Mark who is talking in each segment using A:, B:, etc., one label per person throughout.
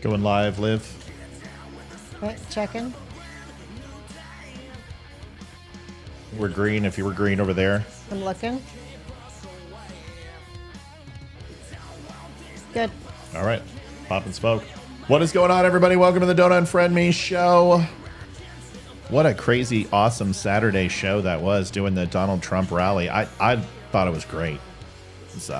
A: Going live, Liv.
B: Wait, checking.
A: We're green. If you were green over there.
B: I'm looking. Good.
A: All right. Pop and smoke. What is going on, everybody? Welcome to the Don't Unfriend Me show. What a crazy, awesome Saturday show that was, doing the Donald Trump rally. I thought it was great. It was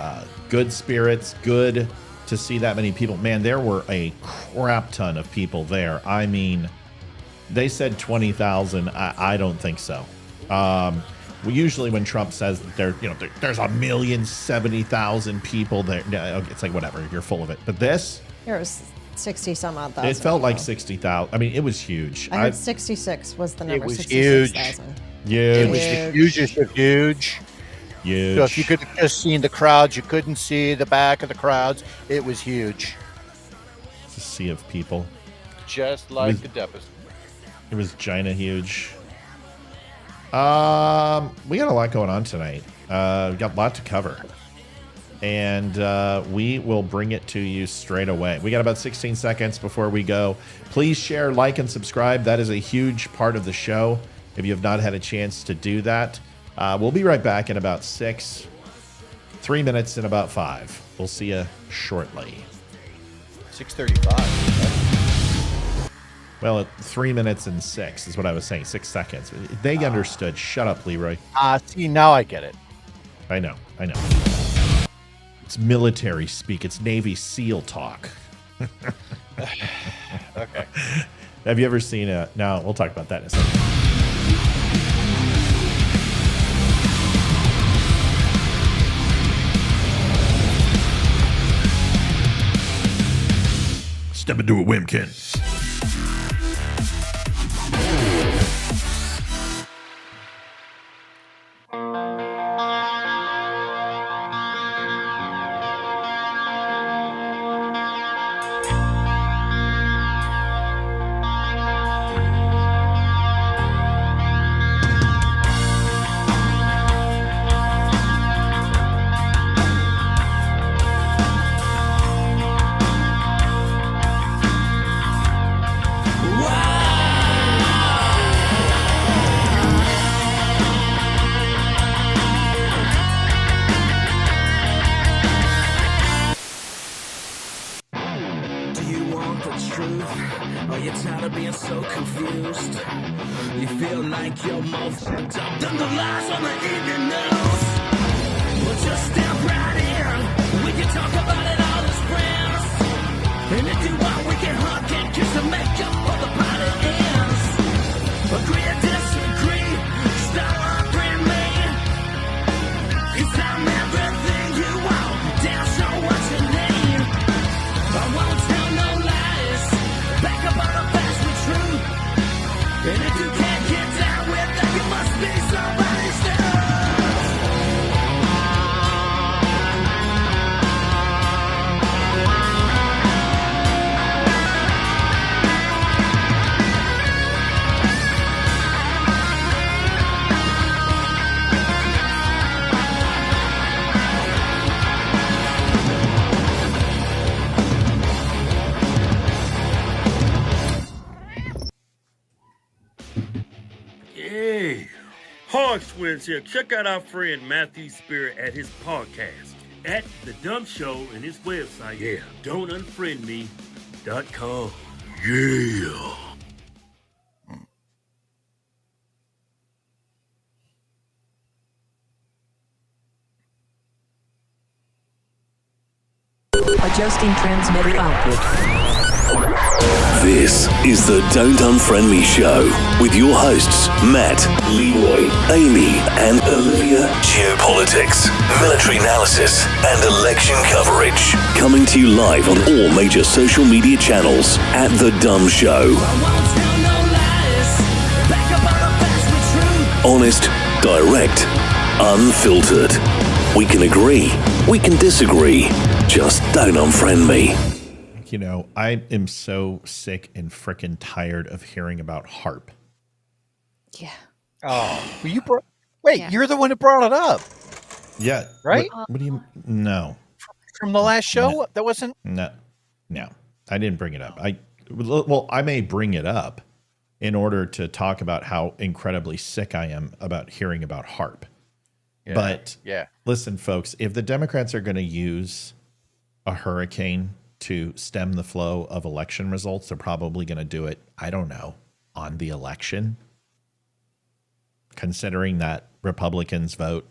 A: good spirits, good to see that many people. Man, there were a crap ton of people there. I mean, they said 20,000. I don't think so. Usually when Trump says that there's 1,070,000 people there, it's like, whatever, you're full of it. But this,
B: There was 60 some odd thousand.
A: it felt like 60,000. I mean, it was huge.
B: I heard 66 was the number.
C: It was
B: 66,000.
A: Huge.
C: It was the hugest of huge.
A: Huge.
C: So if you could have just seen the crowds, you couldn't see the back of the crowds. It was huge.
A: It's a sea of people.
C: Just like the deficit.
A: It was Gina huge. We got a lot going on tonight. We got a lot to cover. And we will bring it to you straight away. We got about 16 seconds before we go. Please share, like, and subscribe. That is a huge part of the show. If you have not had a chance to do that, we'll be right back in about 3 minutes and about 5. We'll see you shortly.
C: 6:35.
A: Well, 3 minutes and 6 is what I was saying. 6 seconds. They understood. Shut up, Leeroy.
C: See, now I get it.
A: I know. It's military speak. It's Navy SEAL talk.
C: Okay.
A: Have you ever seen a... No, we'll talk about that in a second. Step into a Wimkin.
D: Here. Check out our friend Matthew Spirit at his podcast at The DUM Show and his website, don'tunfriendme.com. Yeah.
E: Adjusting transmitter output.
F: This is the Don't Unfriend Me show with your hosts Matt, Leeroy, Amy, and Olivia. Geopolitics, military analysis, and election coverage. Coming to you live on all major social media channels at The DUM Show. Honest, direct, unfiltered. We can agree, we can disagree. Just don't unfriend me.
A: You know, I am so sick and frickin' tired of hearing about HAARP.
B: Yeah.
C: Oh, well, you're the one who brought it up.
A: Yeah.
C: Right?
A: What do you... No.
C: From the last show?
A: No.
C: That wasn't...
A: No. I didn't bring it up. I may bring it up in order to talk about how incredibly sick I am about hearing about HAARP.
C: Yeah.
A: But
C: yeah,
A: listen, folks, if the Democrats are going to use a hurricane to stem the flow of election results, they're probably going to do it, I don't know, on the election. Considering that Republicans vote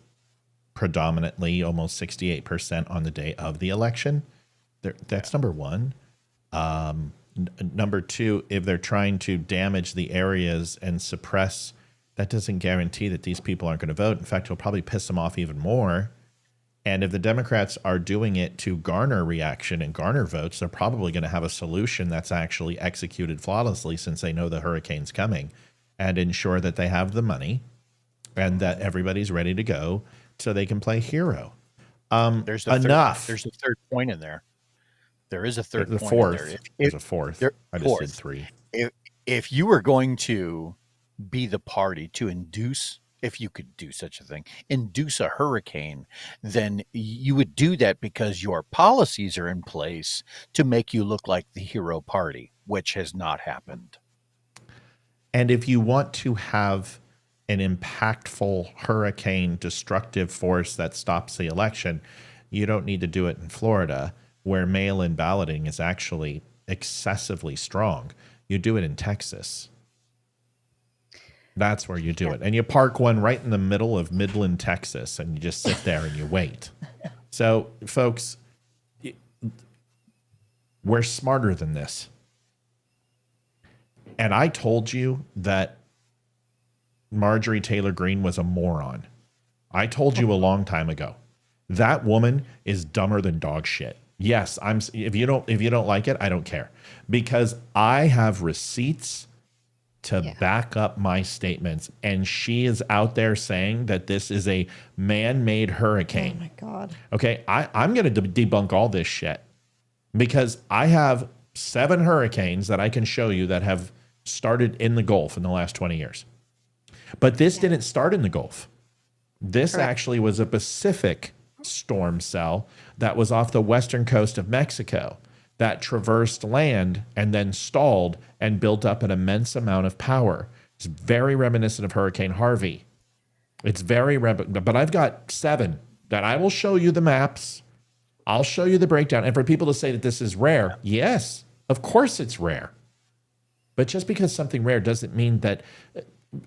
A: predominantly almost 68% on the day of the election. That's number one. Number two, if they're trying to damage the areas and suppress, that doesn't guarantee that these people aren't going to vote. In fact, it'll probably piss them off even more. And if the Democrats are doing it to garner reaction and garner votes, they're probably going to have a solution that's actually executed flawlessly since they know the hurricane's coming, and ensure that they have the money and that everybody's ready to go so they can play hero.
C: there's
A: Enough.
C: There's a third point in there. There is a third
A: The
C: point
A: fourth.
C: in there.
A: There's a fourth. I just did three.
C: If you were going to be the party to induce, if you could do such a thing, induce a hurricane, then you would do that because your policies are in place to make you look like the hero party, which has not happened.
A: And if you want to have an impactful hurricane destructive force that stops the election, you don't need to do it in Florida, where mail-in balloting is actually excessively strong. You do it in Texas. That's where you do it. And you park one right in the middle of Midland, Texas, and you just sit there and you wait. So, folks, we're smarter than this. And I told you that Marjorie Taylor Greene was a moron. I told you a long time ago. That woman is dumber than dog shit. Yes, if you don't like it, I don't care, because I have receipts to back up my statements, and she is out there saying that this is a man-made hurricane.
B: Oh my God.
A: Okay, I'm going to debunk all this shit, because I have 7 hurricanes that I can show you that have started in the Gulf in the last 20 years. But this didn't start in the Gulf. This actually was a Pacific storm cell that was off the western coast of Mexico that traversed land and then stalled and built up an immense amount of power. It's very reminiscent of Hurricane Harvey. It's very but I've got 7 that I will show you the maps. I'll show you the breakdown. And for people to say that this is rare, yes, of course it's rare. But just because something rare doesn't mean that,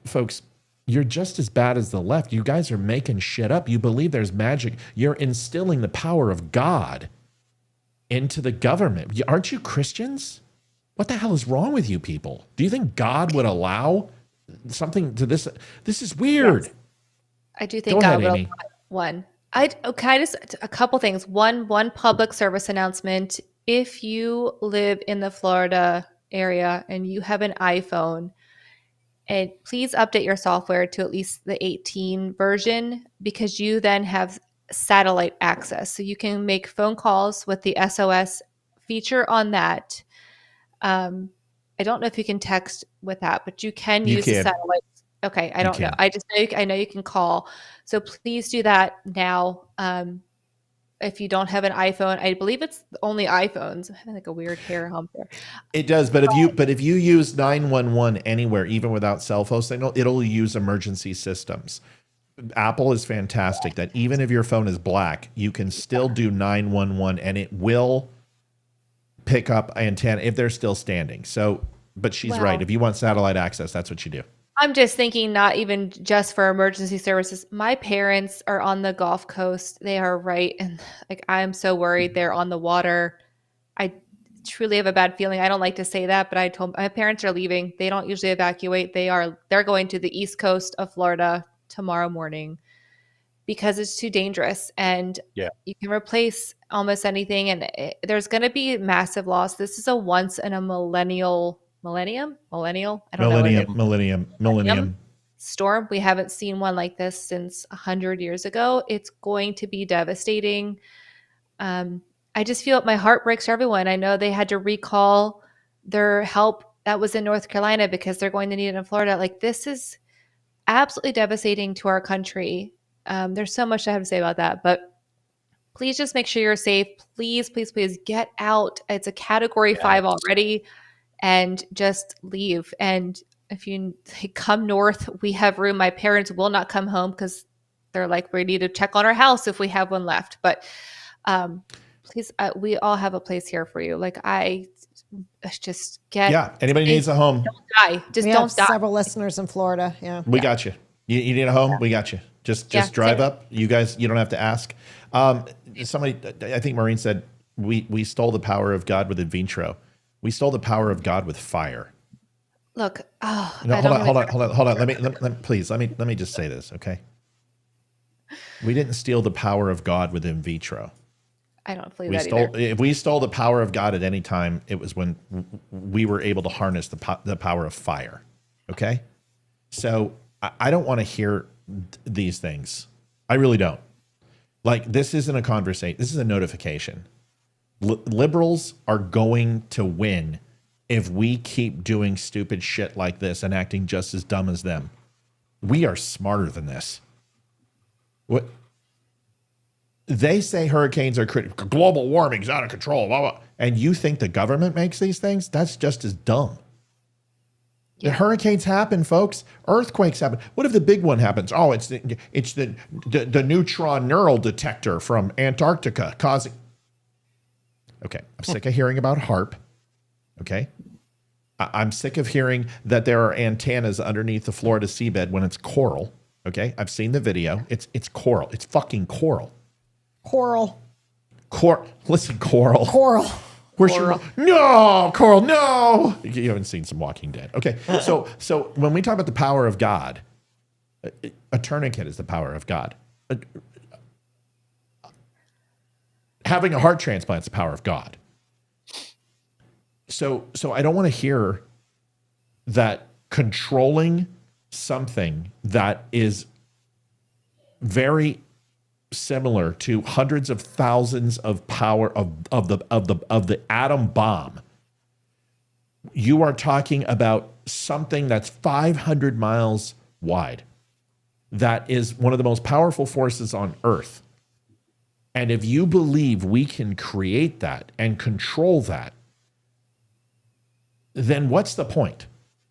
A: folks, you're just as bad as the left. You guys are making shit up. You believe there's magic. You're instilling the power of God into the government. Aren't you Christians? What the hell is wrong with you people? Do you think God would allow something to this? This is weird.
G: Yes. I do think
A: Go
G: God
A: ahead,
G: will
A: Amy.
G: allow one. A couple things. One public service announcement. If you live in the Florida area and you have an iPhone, and please update your software to at least the 18 version, because you then have satellite access. So you can make phone calls with the SOS feature on that. I don't know if you can text with that, but you can use the satellite. Okay, I don't know. I know you can call. So please do that now. If you don't have an iPhone, I believe it's only iPhones. I have like a weird hair hump there.
A: It does, but if you use 911 anywhere, even without cell phones, it'll use emergency systems. Apple is fantastic that even if your phone is black, you can still do 911 and it will pick up antenna if they're still standing. So, but she's right. If you want satellite access, that's what you do.
G: I'm just thinking, not even just for emergency services. My parents are on the Gulf Coast. They are right. And like, I'm so worried they're on the water. I truly have a bad feeling. I don't like to say that, but I told my parents are leaving. They don't usually evacuate. They're going to the East Coast of Florida tomorrow morning because it's too dangerous. And you can replace almost anything. And there's going to be massive loss. This is a once in a millennium storm. We haven't seen one like this since 100 years ago. It's going to be devastating. I just feel my heart breaks for everyone. I know they had to recall their help that was in North Carolina because they're going to need it in Florida. Like, this is absolutely devastating to our country. There's so much I have to say about that, but please just make sure you're safe. Please, please, please get out. It's a category 5 already, and just leave. And if you come north, we have room. My parents will not come home because they're like, we need to check on our house if we have one left. But please, we all have a place here for you. Like, I just get.
A: Yeah. Anybody needs a home.
G: Don't die. Just
B: We
G: don't
B: have
G: die.
B: several listeners in Florida. Yeah.
A: We got you. You need a home? We got you. Just drive
G: same.
A: up. You guys, you don't have to ask. Somebody, I think Maureen said, we stole the power of God with in vitro. We stole the power of God with fire.
G: Look, oh,
A: No,
G: I
A: hold
G: don't
A: on. Let me just say this, okay? We didn't steal the power of God with in vitro.
G: I don't believe
A: We
G: that
A: stole.
G: either.
A: If we stole the power of God at any time, it was when we were able to harness the power of fire. Okay, so I don't want to hear these things. I really don't. Like, this isn't a conversation. This is a notification. Liberals are going to win if we keep doing stupid shit like this and acting just as dumb as them. We are smarter than this. What? They say hurricanes are critical. Global warming's out of control. Blah, blah. And you think the government makes these things? That's just as dumb. The hurricanes happen, folks. Earthquakes happen. What if the big one happens? Oh, it's the neutron neural detector from Antarctica causing. Okay, I'm sick of hearing about HAARP. Okay, I'm sick of hearing that there are antennas underneath the Florida seabed when it's coral. Okay, I've seen the video. It's coral. It's fucking coral.
B: Coral.
A: Listen, coral.
B: Coral.
A: Where's your no, Coral? No, you haven't seen some Walking Dead. Okay, so when we talk about the power of God, a tourniquet is the power of God. Having a heart transplant is the power of God. So I don't want to hear that controlling something that is very similar to hundreds of thousands of power of the atom bomb. You are talking about something that's 500 miles wide. That is one of the most powerful forces on Earth. And if you believe we can create that and control that, then what's the point?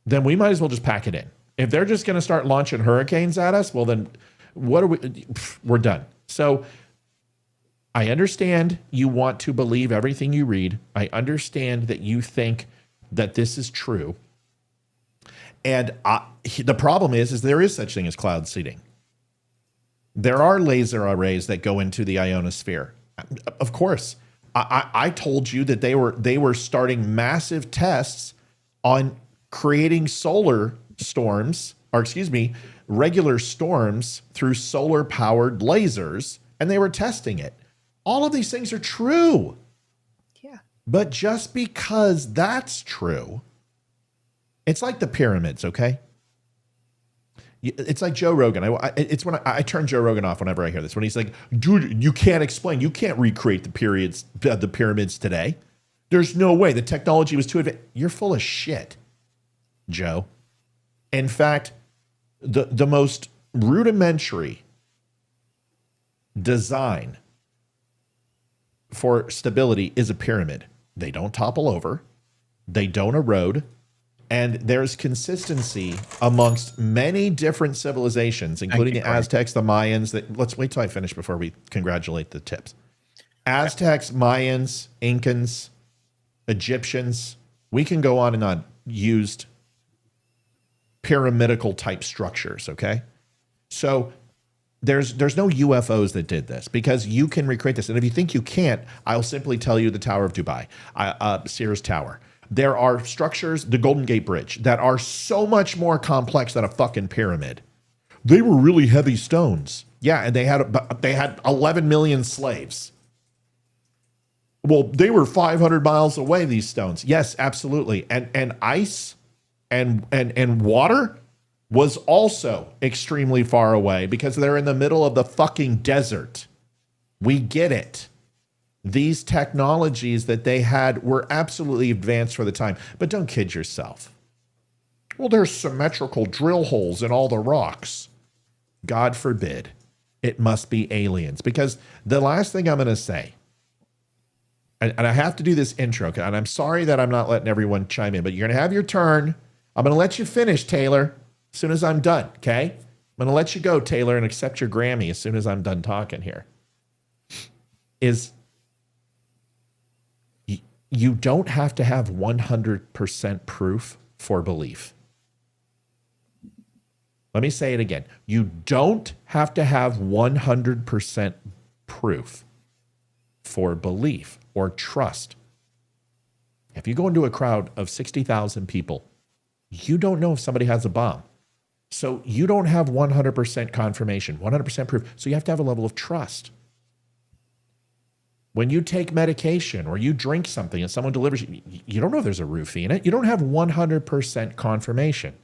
A: Then we might as well just pack it in. If they're just going to start launching hurricanes at us, well, then what are we? We're done. So I understand you want to believe everything you read. I understand that you think that this is true. And the problem is there is such thing as cloud seeding. There are laser arrays that go into the ionosphere. Of course, I told you that they were starting massive tests on creating solar storms, or excuse me, regular storms through solar powered lasers, and they were testing it. All of these things are true.
G: Yeah.
A: But just because that's true, it's like the pyramids, okay? It's like Joe Rogan. It's when I turn Joe Rogan off whenever I hear this. When he's like, dude, you can't explain. You can't recreate the pyramids today. There's no way. The technology was too advanced. You're full of shit, Joe. In fact, the most rudimentary design for stability is a pyramid. They don't topple over. They don't erode. And there's consistency amongst many different civilizations, including the Aztecs, the Mayans. Let's wait till I finish before we congratulate the tips. Aztecs, Mayans, Incans, Egyptians. We can go on and on. Used pyramidical type structures, okay? So there's no UFOs that did this because you can recreate this. And if you think you can't, I'll simply tell you the Tower of Dubai, Sears Tower. There are structures, the Golden Gate Bridge, that are so much more complex than a fucking pyramid. They were really heavy stones. Yeah, and they had 11 million slaves. Well, they were 500 miles away, these stones. Yes, absolutely. And ice and water was also extremely far away because they're in the middle of the fucking desert. We get it. These technologies that they had were absolutely advanced for the time. But don't kid yourself. Well, there's symmetrical drill holes in all the rocks. God forbid. it must be aliens. Because the last thing I'm going to say, and I have to do this intro, and I'm sorry that I'm not letting everyone chime in, but you're going to have your turn. I'm going to let you finish, Taylor, as soon as I'm done, okay? I'm going to let you go, Taylor, and accept your Grammy as soon as I'm done talking here. You don't have to have 100% proof for belief. Let me say it again. You don't have to have 100% proof for belief or trust. If you go into a crowd of 60,000 people, you don't know if somebody has a bomb. So you don't have 100% confirmation, 100% proof. So you have to have a level of trust. When you take medication or you drink something and someone delivers you, you don't know if there's a roofie in it. You don't have 100% confirmation.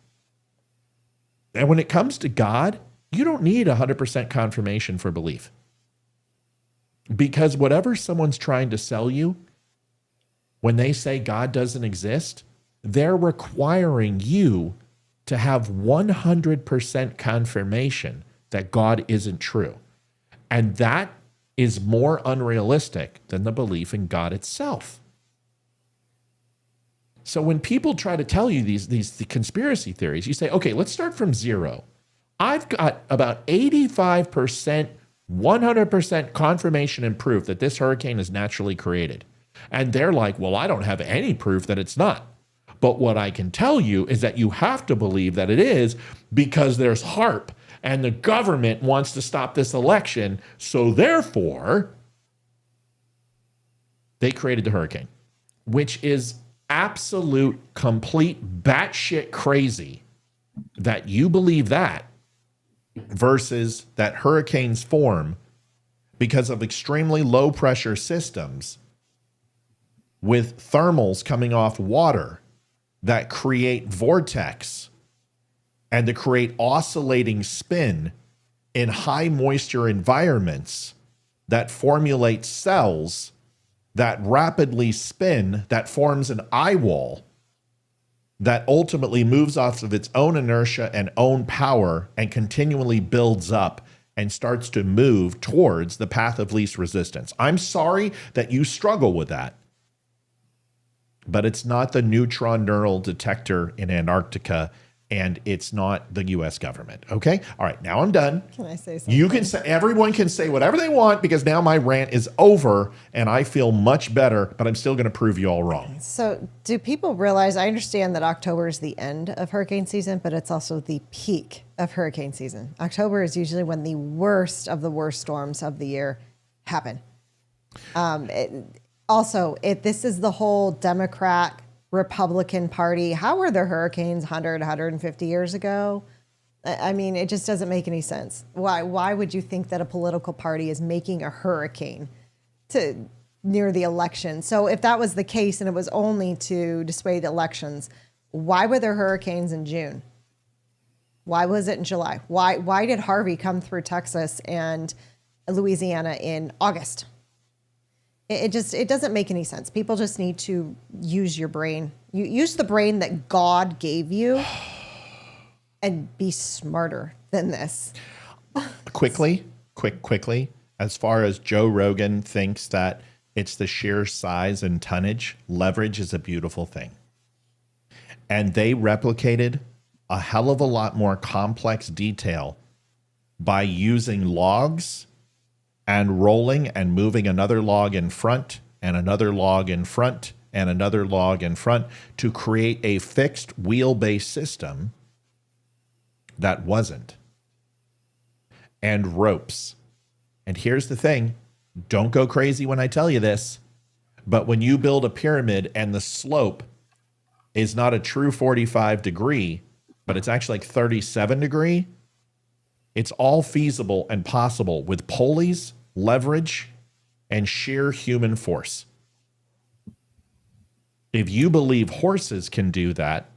A: And when it comes to God, you don't need 100% confirmation for belief. Because whatever someone's trying to sell you, when they say God doesn't exist, they're requiring you to have 100% confirmation that God isn't true. And that is more unrealistic than the belief in God itself. So when people try to tell you these conspiracy theories, you say, okay, let's start from zero. I've got about 85%, 100% confirmation and proof that this hurricane is naturally created. And they're like, well, I don't have any proof that it's not. But what I can tell you is that you have to believe that it is because there's HAARP and the government wants to stop this election. So therefore, they created the hurricane, which is absolute, complete batshit crazy that you believe that versus that hurricanes form because of extremely low pressure systems with thermals coming off water that create vortex and to create oscillating spin in high moisture environments that formulate cells that rapidly spin, that forms an eye wall that ultimately moves off of its own inertia and own power and continually builds up and starts to move towards the path of least resistance. I'm sorry that you struggle with that, but it's not the neutron neural detector in Antarctica, and it's not the U.S. government. Okay? All right, now I'm done.
B: Can I say something?
A: You can say, everyone can say whatever they want because now my rant is over and I feel much better, but I'm still going to prove you all wrong.
B: So do people realize, I understand that October is the end of hurricane season, but it's also the peak of hurricane season. October is usually when the worst of the worst storms of the year happen. This is the whole Democrat Republican Party. How were the hurricanes 100, 150 years ago? I mean, it just doesn't make any sense. Why would you think that a political party is making a hurricane to near the election? So if that was the case and it was only to dissuade elections, why were there hurricanes in June? Why was it in July? Why did Harvey come through Texas and Louisiana in August? It doesn't make any sense. People just need to use your brain. You use the brain that God gave you and be smarter than this.
A: Quickly, as far as Joe Rogan thinks that it's the sheer size and tonnage, leverage is a beautiful thing. And they replicated a hell of a lot more complex detail by using logs and rolling and moving another log in front and another log in front and another log in front to create a fixed wheelbase system that wasn't. And ropes. And here's the thing, don't go crazy when I tell you this, but when you build a pyramid and the slope is not a true 45 degree, but it's actually like 37 degree, it's all feasible and possible with pulleys, leverage, and sheer human force. If you believe horses can do that,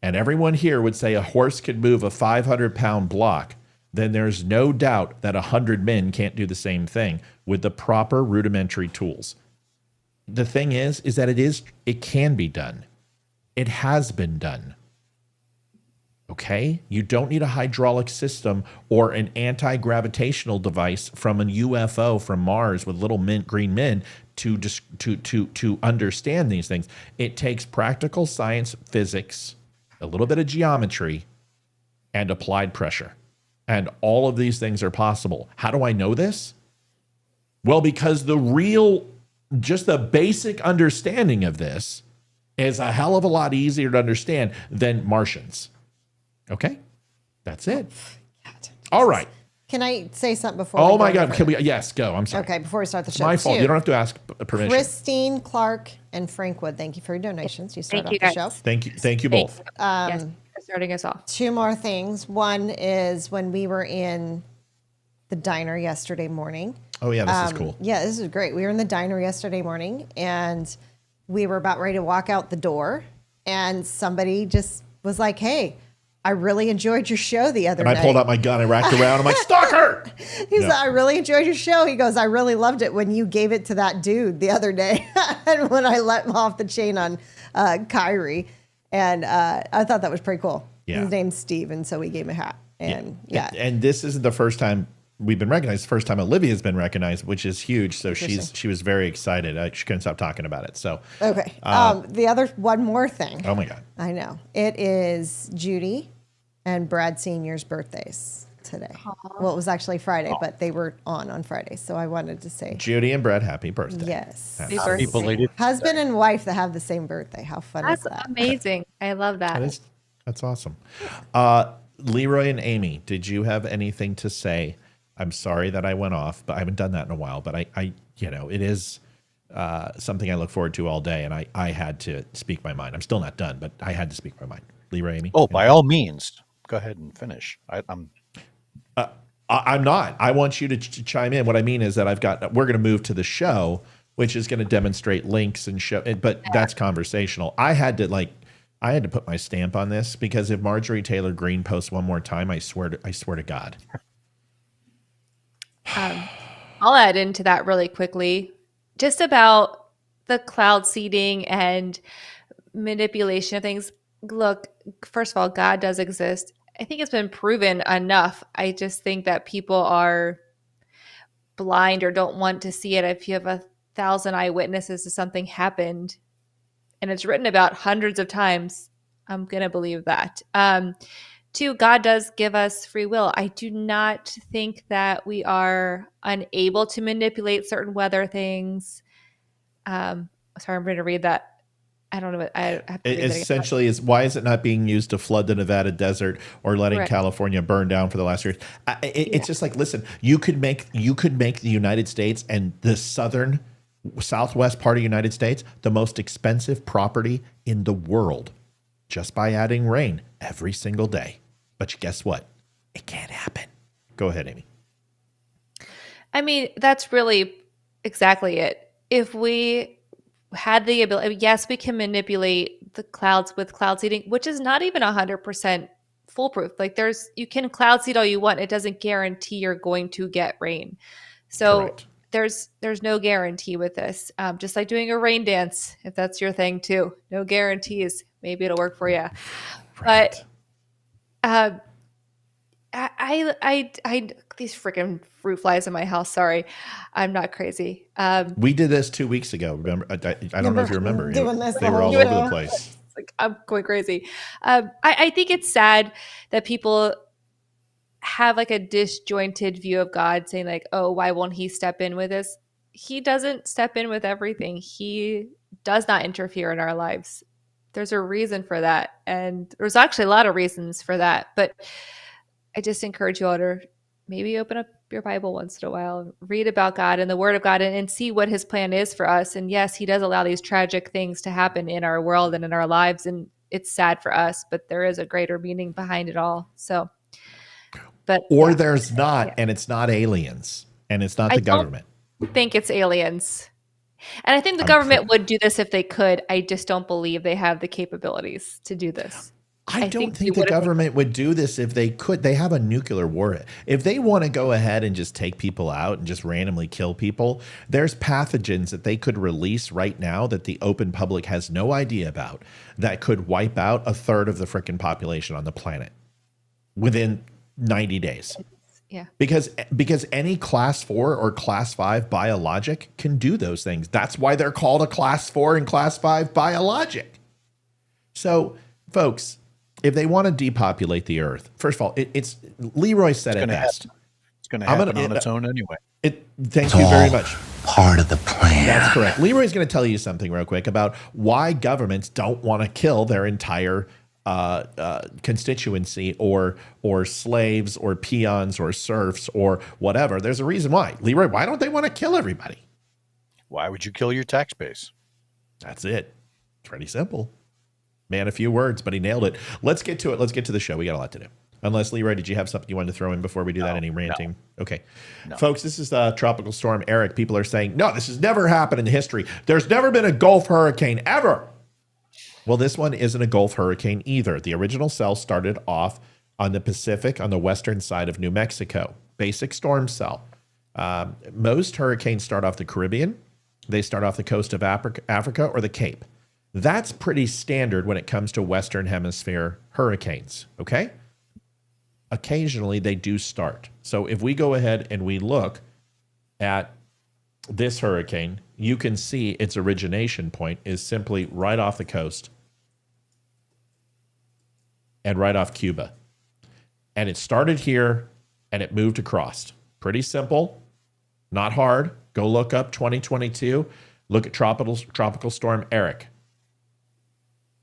A: and everyone here would say a horse could move a 500-pound block, then there's no doubt that 100 men can't do the same thing with the proper rudimentary tools. The thing is that it can be done. It has been done. Okay? You don't need a hydraulic system or an anti-gravitational device from a UFO from Mars with little green men to understand these things. It takes practical science, physics, a little bit of geometry, and applied pressure. And all of these things are possible. How do I know this? Well, because just the basic understanding of this is a hell of a lot easier to understand than Martians. Okay? That's it. All right.
B: Can I say something before?
A: Oh my God. Yes, go. I'm sorry.
B: Okay, before we start the show.
A: My fault. You don't have to ask permission.
B: Christine, Clark, and Frankwood, thank you for your donations. You started off the show.
A: Thank you both.
G: Yes, for starting us off.
B: Two more things. One is when we were in the diner yesterday morning.
A: Oh yeah, this is cool.
B: Yeah, this is great. We were in the diner yesterday morning, and we were about ready to walk out the door, and somebody just was like, "Hey, I really enjoyed your show the other night."
A: And I pulled out my gun. I racked around. I'm like, "Stalker!"
B: He's like, "I really enjoyed your show." He goes, "I really loved it when you gave it to that dude the other day, and when I let him off the chain on Kyrie." And I thought that was pretty cool.
A: Yeah.
B: His name's Steve, and so we gave him a hat. And
A: And this isn't the first time we've been recognized. The first time Olivia's been recognized, which is huge. So she was very excited. She couldn't stop talking about it. So
B: okay. The other one more thing.
A: Oh my God.
B: I know. It is Judy and Brad Senior's birthdays today. Well, it was actually Friday, but they were on Friday. So I wanted to say
A: Judy and Brad, happy birthday.
B: yes.
G: Happy
C: belated.
B: Husband and wife that have the same birthday. How fun is
G: That's
B: that?
G: amazing. I love that.
A: That's awesome. Leeroy and Amy, did you have anything to say? I'm sorry that I went off, but I haven't done that in a while. But I it is something I look forward to all day, and I had to speak my mind. I'm still not done, but I had to speak my mind. Leeroy, Amy?
C: Oh, by all means, go ahead and finish. I'm
A: not. I want you to chime in. What I mean is that we're going to move to the show, which is going to demonstrate links and show, but that's conversational. I had to put my stamp on this because if Marjorie Taylor Greene posts one more time, I swear to God.
G: I'll add into that really quickly, just about the cloud seeding and manipulation of things. Look, first of all, God does exist. I think it's been proven enough. I just think that people are blind or don't want to see it. If you have 1,000 eyewitnesses to something happened and it's written about hundreds of times, I'm going to believe that. Two, God does give us free will. I do not think that we are unable to manipulate certain weather things. Sorry, I'm going to read that. I don't know what I have to read
A: It essentially is. Why is it not being used to flood the Nevada desert or letting
G: Correct.
A: California burn down for the last years? It's just like, listen, you could make the United States and the southwest part of the United States the most expensive property in the world just by adding rain every single day. But guess what? It can't happen. Go ahead, Amy.
G: I mean, that's really exactly it. If we had the ability, yes, we can manipulate the clouds with cloud seeding, which is not even 100% foolproof. Like you can cloud seed all you want. It doesn't guarantee you're going to get rain. So
A: Correct.
G: there's no guarantee with this. Just like doing a rain dance, if that's your thing too, no guarantees. Maybe it'll work for you.
A: Right.
G: But I these freaking fruit flies in my house. Sorry, I'm not crazy.
A: We did this 2 weeks ago. Remember? I don't know if you remember.
B: Doing this
A: They were all
B: the whole
A: over the
B: show.
A: place.
G: Like I'm going crazy. I think it's sad that people have like a disjointed view of God, saying like, "Oh, why won't He step in with this?" He doesn't step in with everything. He does not interfere in our lives. There's a reason for that, and there's actually a lot of reasons for that. But I just encourage you all to maybe open up your Bible once in a while and read about God and the Word of God and see what His plan is for us. And yes, He does allow these tragic things to happen in our world and in our lives, and it's sad for us, but there is a greater meaning behind it all. So,
A: There's not, and it's not aliens, and it's not the government.
G: I think it's aliens. And I think the government would do this if they could. I just don't believe they have the capabilities to do this.
A: I don't think the government would do this if they could. They have a nuclear war. If they want to go ahead and just take people out and just randomly kill people, there's pathogens that they could release right now that the open public has no idea about that could wipe out a third of the freaking population on the planet. within 90 days.
G: Yeah.
A: Because any class 4 or class 5 biologic can do those things. That's why they're called a class 4 and class 5 biologic. So, folks, if they want to depopulate the earth, first of all, it's Leeroy said it best.
C: It's going to happen on its own anyway.
A: Thank you very much.
H: Part of the plan.
A: That's correct. Leroy's going to tell you something real quick about why governments don't want to kill their entire constituency or slaves or peons or serfs or whatever. There's a reason why. Leroy, why don't they want to kill everybody?
C: Why would you kill your tax base?
A: That's it. Pretty simple. Man, a few words, but he nailed it. Let's get to it. Let's get to the show. We got a lot to do. Unless, Leroy, did you have something you wanted to throw in before we do that? Any ranting? No. Okay. No. Folks, this is Tropical Storm Eric. People are saying, no, this has never happened in history. There's never been a Gulf hurricane ever. Well, this one isn't a Gulf hurricane either. The original cell started off on the Pacific, on the western side of New Mexico. Basic storm cell. Most hurricanes start off the Caribbean. They start off the coast of Africa or the Cape. That's pretty standard when it comes to Western Hemisphere hurricanes, okay? Occasionally, they do start. So if we go ahead and we look at this hurricane, you can see its origination point is simply right off the coast and right off Cuba. And it started here and it moved across. Pretty simple, not hard. Go look up 2022. Look at Tropical Storm Eric.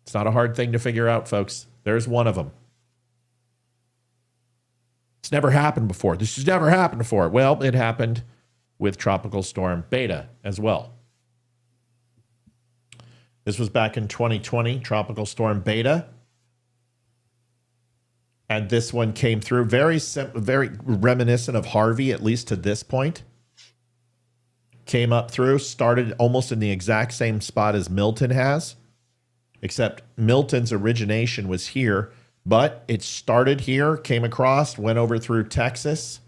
A: It's not a hard thing to figure out, folks. There's one of them. It's never happened before. This has never happened before. Well, it happened with Tropical Storm Beta as well. This was back in 2020, Tropical Storm Beta. And this one came through very reminiscent of Harvey, at least to this point. Came up through, started almost in the exact same spot as Milton has, except Milton's origination was here. But it started here, came across, went over through Texas,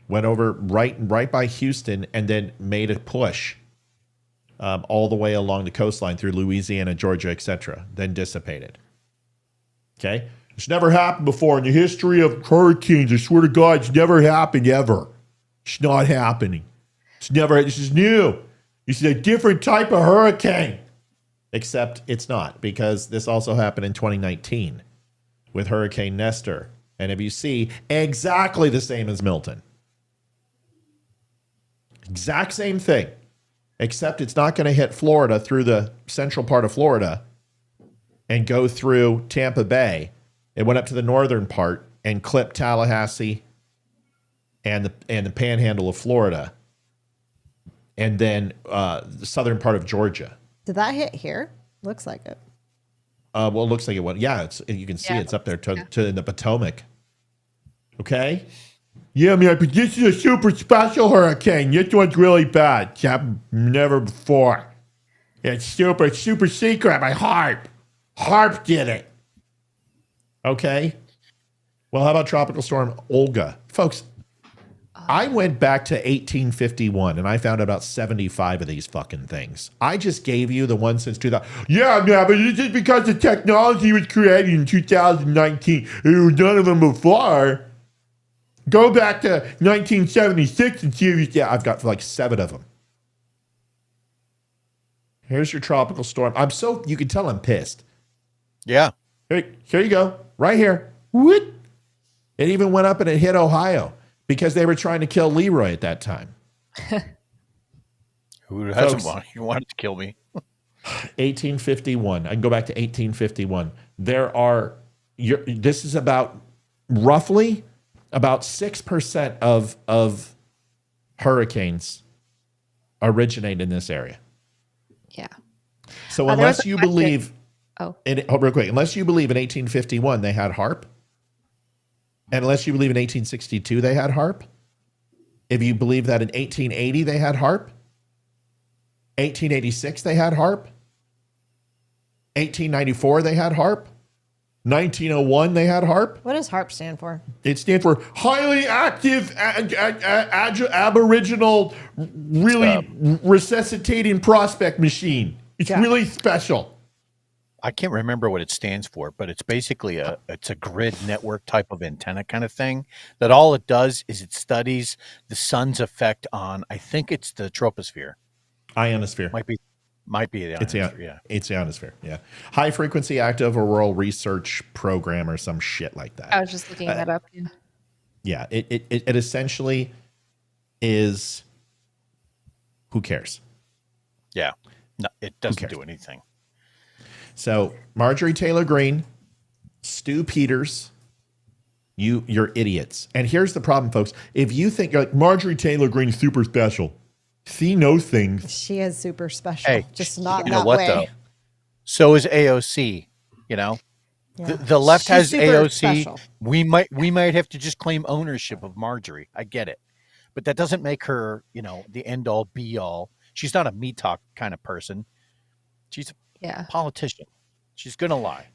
A: went over right by Houston, and then made a push all the way along the coastline through Louisiana, Georgia, etc. Then dissipated. Okay? It's never happened before in the history of hurricanes. I swear to God, it's never happened ever. It's not happening. This is new. This is a different type of hurricane. Except it's not, because this also happened in 2019. With Hurricane Nestor. And if you see, exactly the same as Milton. Exact same thing. Except it's not going to hit Florida through the central part of Florida and go through Tampa Bay. It went up to the northern part and clipped Tallahassee and the panhandle of Florida. And then the southern part of Georgia.
B: Did that hit here? Looks like it.
A: Well, it looks like it went. Yeah, you can see it's up there to the Potomac. Okay? Yeah, man, but this is a super special hurricane. This one's really bad. It's happened never before. It's super secret by HAARP. HAARP did it. Okay? Well, how about Tropical Storm Olga? Folks, I went back to 1851 and I found about 75 of these fucking things. I just gave you the one since 2000. Yeah, but this is because the technology was created in 2019. There was none of them before. Go back to 1976 and see if I've got like 7 of them. Here's your tropical storm. You can tell I'm pissed.
C: Yeah.
A: Here you go. Right here. What? It even went up and it hit Ohio. Because they were trying to kill Leeroy at that time.
C: Who hasn't wanted? You wanted to kill me.
A: 1851. I can go back to 1851. This is roughly about 6% of hurricanes originate in this area.
G: Yeah.
A: So unless you believe,
G: real
A: quick, unless you believe in 1851 they had HAARP, and unless you believe in 1862 they had HAARP, if you believe that in 1880 they had HAARP, 1886 they had HAARP, 1894 they had HAARP, 1901 they had HAARP.
B: What does HAARP stand for?
A: It stands for Highly Active Aboriginal Really Resuscitating Prospect Machine. It's really special.
C: I can't remember what it stands for, but it's basically it's a grid network type of antenna kind of thing. That all it does is it studies the sun's effect on. I think it's the troposphere.
A: Ionosphere.
C: Might be the ionosphere. Yeah,
A: it's the ionosphere. Yeah, high frequency active auroral research program or some shit like that.
G: I was just looking that up. Yeah.
A: Yeah, it essentially is. Who cares?
C: Yeah, no, it doesn't do anything.
A: So Marjorie Taylor Greene, Stu Peters, you're idiots. And here's the problem, folks. If you think you're like Marjorie Taylor Greene, super special, she knows things.
B: She is super special,
C: Hey,
B: just not
C: you
B: that
C: know what
B: way.
C: though? So is AOC. You know,
B: Yeah.
C: the left
B: She's
C: has
B: super
C: AOC.
B: special.
C: We might have to just claim ownership of Marjorie. I get it, but that doesn't make her, the end all be all. She's not a me talk kind of person. She's a politician. She's gonna lie.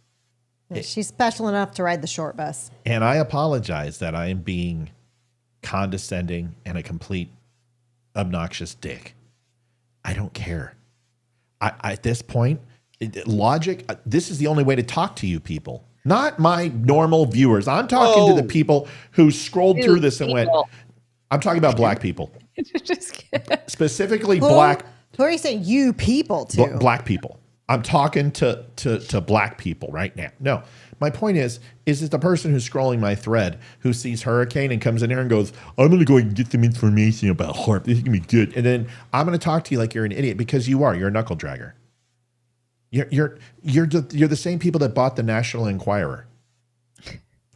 B: Yeah, she's special enough to ride the short bus.
A: And I apologize that I am being condescending and a complete obnoxious dick. I don't care. At this point, logic, this is the only way to talk to you people, not my normal viewers. I'm talking to the people who scrolled through this and went, I'm talking about black people.
G: Just kidding.
A: Specifically
B: Who
A: black.
B: Who are you saying you people to?
A: Black people. I'm talking to black people right now. No, my point is it the person who's scrolling my thread who sees hurricane and comes in here and goes, I'm going to go and get some information about HAARP. This is going to be good. And then I'm going to talk to you like you're an idiot because you are. You're a knuckle dragger. You're the same people that bought the National Enquirer.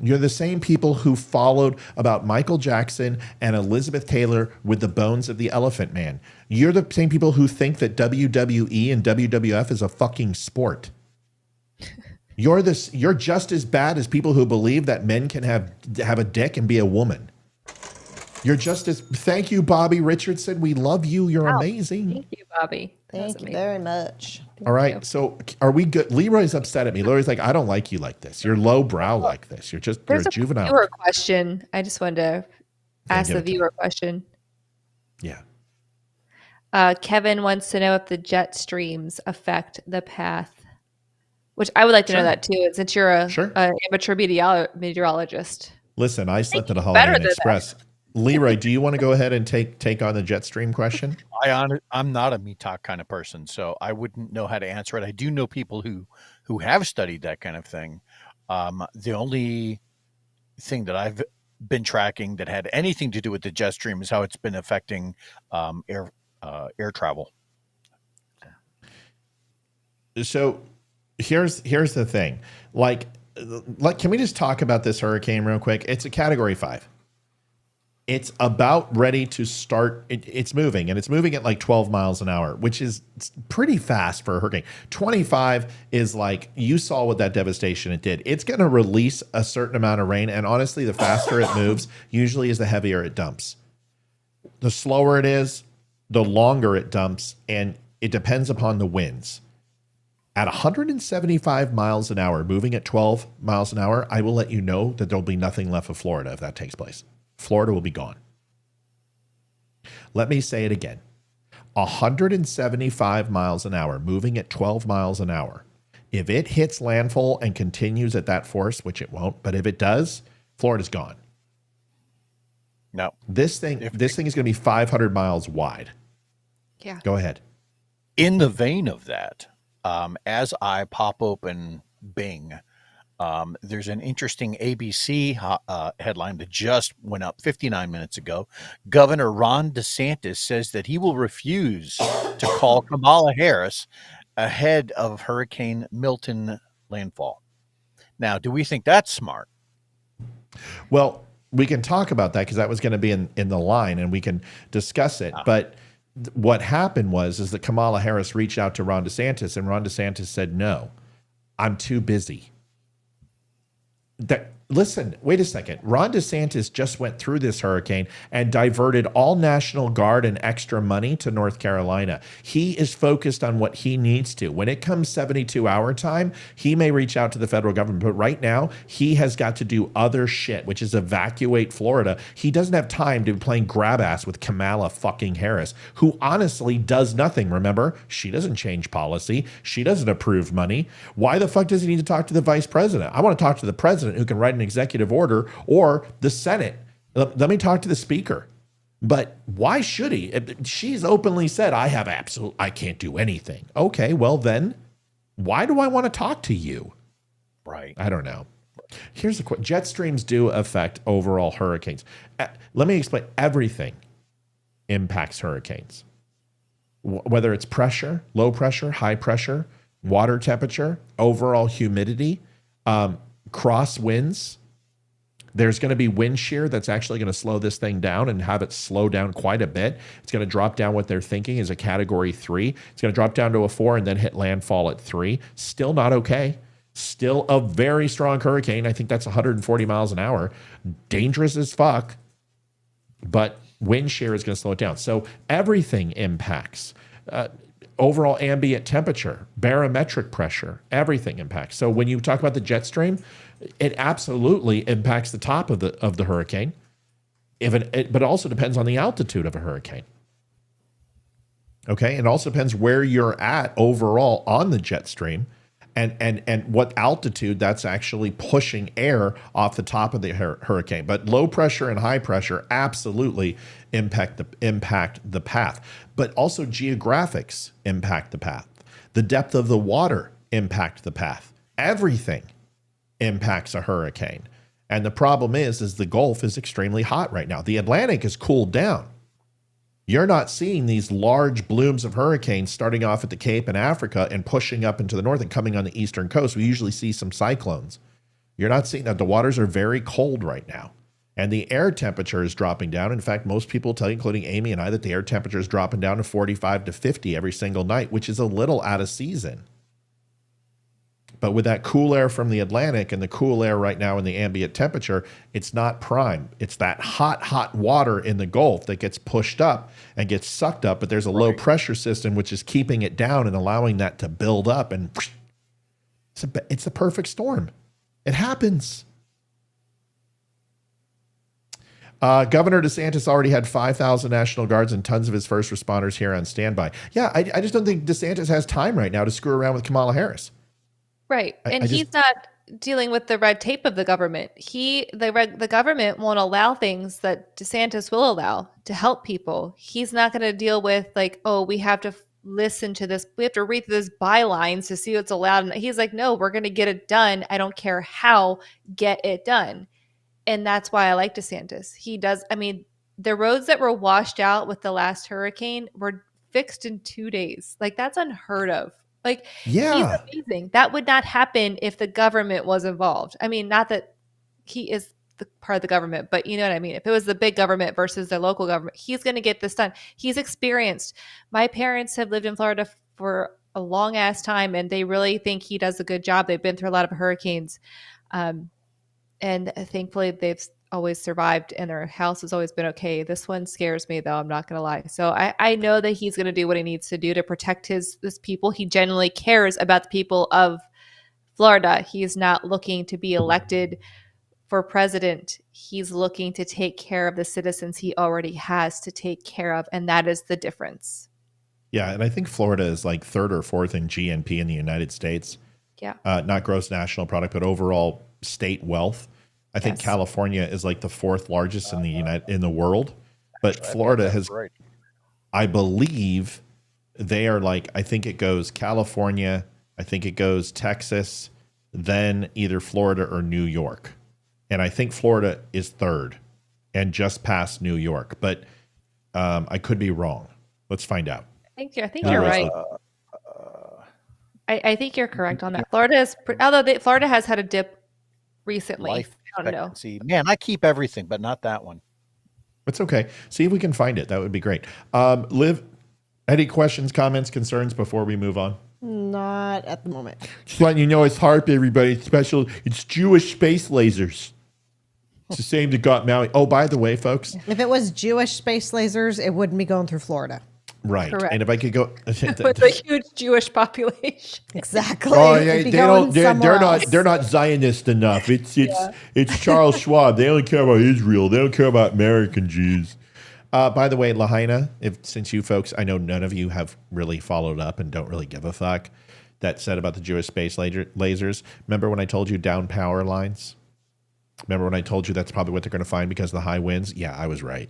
A: You're the same people who followed about Michael Jackson and Elizabeth Taylor with the bones of the Elephant Man. You're the same people who think that WWE and WWF is a fucking sport. You're just as bad as people who believe that men can have a dick and be a woman. You're just as. Thank you, Bobby Richardson. We love you. You're amazing.
G: Thank you, Bobby.
B: Thank you very much.
A: All right. So are we good? Leroy's upset at me. Leroy's like, I don't like you like this. You're low brow like this. You're a juvenile.
G: Viewer question. I just wanted to ask the viewer question.
A: Yeah.
G: Kevin wants to know if the jet streams affect the path, which I would like to know that too, since you're a amateur meteorologist.
A: Listen, I slept at a Holiday Inn Express. Leroy, do you want to go ahead and take on the jet stream question?
C: I'm not a me talk kind of person, so I wouldn't know how to answer it. I do know people who have studied that kind of thing. The only thing that I've been tracking that had anything to do with the jet stream is how it's been affecting air travel.
A: So here's the thing. Like, can we just talk about this hurricane real quick? It's a Category 5. It's about ready to start. It's moving, and it's moving at like 12 miles an hour, which is pretty fast for a hurricane. 25 is like, you saw what that devastation it did. It's going to release a certain amount of rain, and honestly, the faster it moves, usually is the heavier it dumps. The slower it is, the longer it dumps, and it depends upon the winds. At 175 miles an hour, moving at 12 miles an hour, I will let you know that there'll be nothing left of Florida if that takes place. Florida will be gone. Let me say it again. 175 miles an hour, moving at 12 miles an hour. If it hits landfall and continues at that force, which it won't, but if it does, Florida's gone.
C: No.
A: This thing is going to be 500 miles wide.
G: Yeah.
A: Go ahead.
C: In the vein of that, as I pop open Bing, there's an interesting ABC headline that just went up 59 minutes ago. Governor Ron DeSantis says that he will refuse to call Kamala Harris ahead of Hurricane Milton landfall. Now, do we think that's smart?
A: Well, we can talk about that because that was going to be in the line and we can discuss it. But what happened was that Kamala Harris reached out to Ron DeSantis and Ron DeSantis said, no, I'm too busy. Listen, wait a second. Ron DeSantis just went through this hurricane and diverted all National Guard and extra money to North Carolina. He is focused on what he needs to. When it comes 72-hour time, he may reach out to the federal government. But right now, he has got to do other shit, which is evacuate Florida. He doesn't have time to be playing grab ass with Kamala fucking Harris, who honestly does nothing. Remember, she doesn't change policy. She doesn't approve money. Why the fuck does he need to talk to the vice president? I want to talk to the president who can write an executive order, or the Senate. Let me talk to the speaker. But why should he? She's openly said, I can't do anything. Okay, well then, why do I want to talk to you?
C: Right.
A: I don't know. Here's the question. Jet streams do affect overall hurricanes. Let me explain. Everything impacts hurricanes. Whether it's pressure, low pressure, high pressure, water temperature, overall humidity, crosswinds. There's going to be wind shear that's actually going to slow this thing down and have it slow down quite a bit. It's going to drop down what they're thinking is a category 3. It's going to drop down to a 4 and then hit landfall at 3. Still not okay. Still a very strong hurricane. I think that's 140 miles an hour. Dangerous as fuck. But wind shear is going to slow it down. So everything impacts. Overall ambient temperature, barometric pressure, everything impacts. So when you talk about the jet stream, it absolutely impacts the top of the hurricane. But it also depends on the altitude of a hurricane. Okay, it also depends where you're at overall on the jet stream, and what altitude that's actually pushing air off the top of the hurricane. But low pressure and high pressure absolutely impact the path. But also geographics impact the path. The depth of the water impact the path. Everything impacts a hurricane. And the problem is the Gulf is extremely hot right now. The Atlantic is cooled down. You're not seeing these large blooms of hurricanes starting off at the Cape and Africa and pushing up into the north and coming on the eastern coast. We usually see some cyclones. You're not seeing that. The waters are very cold right now. And the air temperature is dropping down. In fact, most people tell you, including Amy and I, that the air temperature is dropping down to 45 to 50 every single night, which is a little out of season. But with that cool air from the Atlantic and the cool air right now in the ambient temperature, it's not prime. It's that hot water in the Gulf that gets pushed up and gets sucked up, but there's a low pressure system which is keeping it down and allowing that to build up. And it's a perfect storm. It happens. Governor DeSantis already had 5,000 National Guards and tons of his first responders here on standby. Yeah, I just don't think DeSantis has time right now to screw around with Kamala Harris.
G: Right. And he's not dealing with the red tape of the government. The government won't allow things that DeSantis will allow to help people. He's not going to deal with like, oh, we have to listen to this. We have to read through this bylines to see what's allowed. And he's like, no, we're going to get it done. I don't care how, get it done. And that's why I like DeSantis. He does. I mean, the roads that were washed out with the last hurricane were fixed in 2 days. Like that's unheard of. Like, yeah. He's amazing. That would not happen if the government was involved. I mean, not that he is the part of the government, but you know what I mean? If it was the big government versus the local government, he's going to get this done. He's experienced. My parents have lived in Florida for a long ass time, and they really think he does a good job. They've been through a lot of hurricanes. And thankfully they've always survived and their house has always been okay. This one scares me though, I'm not going to lie. So I know that he's going to do what he needs to do to protect this people. He genuinely cares about the people of Florida. He's not looking to be elected for president. He's looking to take care of the citizens he already has to take care of. And that is the difference.
A: Yeah. And I think Florida is like 3rd or 4th in GNP in the United States.
G: Yeah.
A: Not gross national product, but overall state wealth. I think California is like the 4th largest in the world, but Florida has, I believe they are like, I think it goes California, I think it goes Texas, then either Florida or New York. And I think Florida is 3rd and just past New York, but I could be wrong. Let's find out.
G: I think you're right. I think you're correct on that. Florida has had a dip recently.
C: Life
G: I don't know.
C: Man, I keep everything, but not that one.
A: It's okay. See if we can find it. That would be great. Liv, any questions, comments, concerns before we move on?
B: Not at the moment.
A: Just letting you know it's HAARP, everybody. It's special. It's Jewish space lasers. It's the same that got Maui. Oh, by the way, folks.
B: If it was Jewish space lasers, it wouldn't be going through Florida.
A: Right.
G: Correct.
A: And if I could go.
G: With a huge Jewish population.
B: Exactly.
A: Oh,
B: It'd
A: yeah,
B: be
A: they
B: going
A: don't.
B: somewhere else.
A: They're not Zionist enough. It's Charles Schwab. They only care about Israel. They don't care about American Jews. By the way, Lahaina, since you folks, I know none of you have really followed up and don't really give a fuck. That said about the Jewish space lasers. Remember when I told you down power lines? Remember when I told you that's probably what they're going to find because of the high winds? Yeah, I was right.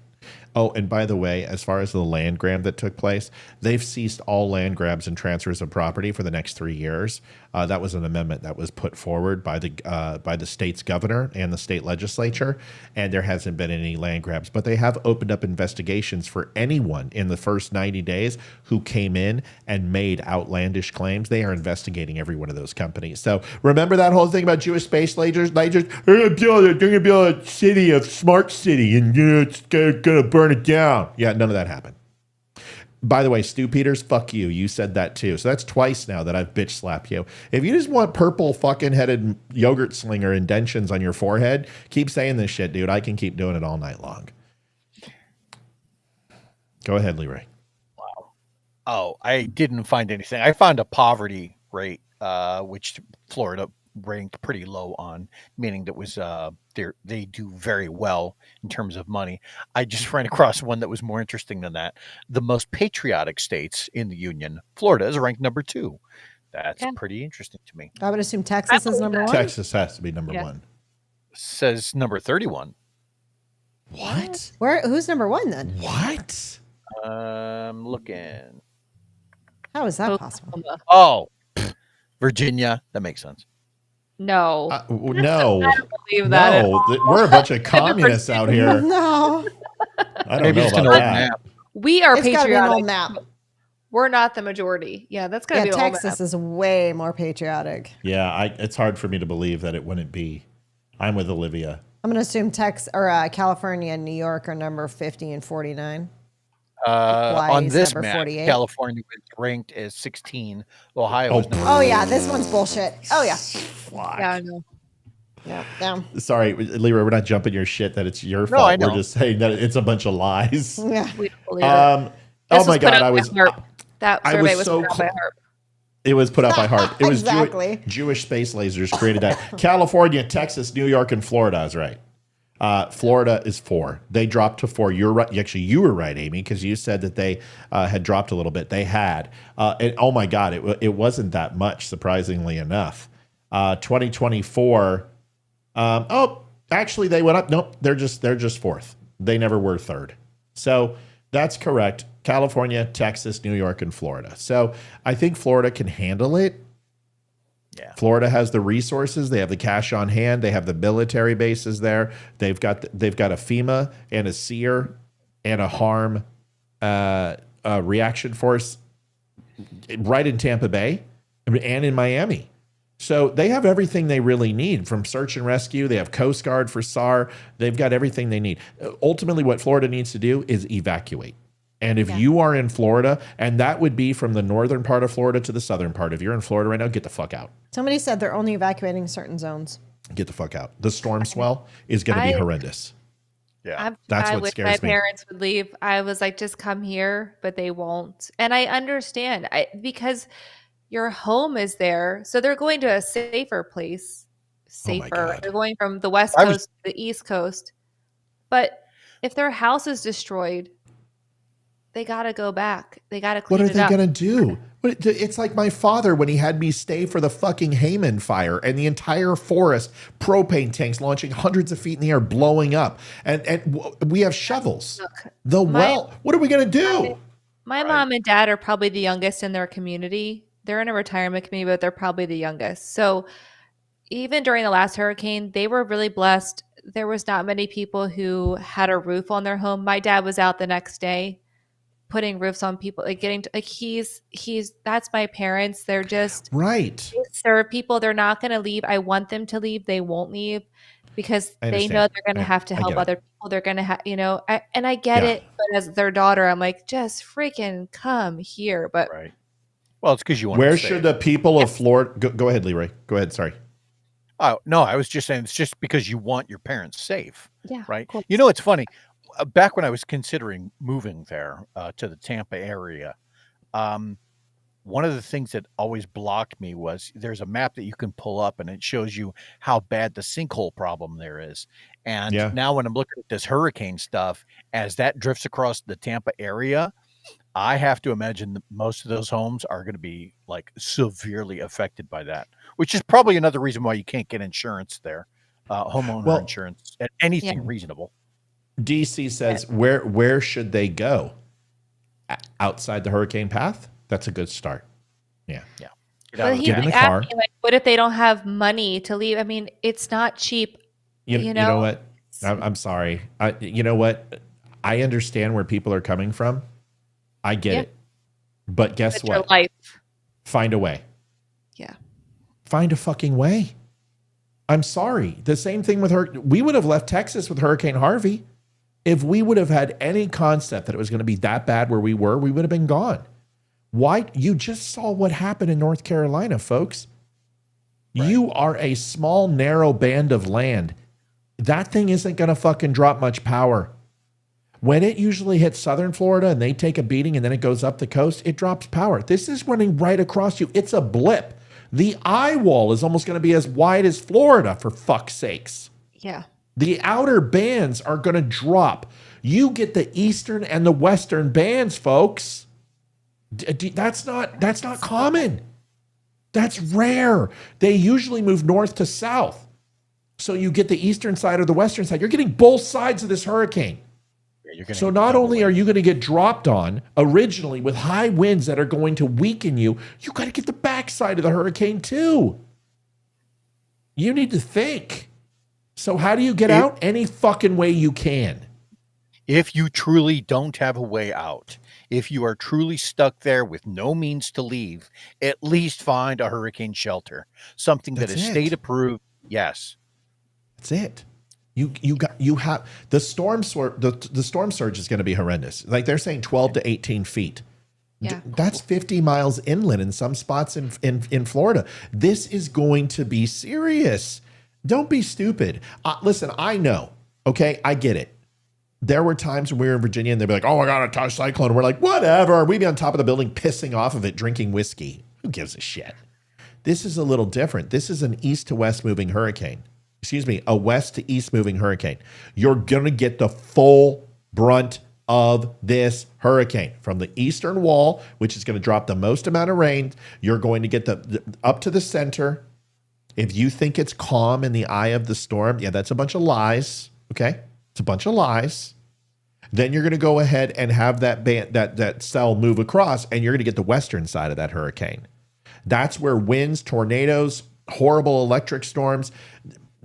A: Oh, and by the way, as far as the land grab that took place, they've ceased all land grabs and transfers of property for the next 3 years. That was an amendment that was put forward by the state's governor and the state legislature, and there hasn't been any land grabs. But they have opened up investigations for anyone in the first 90 days who came in and made outlandish claims. They are investigating every one of those companies. So remember that whole thing about Jewish space lasers? They're going to build a city, a smart city, and it's going to burn it down. Yeah, none of that happened. By the way, Stu Peters, fuck you. You said that too. So that's twice now that I've bitch slapped you. If you just want purple fucking headed yogurt slinger indentions on your forehead, keep saying this shit, dude. I can keep doing it all night long. Go ahead, Leeroy.
C: Oh, I didn't find anything. I found a poverty rate, which Florida ranked pretty low on, meaning that was they do very well in terms of money. I just ran across one that was more interesting than that. The most patriotic states in the union, Florida is ranked number 2. That's pretty interesting to me.
B: I would assume Texas is number 1.
A: Texas has to be number 1.
C: Says number 31.
A: What?
B: Who's number 1 then?
A: What?
C: Looking.
B: How is that possible?
C: Oh, Virginia. That makes sense.
G: No.
A: No.
G: I don't believe that at all.
A: We're a bunch of communists out here.
B: No.
A: I don't
C: Maybe
A: know
C: just an
A: about
C: old
A: that.
C: map.
G: We are
B: It's got to be an old
G: patriotic.
B: map.
G: We're not the majority. Yeah, that's got to
B: Yeah,
G: be an old
B: Texas
G: map.
B: is way more patriotic.
A: Yeah, it's hard for me to believe that it wouldn't be. I'm with Olivia.
B: I'm going to assume California and New York are number 50 and 49.
C: On
B: is
C: this
B: number
C: map,
B: 48.
C: California was ranked as 16. Ohio was number
B: Oh, yeah. This one's bullshit. Oh, yeah.
G: Yeah, I know.
B: Yeah. Down.
A: Sorry, Leroy, we're not jumping your shit that it's your
C: No,
A: fault.
C: I know.
A: We're just saying that it's a bunch of lies.
B: Yeah.
G: We don't believe it.
A: Oh
G: This
A: my
G: put
A: God,
G: out
A: I was.
G: by HAARP. That
A: I
G: survey
A: was
G: was
A: so
G: put out by HAARP.
A: It was put out by HAARP. It was
B: Exactly.
A: Jewish space lasers created that. California, Texas, New York, and Florida is right. Florida is 4. They dropped to 4. You're right. Actually, you were right, Amy, because you said that they had dropped a little bit. They had. And oh my God, it wasn't that much, surprisingly enough. 2024. Actually, they went up. Nope, they're just 4th. They never were 3rd. So that's correct. California, Texas, New York, and Florida. So I think Florida can handle it.
C: Yeah.
A: Florida has the resources. They have the cash on hand. They have the military bases there. They've got a FEMA and a SEER and a HARM reaction force right in Tampa Bay and in Miami. So they have everything they really need from search and rescue. They have Coast Guard for SAR. They've got everything they need. Ultimately, what Florida needs to do is evacuate. And if you are in Florida, and that would be from the northern part of Florida to the southern part. If you're in Florida right now, get the fuck out.
B: Somebody said they're only evacuating certain zones.
A: Get the fuck out. The storm swell is going to be horrendous.
C: Yeah.
A: That's
G: I
A: what
G: wish
A: scares
G: my
A: me.
G: parents would leave. I was like, just come here, but they won't. And I understand because your home is there. So they're going to a safer place. Safer.
A: God.
G: They're going from the West Coast to the East Coast. But if their house is destroyed, they got to go back. They got to clean
A: What are
G: it up.
A: they going to do? It's like my father when he had me stay for the fucking Hayman fire and the entire forest, propane tanks launching hundreds of feet in the air, blowing up. And we have shovels.
G: Look,
A: what are we going to do?
G: My mom and dad are probably the youngest in their community. They're in a retirement community, but they're probably the youngest. So even during the last hurricane, they were really blessed. There was not many people who had a roof on their home. My dad was out the next day putting roofs on people, like getting to, like he's that's my parents. They're just
A: Right.
G: they serve people. They're not going to leave. I want them to leave. They won't leave because
A: I
G: they
A: understand.
G: know they're going to have to
A: I
G: help
A: get it.
G: other people. They're going to have, and I get
A: Yeah.
G: it. But as their daughter, I'm like, just freaking come here. But
C: Right. Well, it's because you want
A: Where
C: to
A: should the people of Florida go ahead, Leroy? Go ahead. Sorry.
C: Oh, no, I was just saying it's just because you want your parents safe,
G: Yeah,
C: right?
G: cool.
C: You know, it's funny. Back when I was considering moving there to the Tampa area, um, one of the things that always blocked me was there's a map that you can pull up and it shows you how bad the sinkhole problem there is. And
A: Yeah.
C: now when I'm looking at this hurricane stuff, as that drifts across the Tampa area, I have to imagine that most of those homes are going to be like severely affected by that, which is probably another reason why you can't get insurance there, homeowner
A: Well,
C: insurance at
G: Yeah.
C: anything reasonable.
A: DC says where should they go? Outside the hurricane path? That's a good start. Yeah.
C: Yeah.
G: But he
A: Get in the
G: asked
A: car.
G: me, like, what if they don't have money to leave? I mean, it's not cheap.
A: You know what? I'm sorry. You know what? I understand where people are coming from. I get
G: Yeah.
A: it. But guess
G: It's your
A: what?
G: life.
A: Find a way.
G: Yeah.
A: Find a fucking way. I'm sorry. The same thing with her. We would have left Texas with Hurricane Harvey. If we would have had any concept that it was going to be that bad where we were, we would have been gone. Why? You just saw what happened in North Carolina, folks. Right. You are a small, narrow band of land. That thing isn't going to fucking drop much power. When it usually hits southern Florida and they take a beating and then it goes up the coast, it drops power. This is running right across you. It's a blip. The eye wall is almost going to be as wide as Florida, for fuck's sakes.
G: Yeah.
A: The outer bands are going to drop. You get the eastern and the western bands, folks. That's not common. That's rare. They usually move north to south. So you get the eastern side or the western side. You're getting both sides of this hurricane. So not only are you going to get dropped on originally with high winds that are going to weaken you, you got to get the backside of the hurricane too. You need to think. So how do you get out? Any fucking way you can.
C: If you truly don't have a way out, if you are truly stuck there with no means to leave, at least find a hurricane shelter, something that is state approved. Yes.
A: That's it. You have the storm surge is going to be horrendous. Like they're saying 12 to 18 feet.
G: Yeah.
A: That's 50 miles inland in some spots in Florida. This is going to be serious. Don't be stupid. Listen, I know. Okay, I get it. There were times when we were in Virginia and they'd be like, oh my God, a touch cyclone. And we're like, whatever. We'd be on top of the building pissing off of it, drinking whiskey. Who gives a shit? This is a little different. This is an east to west moving hurricane. Excuse me, a west to east moving hurricane. You're going to get the full brunt of this hurricane from the eastern wall, which is going to drop the most amount of rain. You're going to get the up to the center. If you think it's calm in the eye of the storm, yeah, that's a bunch of lies. Okay, it's a bunch of lies. Then you're going to go ahead and have that cell move across, and you're going to get the western side of that hurricane. That's where winds, tornadoes, horrible electric storms.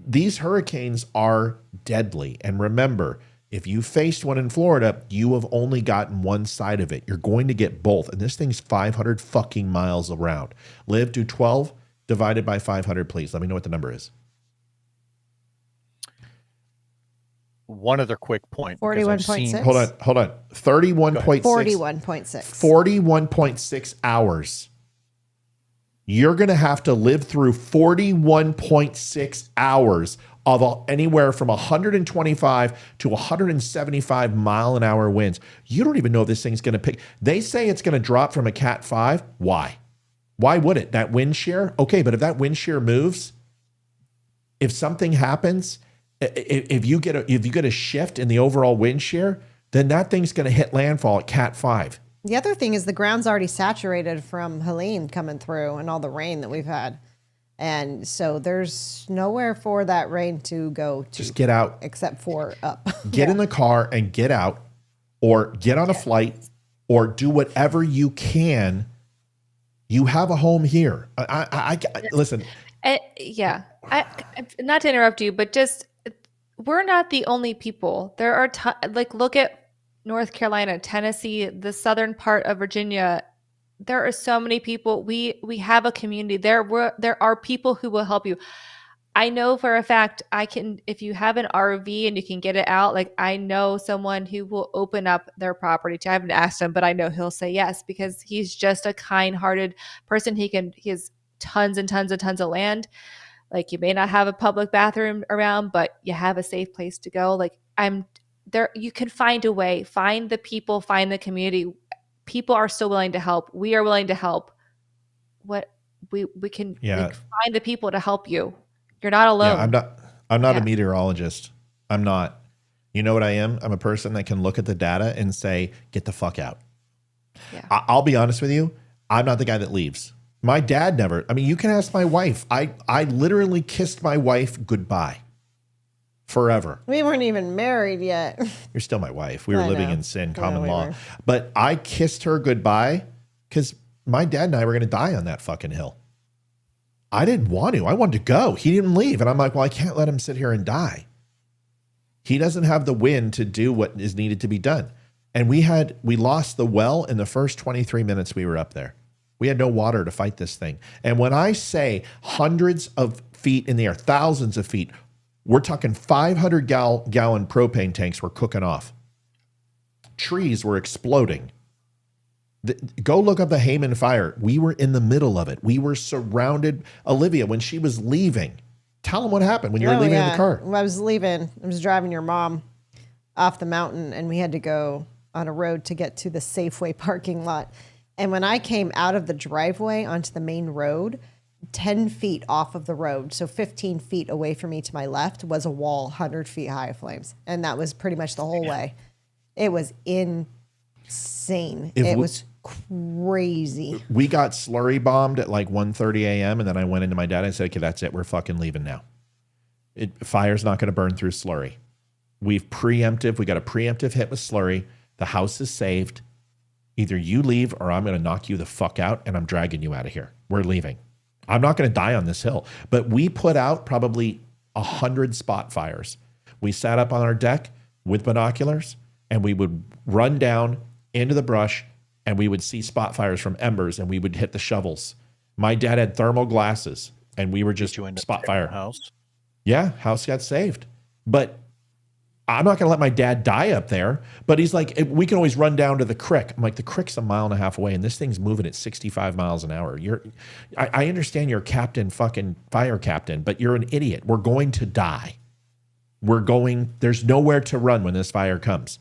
A: These hurricanes are deadly. And remember, if you faced one in Florida, you have only gotten one side of it. You're going to get both. And this thing's 500 fucking miles around. Live to 12 divided by 500, please. Let me know what the number is.
C: One other quick point.
B: 41.6.
A: Hold on. 31.6.
B: 41.6.
A: 41.6 hours. You're going to have to live through 41.6 hours of anywhere from 125 to 175 mile an hour winds. You don't even know if this thing's going to pick. They say it's going to drop from a Cat 5. Why? Why would it? That wind shear? Okay, but if that wind shear moves, if something happens, if you get a shift in the overall wind shear, then that thing's going to hit landfall at Cat 5.
B: The other thing is the ground's already saturated from Helene coming through and all the rain that we've had. And so there's nowhere for that rain to go to.
A: Just get out.
B: Except for up.
A: Get in the car and get out, or get on a flight, or do whatever you can. You have a home here. I listen.
G: Not to interrupt you, but just we're not the only people. There are look at North Carolina, Tennessee, the southern part of Virginia. There are so many people. We have a community. There are people who will help you. I know for a fact if you have an RV and you can get it out, like I know someone who will open up their property to. I haven't asked him, but I know he'll say yes because he's just a kind-hearted person. He has tons and tons and tons of land. Like you may not have a public bathroom around, but you have a safe place to go. Like I'm there, you can find a way, find the people, find the community. People are so willing to help. We are willing to help. What we can
A: Yeah.
G: like, find the people to help you. You're not alone.
A: Yeah, I'm not a
G: Yeah.
A: meteorologist. I'm not. You know what I am? I'm a person that can look at the data and say, get the fuck out.
G: Yeah.
A: I'll be honest with you. I'm not the guy that leaves. My dad never. I mean, you can ask my wife. I literally kissed my wife goodbye forever.
B: We weren't even married yet.
A: You're still my wife. We were
B: I
A: living
B: know.
A: in sin,
B: Yeah,
A: common
B: we
A: law.
B: were.
A: But I kissed her goodbye because my dad and I were going to die on that fucking hill. I didn't want to. I wanted to go. He didn't leave. And I'm like, well, I can't let him sit here and die. He doesn't have the wind to do what is needed to be done. And we lost the well in the first 23 minutes we were up there. We had no water to fight this thing. And when I say hundreds of feet in the air, thousands of feet, we're talking 500 gallon propane tanks were cooking off. Trees were exploding. Go look up the Hayman fire. We were in the middle of it. We were surrounded. Olivia, when she was leaving, tell them what happened when you were leaving in the car.
B: Well, I was leaving. I was driving your mom off the mountain, and we had to go on a road to get to the Safeway parking lot. And when I came out of the driveway onto the main road, 10 feet off of the road, so 15 feet away from me to my left, was a wall 100 feet high of flames. And that was pretty much the whole way. It was insane. It was crazy.
A: We got slurry bombed at like 1:30 a.m. And then I went into my dad and I said, okay, that's it. We're fucking leaving now. Fire's not going to burn through slurry. We got a preemptive hit with slurry. The house is saved. Either you leave or I'm going to knock you the fuck out and I'm dragging you out of here. We're leaving. I'm not going to die on this hill. But we put out probably 100 spot fires. We sat up on our deck with binoculars and we would run down into the brush and we would see spot fires from embers and we would hit the shovels. My dad had thermal glasses and we were just spot fire.
C: House.
A: Yeah, house got saved. But I'm not going to let my dad die up there. But he's like, we can always run down to the creek. I'm like, the creek's a mile and a half away, and this thing's moving at 65 miles an hour. I understand you're captain, fucking fire captain, but you're an idiot. We're going to die. There's nowhere to run when this fire comes.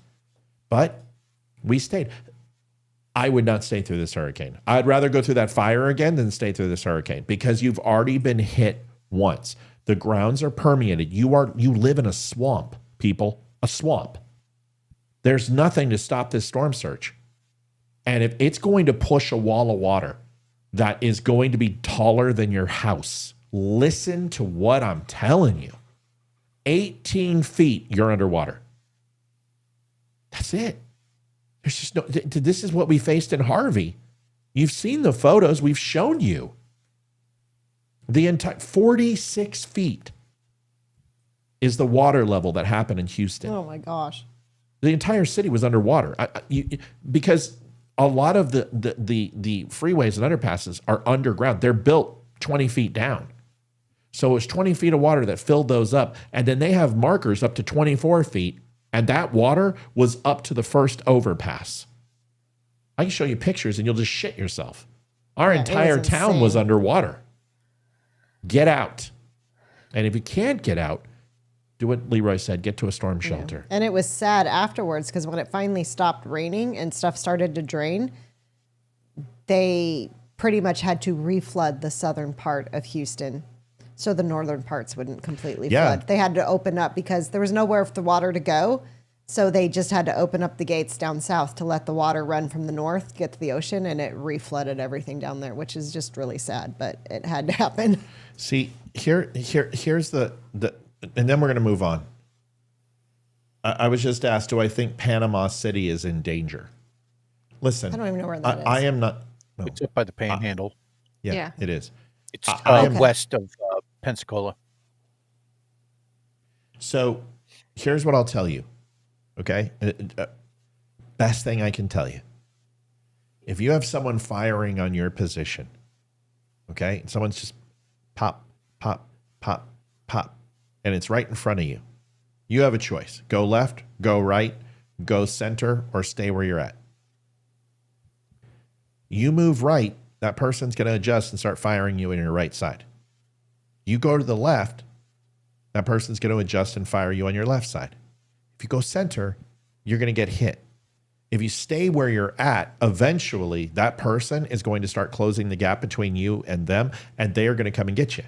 A: But we stayed. I would not stay through this hurricane. I'd rather go through that fire again than stay through this hurricane because you've already been hit once. The grounds are permeated. You live in a swamp. People, a swamp. There's nothing to stop this storm surge. And if it's going to push a wall of water that is going to be taller than your house, listen to what I'm telling you. 18 feet, you're underwater. That's it. There's just no, this is what we faced in Harvey. You've seen the photos. We've shown you. The entire 46 feet is the water level that happened in Houston.
B: Oh my gosh.
A: The entire city was underwater because a lot of the freeways and underpasses are underground. They're built 20 feet down. So it was 20 feet of water that filled those up. And then they have markers up to 24 feet. And that water was up to the first overpass. I can show you pictures and you'll just shit yourself. Our entire town was underwater. Get out. And if you can't get out, do what Leeroy said, get to a storm shelter.
B: And it was sad afterwards because when it finally stopped raining and stuff started to drain, they pretty much had to reflood the southern part of Houston so the northern parts wouldn't completely flood. They had to open up because there was nowhere for the water to go. So they just had to open up the gates down south to let the water run from the north, get to the ocean, and it reflooded everything down there, which is just really sad, but it had to happen.
A: See, here's the and then we're going to move on. I was just asked, do I think Panama City is in danger? Listen,
B: I don't even know where that is.
A: I am not. No.
C: It's up by the Panhandle.
A: Yeah, it is.
C: It's
B: Okay.
C: west of Pensacola.
A: So here's what I'll tell you. Okay. Best thing I can tell you. If you have someone firing on your position, okay, and someone's just pop, pop, pop, pop, and it's right in front of you, you have a choice. Go left, go right, go center, or stay where you're at. You move right, that person's going to adjust and start firing you in your right side. You go to the left, that person's going to adjust and fire you on your left side. If you go center, you're going to get hit. If you stay where you're at, eventually that person is going to start closing the gap between you and them, and they are going to come and get you.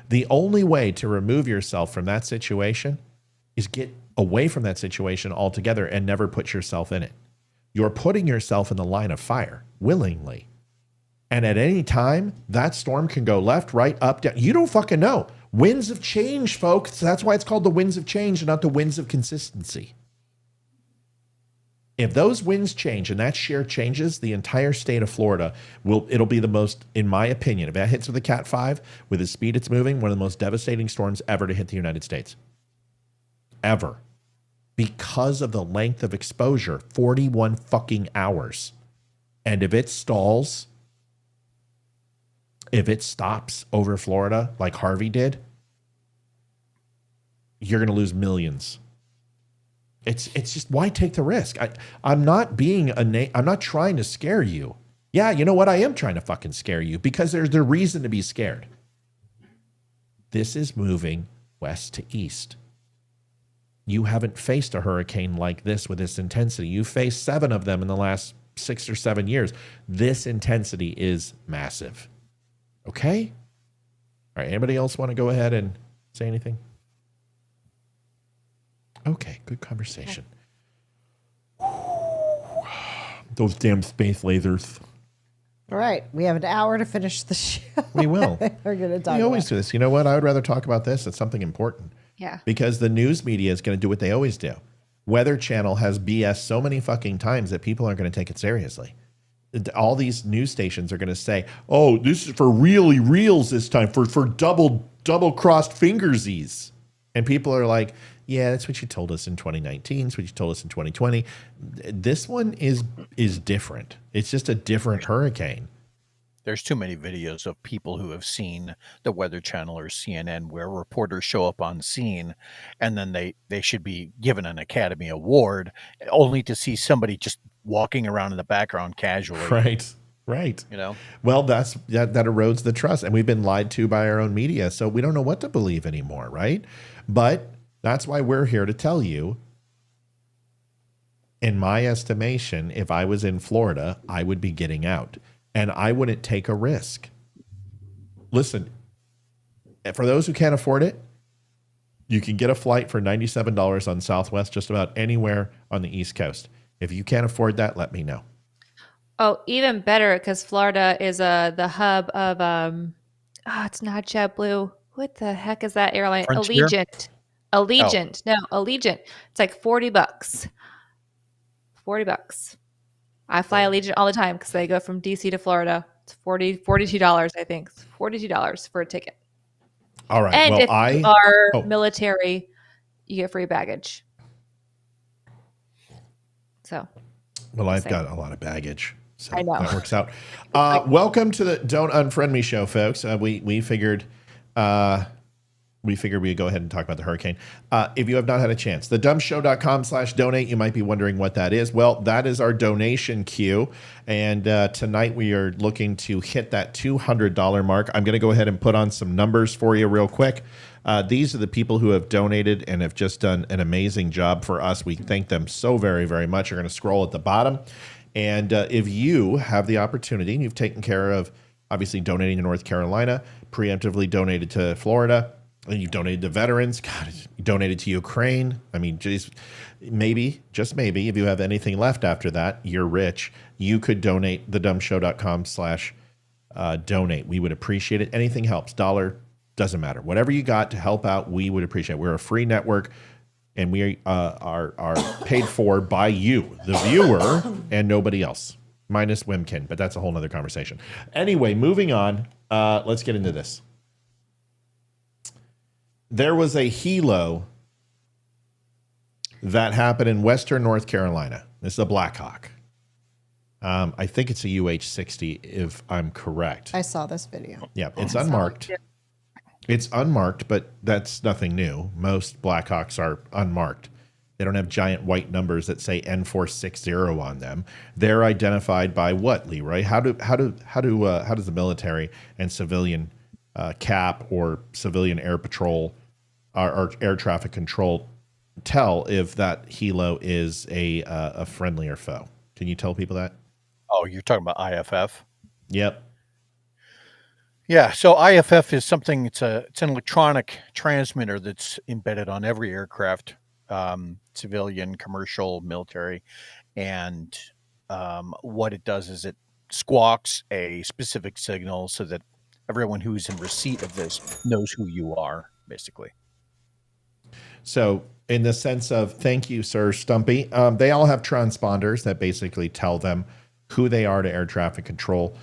A: The only way to remove yourself from that situation is get away from that situation altogether and never put yourself in it. You're putting yourself in the line of fire willingly. And at any time, that storm can go left, right, up, down. You don't fucking know. Winds of change, folks. That's why it's called the winds of change and not the winds of consistency. If those winds change and that shear changes, the entire state of Florida it'll be the most, in my opinion, if that hits with a Cat 5, with the speed it's moving, one of the most devastating storms ever to hit the United States. Ever. Because of the length of exposure, 41 fucking hours. And if it stalls, if it stops over Florida like Harvey did, you're going to lose millions. It's just, why take the risk? I'm not being I'm not trying to scare you. Yeah, you know what? I am trying to fucking scare you because there's the reason to be scared. This is moving west to east. You haven't faced a hurricane like this with this intensity. You faced 7 of them in the last 6 or 7 years. This intensity is massive. Okay? All right, anybody else want to go ahead and say anything? Okay, good conversation. Those damn space lasers.
B: All right, we have an hour to finish the show.
A: We will.
B: We're going to talk
A: We always
B: about
A: do this. You know what? I would rather talk about this. It's something important.
G: Yeah.
A: Because the news media is going to do what they always do. Weather Channel has BS so many fucking times that people aren't going to take it seriously. All these news stations are going to say, oh, this is for really reals this time, for double-crossed fingersies. And people are like, yeah, that's what you told us in 2019. That's what you told us in 2020. This one is different. It's just a different hurricane.
C: There's too many videos of people who have seen the Weather Channel or CNN where reporters show up on scene and then they should be given an Academy Award only to see somebody just walking around in the background casually.
A: Right.
C: You know?
A: Well, that erodes the trust. And we've been lied to by our own media. So we don't know what to believe anymore, right? But that's why we're here to tell you, in my estimation, if I was in Florida, I would be getting out. And I wouldn't take a risk. Listen, for those who can't afford it, you can get a flight for $97 on Southwest just about anywhere on the East Coast. If you can't afford that, let me know.
G: Oh, even better, because Florida is the hub of it's not JetBlue. What the heck is that airline?
C: Frontier?
G: Allegiant. No, Allegiant. It's like $40. $40. I fly Allegiant all the time because they go from DC to Florida. It's $42, I think. It's $42 for a ticket.
A: All right.
G: And
A: well,
G: if you are military, you get free baggage. So.
A: Well, I've got a lot of baggage. So
G: I know.
A: That works out. Welcome to the Don't Unfriend Me show, folks. We figured we'd go ahead and talk about the hurricane. If you have not had a chance, thedumshow.com/donate, you might be wondering what that is. Well, that is our donation queue. And tonight we are looking to hit that $200 mark. I'm going to go ahead and put on some numbers for you real quick. These are the people who have donated and have just done an amazing job for us. We thank them so very, very much. You're going to scroll at the bottom. And if you have the opportunity and you've taken care of, obviously, donating to North Carolina, preemptively donated to Florida, and you've donated to veterans, God, you donated to Ukraine. I mean, just maybe, if you have anything left after that, you're rich. You could donate thedumshow.com/donate. We would appreciate it. Anything helps. $1, doesn't matter. Whatever you got to help out, we would appreciate it. We're a free network, and we are paid for by you, the viewer, and nobody else, minus Wimkin, but that's a whole nother conversation. Anyway, moving on. Let's get into this. There was a helo that happened in western North Carolina. This is a Blackhawk. I think it's a UH-60, if I'm correct.
B: I saw this video.
A: Yeah, it's unmarked. It's unmarked, but that's nothing new. Most Blackhawks are unmarked. They don't have giant white numbers that say N460 on them. They're identified by what, Leeroy? How does the military and civilian CAP or civilian air patrol or air traffic control tell if that helo is a friendly or foe? Can you tell people that?
C: Oh, you're talking about IFF?
A: Yep.
C: Yeah, so IFF is something. It's an electronic transmitter that's embedded on every aircraft, civilian, commercial, military, and what it does is it squawks a specific signal so that everyone who's in receipt of this knows who you are, basically.
A: So in the sense of, thank you, sir Stumpy, they all have transponders that basically tell them who they are to air traffic control.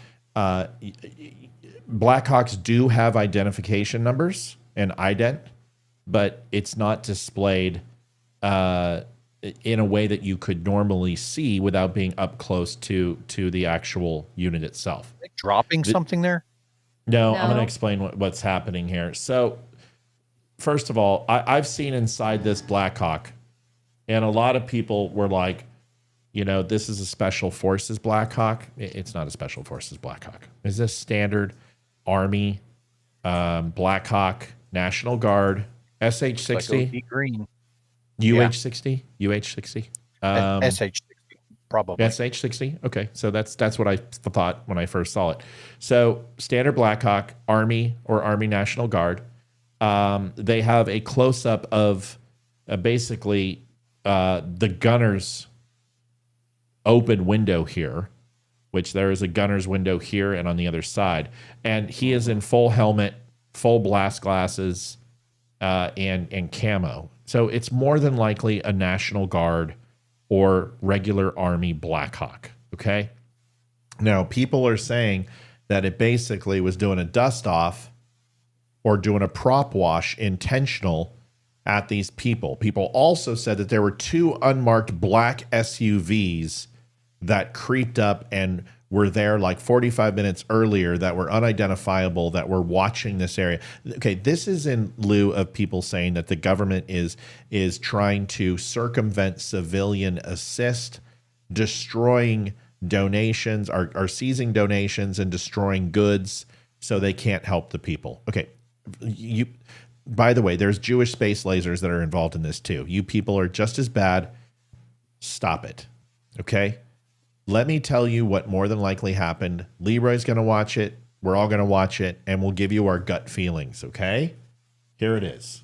A: Blackhawks do have identification numbers and ident, but it's not displayed in a way that you could normally see without being up close to the actual unit itself.
C: Dropping something there?
A: No,
G: No.
A: I'm going to explain what's happening here. So, first of all, I've seen inside this Blackhawk, and a lot of people were like, you know, this is a Special Forces Blackhawk. It's not a Special Forces Blackhawk. It's a standard Army Blackhawk, National Guard, SH-60,
C: Like green.
A: UH-60, UH-60.
C: SH-60, probably.
A: SH-60. Okay, so that's what I thought when I first saw it. So standard Blackhawk, Army or Army National Guard. They have a close-up of basically the gunner's open window here, which there is a gunner's window here and on the other side. And he is in full helmet, full blast glasses, and camo. So it's more than likely a National Guard or regular Army Blackhawk, okay? Now, people are saying that it basically was doing a dust-off or doing a prop wash intentional at these people. People also said that there were 2 unmarked black SUVs that creeped up and were there like 45 minutes earlier that were unidentifiable, that were watching this area. Okay, this is in lieu of people saying that the government is trying to circumvent civilian assist, destroying donations, are seizing donations and destroying goods so they can't help the people. Okay, by the way, there's Jewish space lasers that are involved in this too. You people are just as bad. Stop it. Okay? Let me tell you what more than likely happened. Leeroy's going to watch it. We're all going to watch it, and we'll give you our gut feelings, okay? Here it is.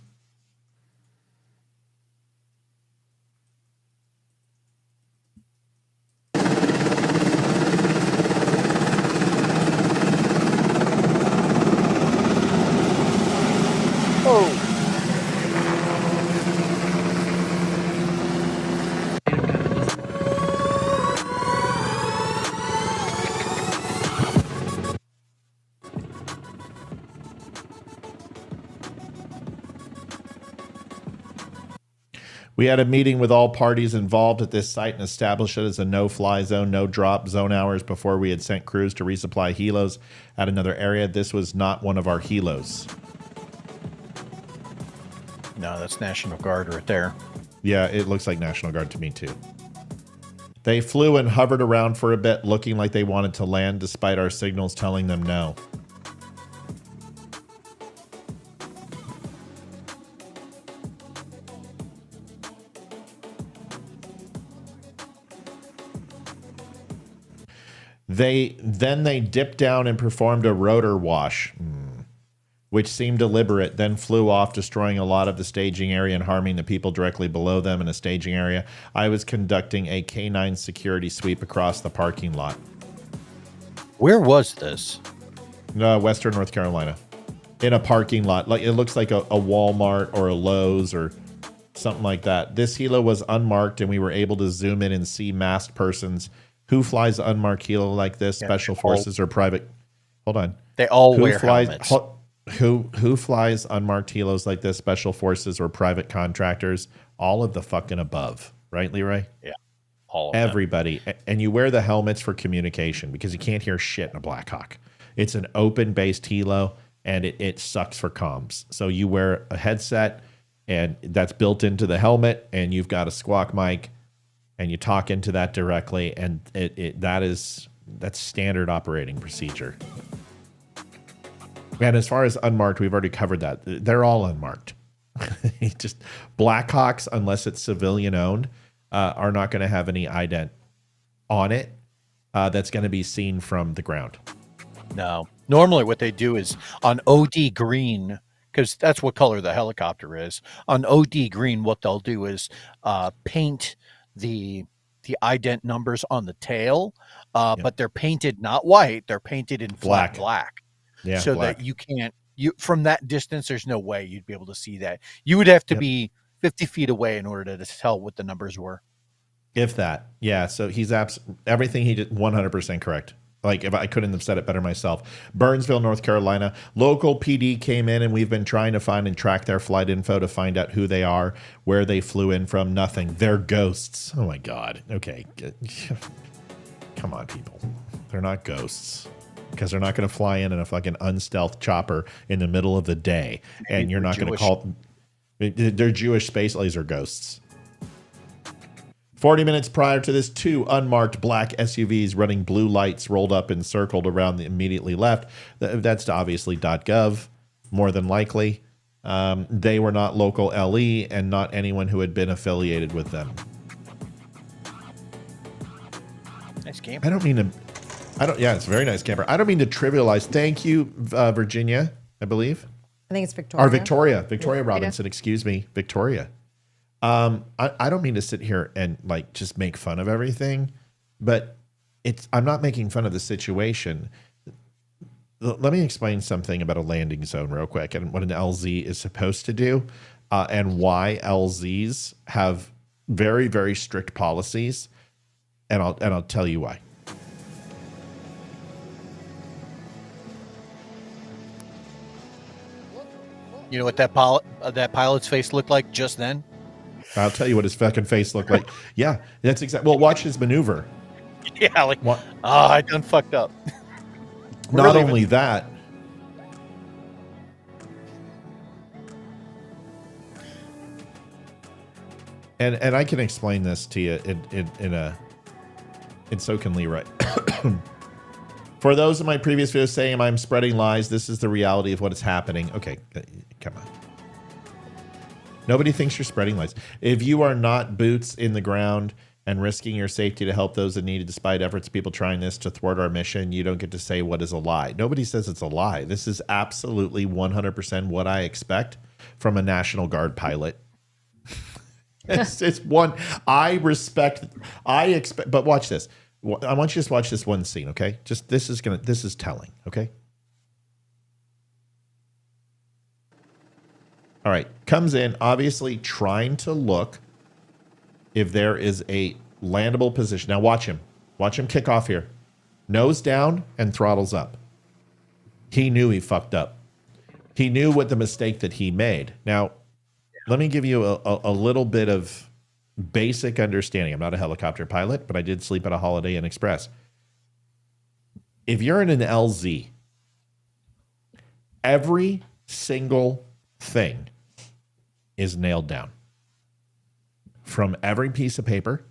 A: We had a meeting with all parties involved at this site and established it as a no-fly zone, no-drop zone hours before we had sent crews to resupply helos at another area. This was not one of our helos.
C: No, that's National Guard right there.
A: Yeah, it looks like National Guard to me too. They flew and hovered around for a bit, looking like they wanted to land despite our signals telling them no. They dipped down and performed a rotor wash, which seemed deliberate, then flew off, destroying a lot of the staging area and harming the people directly below them in a staging area. I was conducting a K9 security sweep across the parking lot.
C: Where was this?
A: Western North Carolina. In a parking lot. Like it looks like a Walmart or a Lowe's or something like that. This helo was unmarked, and we were able to zoom in and see masked persons. Who flies an unmarked helo like this?
C: Yeah,
A: Special forces or private? Hold on.
C: They all wear helmets.
A: Who flies unmarked helos like this? Special forces or private contractors? All of the fucking above, right, Leeroy?
C: Yeah, all of them.
A: Everybody. And you wear the helmets for communication because you can't hear shit in a Blackhawk. It's an open-based helo, and it sucks for comms. So you wear a headset, and that's built into the helmet, and you've got a squawk mic, and you talk into that directly, and that's standard operating procedure. And as far as unmarked, we've already covered that. They're all unmarked. Just Blackhawks, unless it's civilian owned, are not going to have any ident on it that's going to be seen from the ground.
C: No. Normally what they do is on OD green, because that's what color the helicopter is. On OD green, what they'll do is paint the ident numbers on the tail, but they're painted not white, they're painted in flat black.
A: Yeah,
C: so
A: black.
C: that you can't, from that distance, there's no way you'd be able to see that. You would have to be 50 feet away in order to tell what the numbers were.
A: If that. Yeah, so he's everything he did 100% correct. Like, if I couldn't have said it better myself. Burnsville, North Carolina. Local PD came in, and we've been trying to find and track their flight info to find out who they are, where they flew in from. Nothing. They're ghosts. Oh, my God. Okay. Come on, people. They're not ghosts. Because they're not going to fly in a fucking unstealth chopper in the middle of the day. And you're not going to call... They're Jewish space laser ghosts. 40 minutes prior to this, 2 unmarked black SUVs running blue lights rolled up and circled around the immediately left. That's obviously .gov, more than likely. They were not local LE and not anyone who had been affiliated with them.
C: Nice game.
A: Yeah, it's a very nice camper. I don't mean to trivialize. Thank you, Virginia, I believe.
B: I think it's Victoria.
A: Or Victoria Robinson, excuse me, Victoria. I don't mean to sit here and like just make fun of everything, but I'm not making fun of the situation. Let me explain something about a landing zone real quick and what an LZ is supposed to do, and why LZs have very, very strict policies, and I'll tell you why.
C: You know what that pilot's face looked like just then?
A: I'll tell you what his fucking face looked like. Yeah, that's exactly. Well, watch his maneuver.
C: Yeah, like, I done fucked up.
A: Not only that, and I can explain this to you and so can Leeroy. For those of my previous videos saying I'm spreading lies, this is the reality of what is happening. Okay, come on. Nobody thinks you're spreading lies. If you are not boots in the ground and risking your safety to help those in need, despite efforts of people trying this to thwart our mission, you don't get to say what is a lie. Nobody says it's a lie. This is absolutely 100% what I expect from a National Guard pilot. It's one I expect. But watch this. I want you to just watch this one scene, okay? Just this is telling, okay? All right, comes in, obviously trying to look if there is a landable position. Now watch him. Watch him kick off here. Nose down and throttles up. He knew he fucked up. He knew what the mistake that he made. Now, let me give you a little bit of basic understanding. I'm not a helicopter pilot, but I did sleep at a Holiday Inn Express. If you're in an LZ, every single thing is nailed down. From every piece of paper,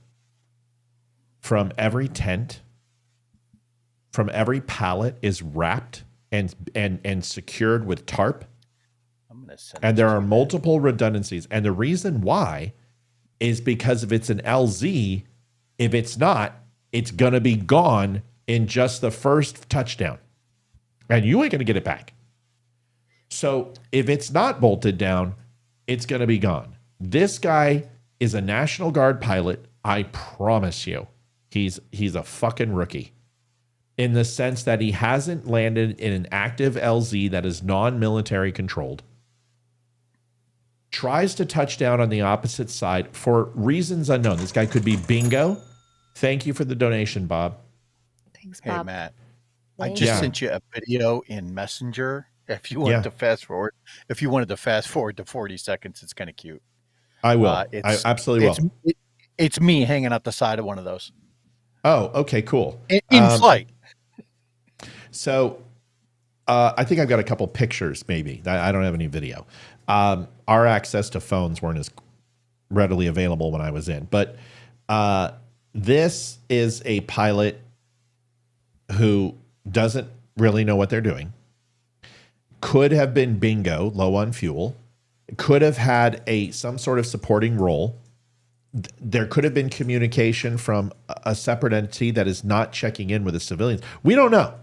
A: from every tent, from every pallet is wrapped and secured with tarp. And there are multiple redundancies. And the reason why is because if it's an LZ, if it's not, it's going to be gone in just the first touchdown. And you ain't going to get it back. So if it's not bolted down, it's going to be gone. This guy is a National Guard pilot. I promise you, he's a fucking rookie in the sense that he hasn't landed in an active LZ that is non-military controlled. Tries to touch down on the opposite side for reasons unknown. This guy could be bingo. Thank you for the donation, Bob.
G: Thanks, Bob.
C: Hey, Matt. I just sent you a video in Messenger. If you wanted to fast forward, to 40 seconds, it's kind of cute.
A: I will. I absolutely will.
C: It's me hanging out the side of one of those.
A: Oh, okay, cool.
C: In flight.
A: So I think I've got a couple pictures, maybe. I don't have any video. Our access to phones weren't as readily available when I was in. But this is a pilot who doesn't really know what they're doing. could have been bingo, low on fuel, could have had some sort of supporting role. There could have been communication from a separate entity that is not checking in with the civilians. We don't know.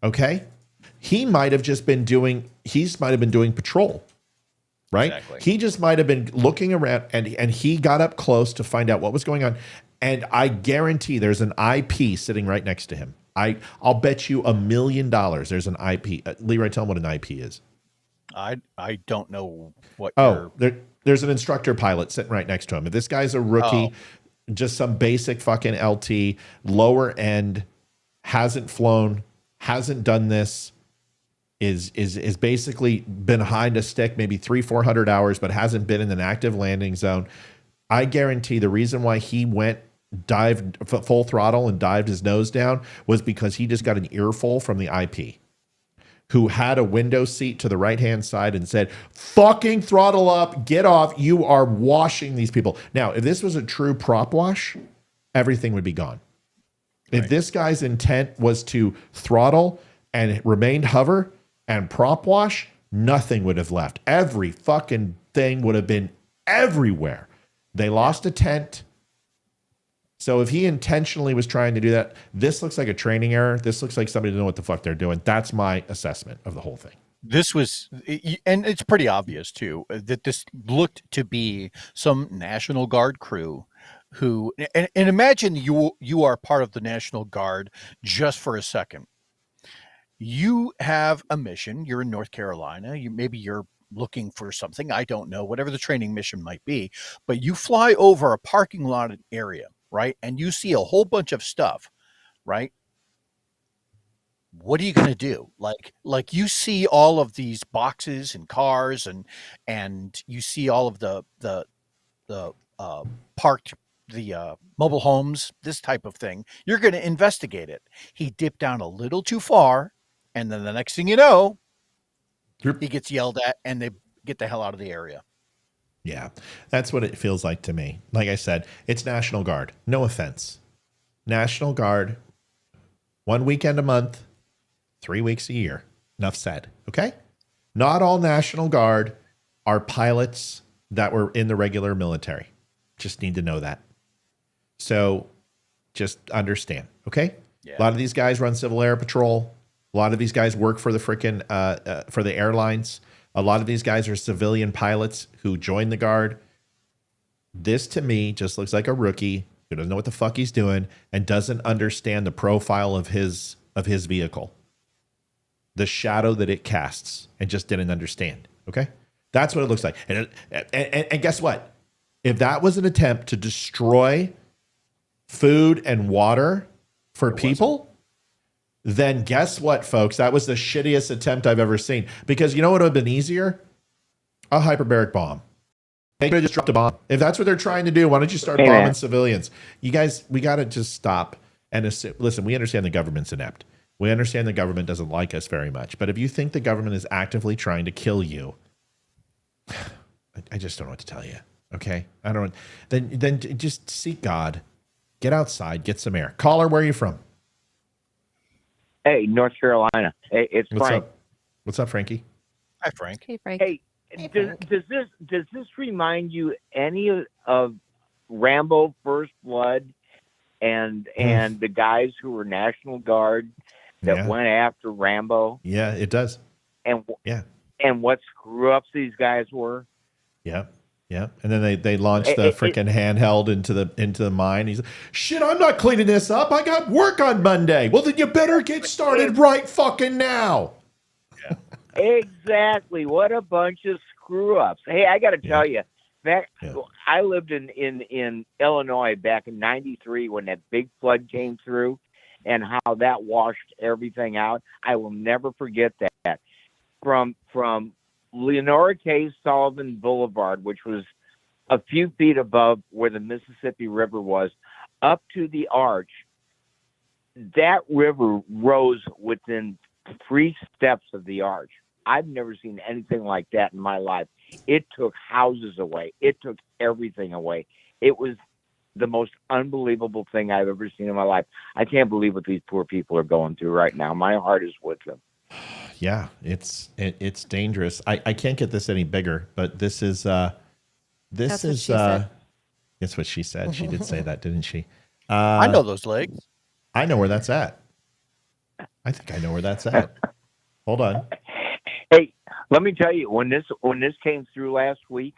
A: Okay. He might have just been doing patrol, right?
C: Exactly.
A: He just might have been looking around and he got up close to find out what was going on. And I guarantee there's an IP sitting right next to him. I'll bet you $1 million there's an IP. Leeroy, tell him what an IP is.
C: I don't know what.
A: There's an instructor pilot sitting right next to him. If this guy's a rookie, just some basic fucking LT, lower end, hasn't flown, hasn't done this, is basically been behind a stick maybe 300-400 hours, but hasn't been in an active landing zone. I guarantee the reason why he dived full throttle and dived his nose down was because he just got an earful from the IP, who had a window seat to the right-hand side and said, fucking throttle up, get off, you are washing these people. Now, if this was a true prop wash, everything would be gone. If this guy's intent was to throttle and remained hover and prop wash, nothing would have left. Every fucking thing would have been everywhere. They lost a tent. So if he intentionally was trying to do that, this looks like a training error. This looks like somebody didn't know what the fuck they're doing. That's my assessment of the whole thing.
C: This was, and it's pretty obvious too, that this looked to be some National Guard crew who, and imagine you are part of the National Guard just for a second. You have a mission. You're in North Carolina. Maybe you're looking for something. I don't know, whatever the training mission might be, but you fly over a parking lot area, right? And you see a whole bunch of stuff, right? What are you going to do? Like you see all of these boxes and cars and you see all of the parked, the mobile homes, this type of thing. You're going to investigate it. He dipped down a little too far. And then the next thing you know, he gets yelled at and they get the hell out of the area.
A: Yeah, that's what it feels like to me. Like I said, it's National Guard. No offense. National Guard, 1 weekend a month, 3 weeks a year. Enough said. Okay? Not all National Guard are pilots that were in the regular military. Just need to know that. So just understand. Okay? Yeah. A lot of these guys run Civil Air Patrol. A lot of these guys work for the frickin' for the airlines. A lot of these guys are civilian pilots who joined the Guard. This to me just looks like a rookie who doesn't know what the fuck he's doing and doesn't understand the profile of his vehicle, the shadow that it casts, and just didn't understand. Okay, that's what it looks like. And guess what? If that was an attempt to destroy food and water for people, then guess what, folks? That was the shittiest attempt I've ever seen. Because you know what would have been easier? A hyperbaric bomb. They could have just dropped a bomb. If that's what they're trying to do, why don't you start bombing civilians? You guys, we got to just stop. And listen, we understand the government's inept. We understand the government doesn't like us very much. But if you think the government is actively trying to kill you, I just don't know what to tell you. Okay? I don't. Then just seek God. Get outside. Get some air. Caller, where are you from?
H: Hey, North Carolina. Hey, it's Frank.
A: What's up, Frankie?
C: Hi, Frank.
G: Hey, Frank.
H: Hey, does this remind you any of Rambo: First Blood and the guys who were National Guard that went after Rambo?
A: Yeah, it does.
H: And what screw ups these guys were?
A: Yeah. Yeah, and then they launched the freaking handheld into the mine. He's like, shit, I'm not cleaning this up. I got work on Monday. Well, then you better get started right fucking now.
H: Yeah. Exactly. What a bunch of screw ups. Hey, I got to tell you, I lived in Illinois back in '93 when that big flood came through, and how that washed everything out. I will never forget that. From Leonora K. Sullivan Boulevard, which was a few feet above where the Mississippi River was, up to the arch, that river rose within 3 steps of the arch. I've never seen anything like that in my life. It took houses away. It took everything away. It was the most unbelievable thing I've ever seen in my life. I can't believe what these poor people are going through right now. My heart is with them.
A: yeah, it's dangerous. I can't get this any bigger, but this is
G: That's what she said.
A: That's what she said. She did say that, didn't she?
C: I know those legs.
A: I know where that's at. I think I know where that's at. Hold on.
H: Hey, let me tell you, when this came through last week,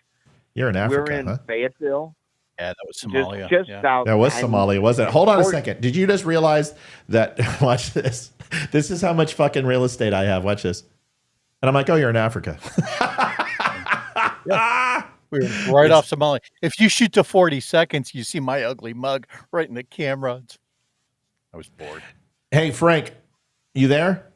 A: You're in Africa,
H: we're in
A: huh?
H: Fayetteville.
C: Yeah, that was Somalia.
H: Just
C: yeah.
H: south.
A: That was Somalia, wasn't it? Hold on a
H: Or-
A: second. Did you just realize that? Watch this. This is how much fucking real estate I have. Watch this. And I'm like, oh, you're in Africa.
C: We were right off Somalia. If you shoot to 40 seconds, you see my ugly mug right in the camera. I was bored.
A: Hey, Frank, you there?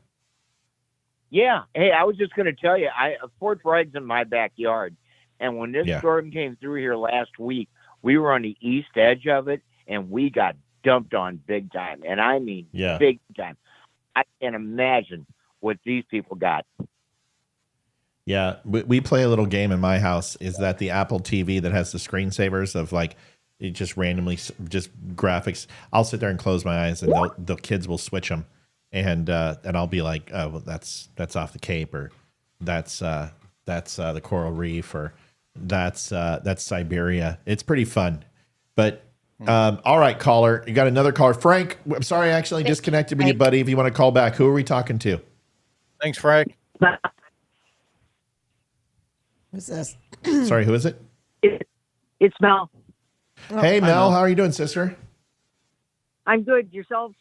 H: Yeah. Hey, I was just going to tell you, Fort Bragg's in my backyard, and when this storm came through here last week, we were on the east edge of it, and we got dumped on big time, and I mean big time. I can't imagine what these people got.
A: Yeah, we play a little game in my house. Is that the Apple TV that has the screensavers of like it just randomly just graphics? I'll sit there and close my eyes, and the kids will switch them, and I'll be like, oh, well, that's off the Cape, or that's the coral reef, or that's Siberia. It's pretty fun, but. All right, caller. You got another caller. Frank, I'm sorry I actually disconnected with you, buddy. If you want to call back, who are we talking to?
C: Thanks, Frank.
B: Who's this?
A: Sorry, who is it?
I: It's Mel.
A: Hey, Mel. How are you doing, sister?
I: I'm good. Yourselves?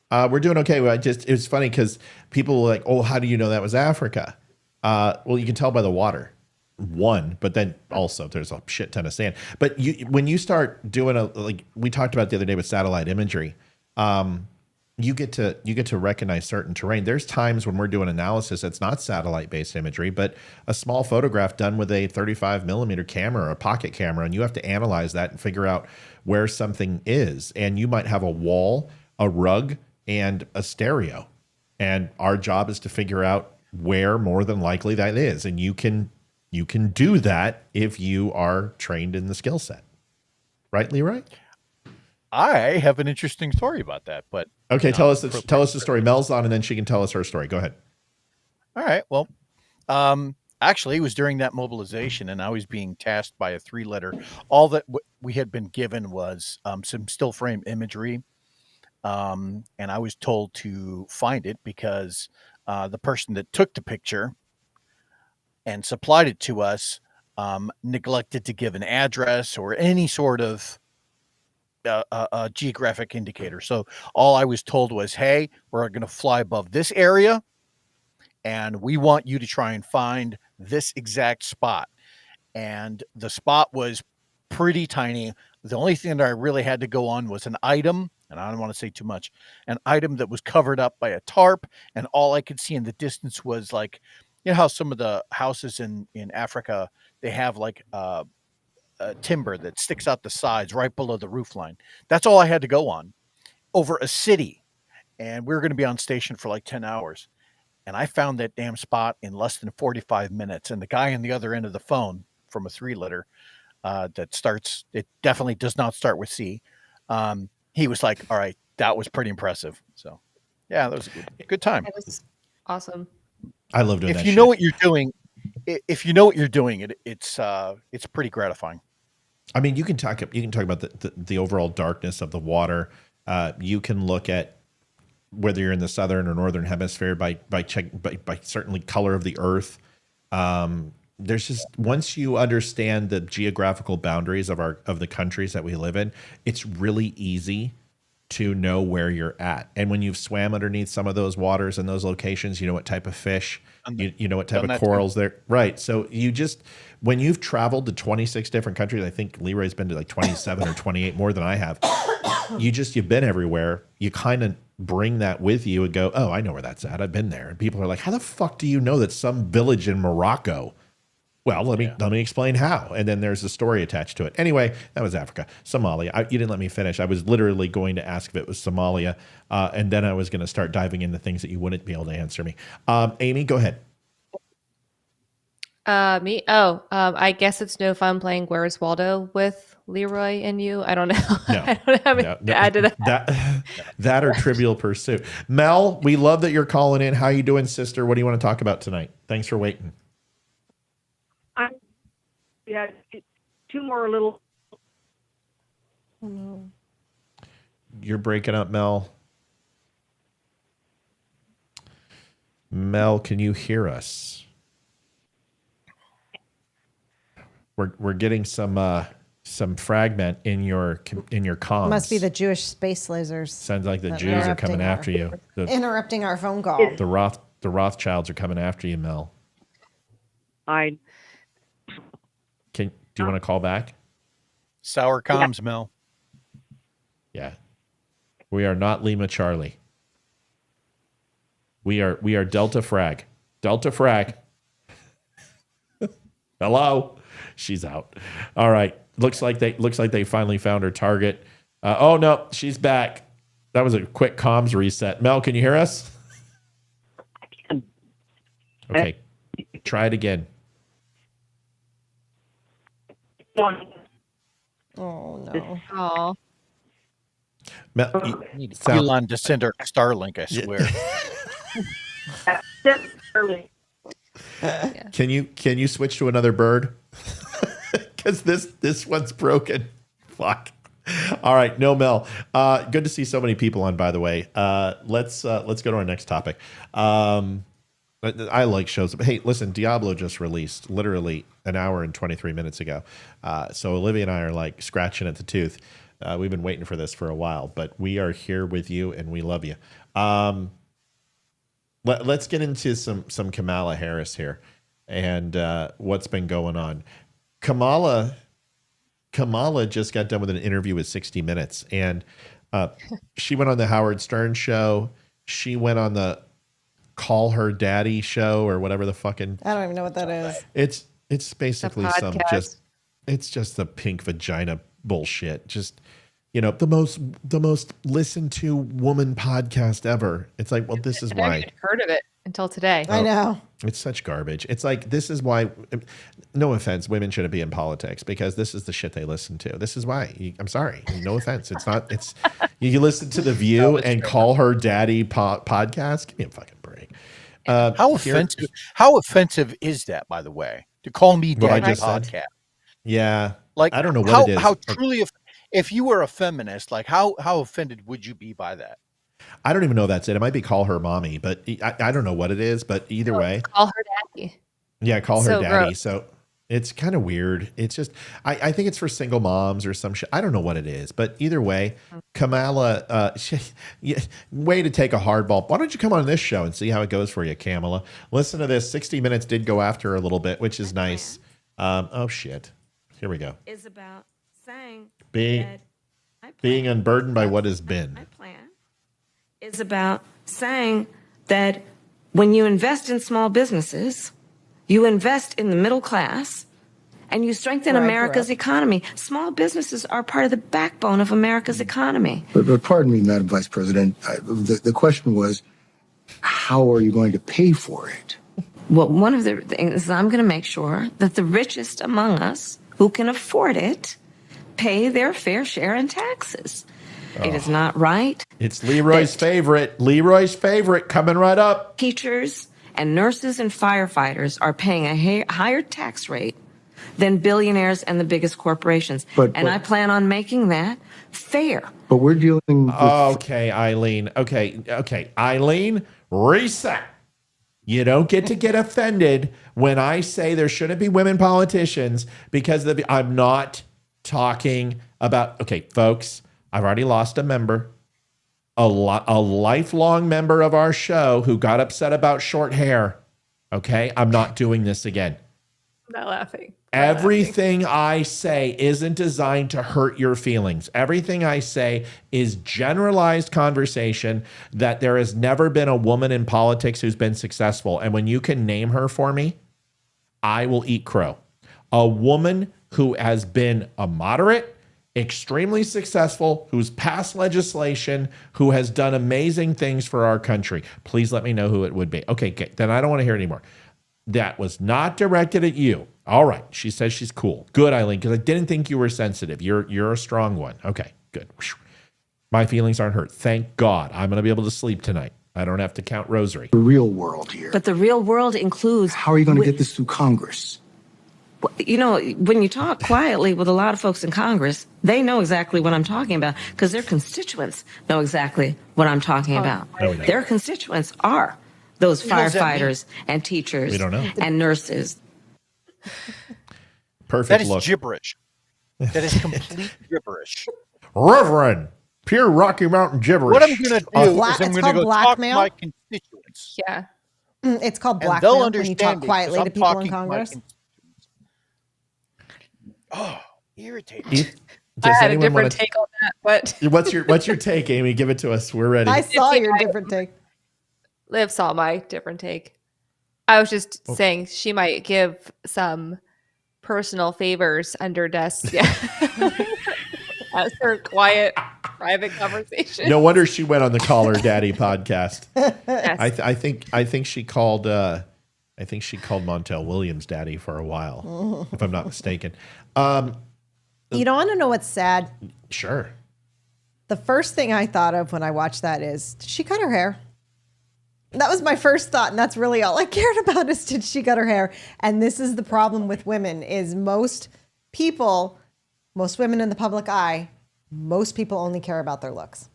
A: We're doing okay. It was funny because people were like, oh, how do you know that was Africa? Well, you can tell by the water. One, but then also there's a shit ton of sand. But when you start doing like we talked about the other day with satellite imagery, you get to recognize certain terrain. There's times when we're doing analysis that's not satellite based imagery, but a small photograph done with a 35 millimeter camera or a pocket camera, and you have to analyze that and figure out where something is. And you might have a wall, a rug, and a stereo, and our job is to figure out where more than likely that is, and you can do that if you are trained in the skill set. Right, Leeroy?
C: I have an interesting story about that, but
A: okay, tell us the story. Mel's on, and then she can tell us her story. Go ahead.
C: All right. Well, actually, it was during that mobilization, and I was being tasked by a 3-letter. All that we had been given was some still frame imagery, and I was told to find it because the person that took the picture and supplied it to us neglected to give an address or any sort of geographic indicator. So all I was told was, hey, we're going to fly above this area, and we want you to try and find this exact spot. And the spot was pretty tiny. The only thing that I really had to go on was an item, and I don't want to say too much, an item that was covered up by a tarp, and all I could see in the distance was like, you know how some of the houses in Africa, they have like a timber that sticks out the sides right below the roof line. That's all I had to go on over a city. And we were going to be on station for like 10 hours. And I found that damn spot in less than 45 minutes. And the guy on the other end of the phone from a 3-letter it definitely does not start with C. He was like, all right, that was pretty impressive. So yeah, that was a good time.
G: That was awesome.
A: I love doing that.
C: If you know what you're doing, it's pretty gratifying.
A: I mean, you can talk about the overall darkness of the water. You can look at whether you're in the southern or northern hemisphere by certainly color of the earth. There's just, once you understand the geographical boundaries of the countries that we live in, it's really easy to know where you're at. And when you've swam underneath some of those waters and those locations, you know what type of fish, you know what type of corals there. Right. So when you've traveled to 26 different countries, I think Leeroy's been to like 27 or 28 more than I have. You've been everywhere. You kind of bring that with you and go, oh, I know where that's at. I've been there. And people are like, how the fuck do you know that some village in Morocco? Well, let me explain how. And then there's a story attached to it. Anyway, that was Africa. Somalia. You didn't let me finish. I was literally going to ask if it was Somalia. And then I was going to start diving into things that you wouldn't be able to answer me. Amy, go ahead.
G: Me? Oh, I guess it's no fun playing Where's Waldo with Leeroy and you. I don't know.
A: No.
G: I don't have anything to add to that.
A: That or Trivial Pursuit. Mel, we love that you're calling in. How you doing, sister? What do you want to talk about tonight? Thanks for waiting.
I: Yeah, two more little.
B: Oh, no.
A: You're breaking up, Mel. Mel, can you hear us? We're getting some fragment in your comms.
B: Must be the Jewish space lasers.
A: Sounds like the
B: that
A: Jews are coming after you.
B: Interrupting our phone call.
A: The Rothschilds are coming after you, Mel.
I: I
A: Do you want to call back?
C: Sour comms, Mel.
A: Yeah. We are not Lima Charlie. We are Delta Frag. Delta Frag. Hello. She's out. All right. Looks like they finally found her target. Oh no, she's back. That was a quick comms reset. Mel, can you hear us?
I: I can.
A: Okay. Try it again.
B: Oh no.
G: Oh,
A: Mel,
C: Need
A: sound-
C: Elon to send her Starlink, I swear.
I: Early.
A: Can you switch to another bird? Because this one's broken. Fuck. All right, no Mel. Good to see so many people on. By the way, let's go to our next topic. I like shows. Hey, listen, Diablo just released literally an hour and 23 minutes ago. So Olivia and I are like scratching at the tooth. We've been waiting for this for a while, but we are here with you and we love you. Let's get into some Kamala Harris here and what's been going on. Kamala just got done with an interview with 60 Minutes, and she went on the Howard Stern show. She went on the Call Her Daddy show or whatever the fucking.
B: I don't even know what that is.
A: It's basically it's just the pink vagina bullshit. Just, the most listened to woman podcast ever. It's like, well, this is
G: I never
A: why.
G: even heard of it until today.
B: I know.
A: It's such garbage. It's like, this is why, no offense, women shouldn't be in politics because this is the shit they listen to. This is why. I'm sorry. No offense. You listen to The View and Call Her Daddy podcast. Give me a fucking break.
C: How offensive is that, by the way? To call me
A: What I
C: daddy
A: just said?
C: podcast.
A: Yeah.
C: Like,
A: I don't know what it is.
C: How truly, if you were a feminist, like how offended would you be by that?
A: I don't even know that's it. It might be Call Her Mommy, but I don't know what it is. But either way,
G: Call Her Daddy.
A: Yeah, Call Her
G: So
A: Daddy.
G: gross.
A: So it's kind of weird. It's just, I think it's for single moms or some shit. I don't know what it is, but either way, Kamala, way to take a hardball. Why don't you come on this show and see how it goes for you, Kamala? Listen to this. 60 Minutes did go after her a little bit, which is nice. Oh shit. Here we go.
J: Is about saying
A: Being
J: that my
A: being
J: plan-
A: unburdened by what has been.
J: My plan is about saying that when you invest in small businesses, you invest in the middle class, and you strengthen
B: Where I grew
J: America's
B: up.
J: economy. Small businesses are part of the backbone of America's economy.
K: But pardon me, Madam Vice President. The question was, how are you going to pay for it?
J: Well, one of the things is I'm going to make sure that the richest among us who can afford it pay their fair share in taxes. It is not right.
A: It's Leroy's favorite. Leroy's favorite coming right up.
J: Teachers and nurses and firefighters are paying a higher tax rate than billionaires and the biggest corporations.
K: But-
J: I plan on making that fair.
K: But we're dealing with...
A: Okay, Eileen. Okay. Eileen, reset. You don't get to get offended when I say there shouldn't be women politicians because I'm not talking about, okay, folks, I've already lost a member, a lifelong member of our show who got upset about short hair. Okay, I'm not doing this again.
G: I'm not laughing.
A: Everything I say isn't designed to hurt your feelings. Everything I say is generalized conversation that there has never been a woman in politics who's been successful. And when you can name her for me, I will eat crow. A woman who has been a moderate, extremely successful, who's passed legislation, who has done amazing things for our country. Please let me know who it would be. Okay, then I don't want to hear it anymore. that was not directed at you. All right. She says she's cool. Good, Eileen, because I didn't think you were sensitive. You're a strong one. Okay, good. My feelings aren't hurt. Thank God. I'm going to be able to sleep tonight. I don't have to count rosary.
K: The real world here.
J: But the real world includes...
K: How are you going to get this through Congress?
J: You know, when you talk quietly with a lot of folks in Congress, they know exactly what I'm talking about because their constituents know exactly what I'm talking about.
A: No, we don't.
J: Their constituents are those firefighters and teachers
A: We don't know.
J: and nurses.
A: Perfect
C: That is
A: look.
C: gibberish. That is complete gibberish.
A: Reverend, pure Rocky Mountain gibberish.
C: What I'm going to do is
B: Black-
C: I'm
B: it's
C: going to
B: called
C: go talk to
B: blackmail?
C: my constituents.
G: Yeah.
B: It's called
C: And they'll
B: blackmail when you
C: understand
B: talk
C: me, 'cause
B: quietly
C: I'm
B: to people in
C: talking to my
B: Congress.
C: constituents. Oh, irritating.
A: Does
G: I had a
A: anyone
G: different
A: wanna-
G: take on that, but
A: What's your take, Amy? Give it to us. We're ready.
B: I saw your different take.
G: Liv saw my different take. I was just saying she might give some personal favors under desk. Yeah. As her quiet, private conversation.
A: No wonder she went on the Call Her Daddy podcast.
G: Yes.
A: I think she called Montel Williams daddy for a while, if I'm not mistaken.
B: You don't want to know what's sad?
A: Sure.
B: The first thing I thought of when I watched that is, did she cut her hair? That was my first thought, and that's really all I cared about is, did she cut her hair? And this is the problem with women, is most women in the public eye, most people only care about their looks.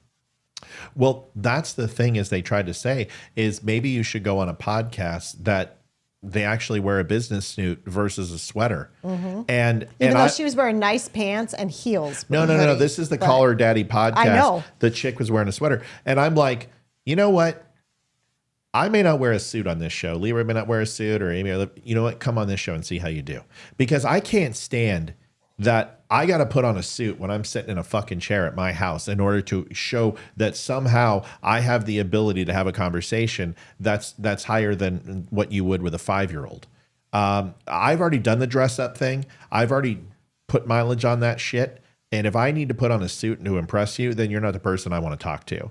A: Well, that's the thing, is they tried to say is maybe you should go on a podcast that they actually wear a business suit versus a sweater. And
B: Even though she was wearing nice pants and heels.
A: No. This is the Call Her Daddy podcast.
B: I know.
A: The chick was wearing a sweater. And I'm like, you know what? I may not wear a suit on this show. Leeroy may not wear a suit, or Amy. You know what? Come on this show and see how you do. Because I can't stand that I got to put on a suit when I'm sitting in a fucking chair at my house in order to show that somehow I have the ability to have a conversation that's higher than what you would with a 5-year-old. I've already done the dress up thing. I've already put mileage on that shit. And if I need to put on a suit to impress you, then you're not the person I want to talk to.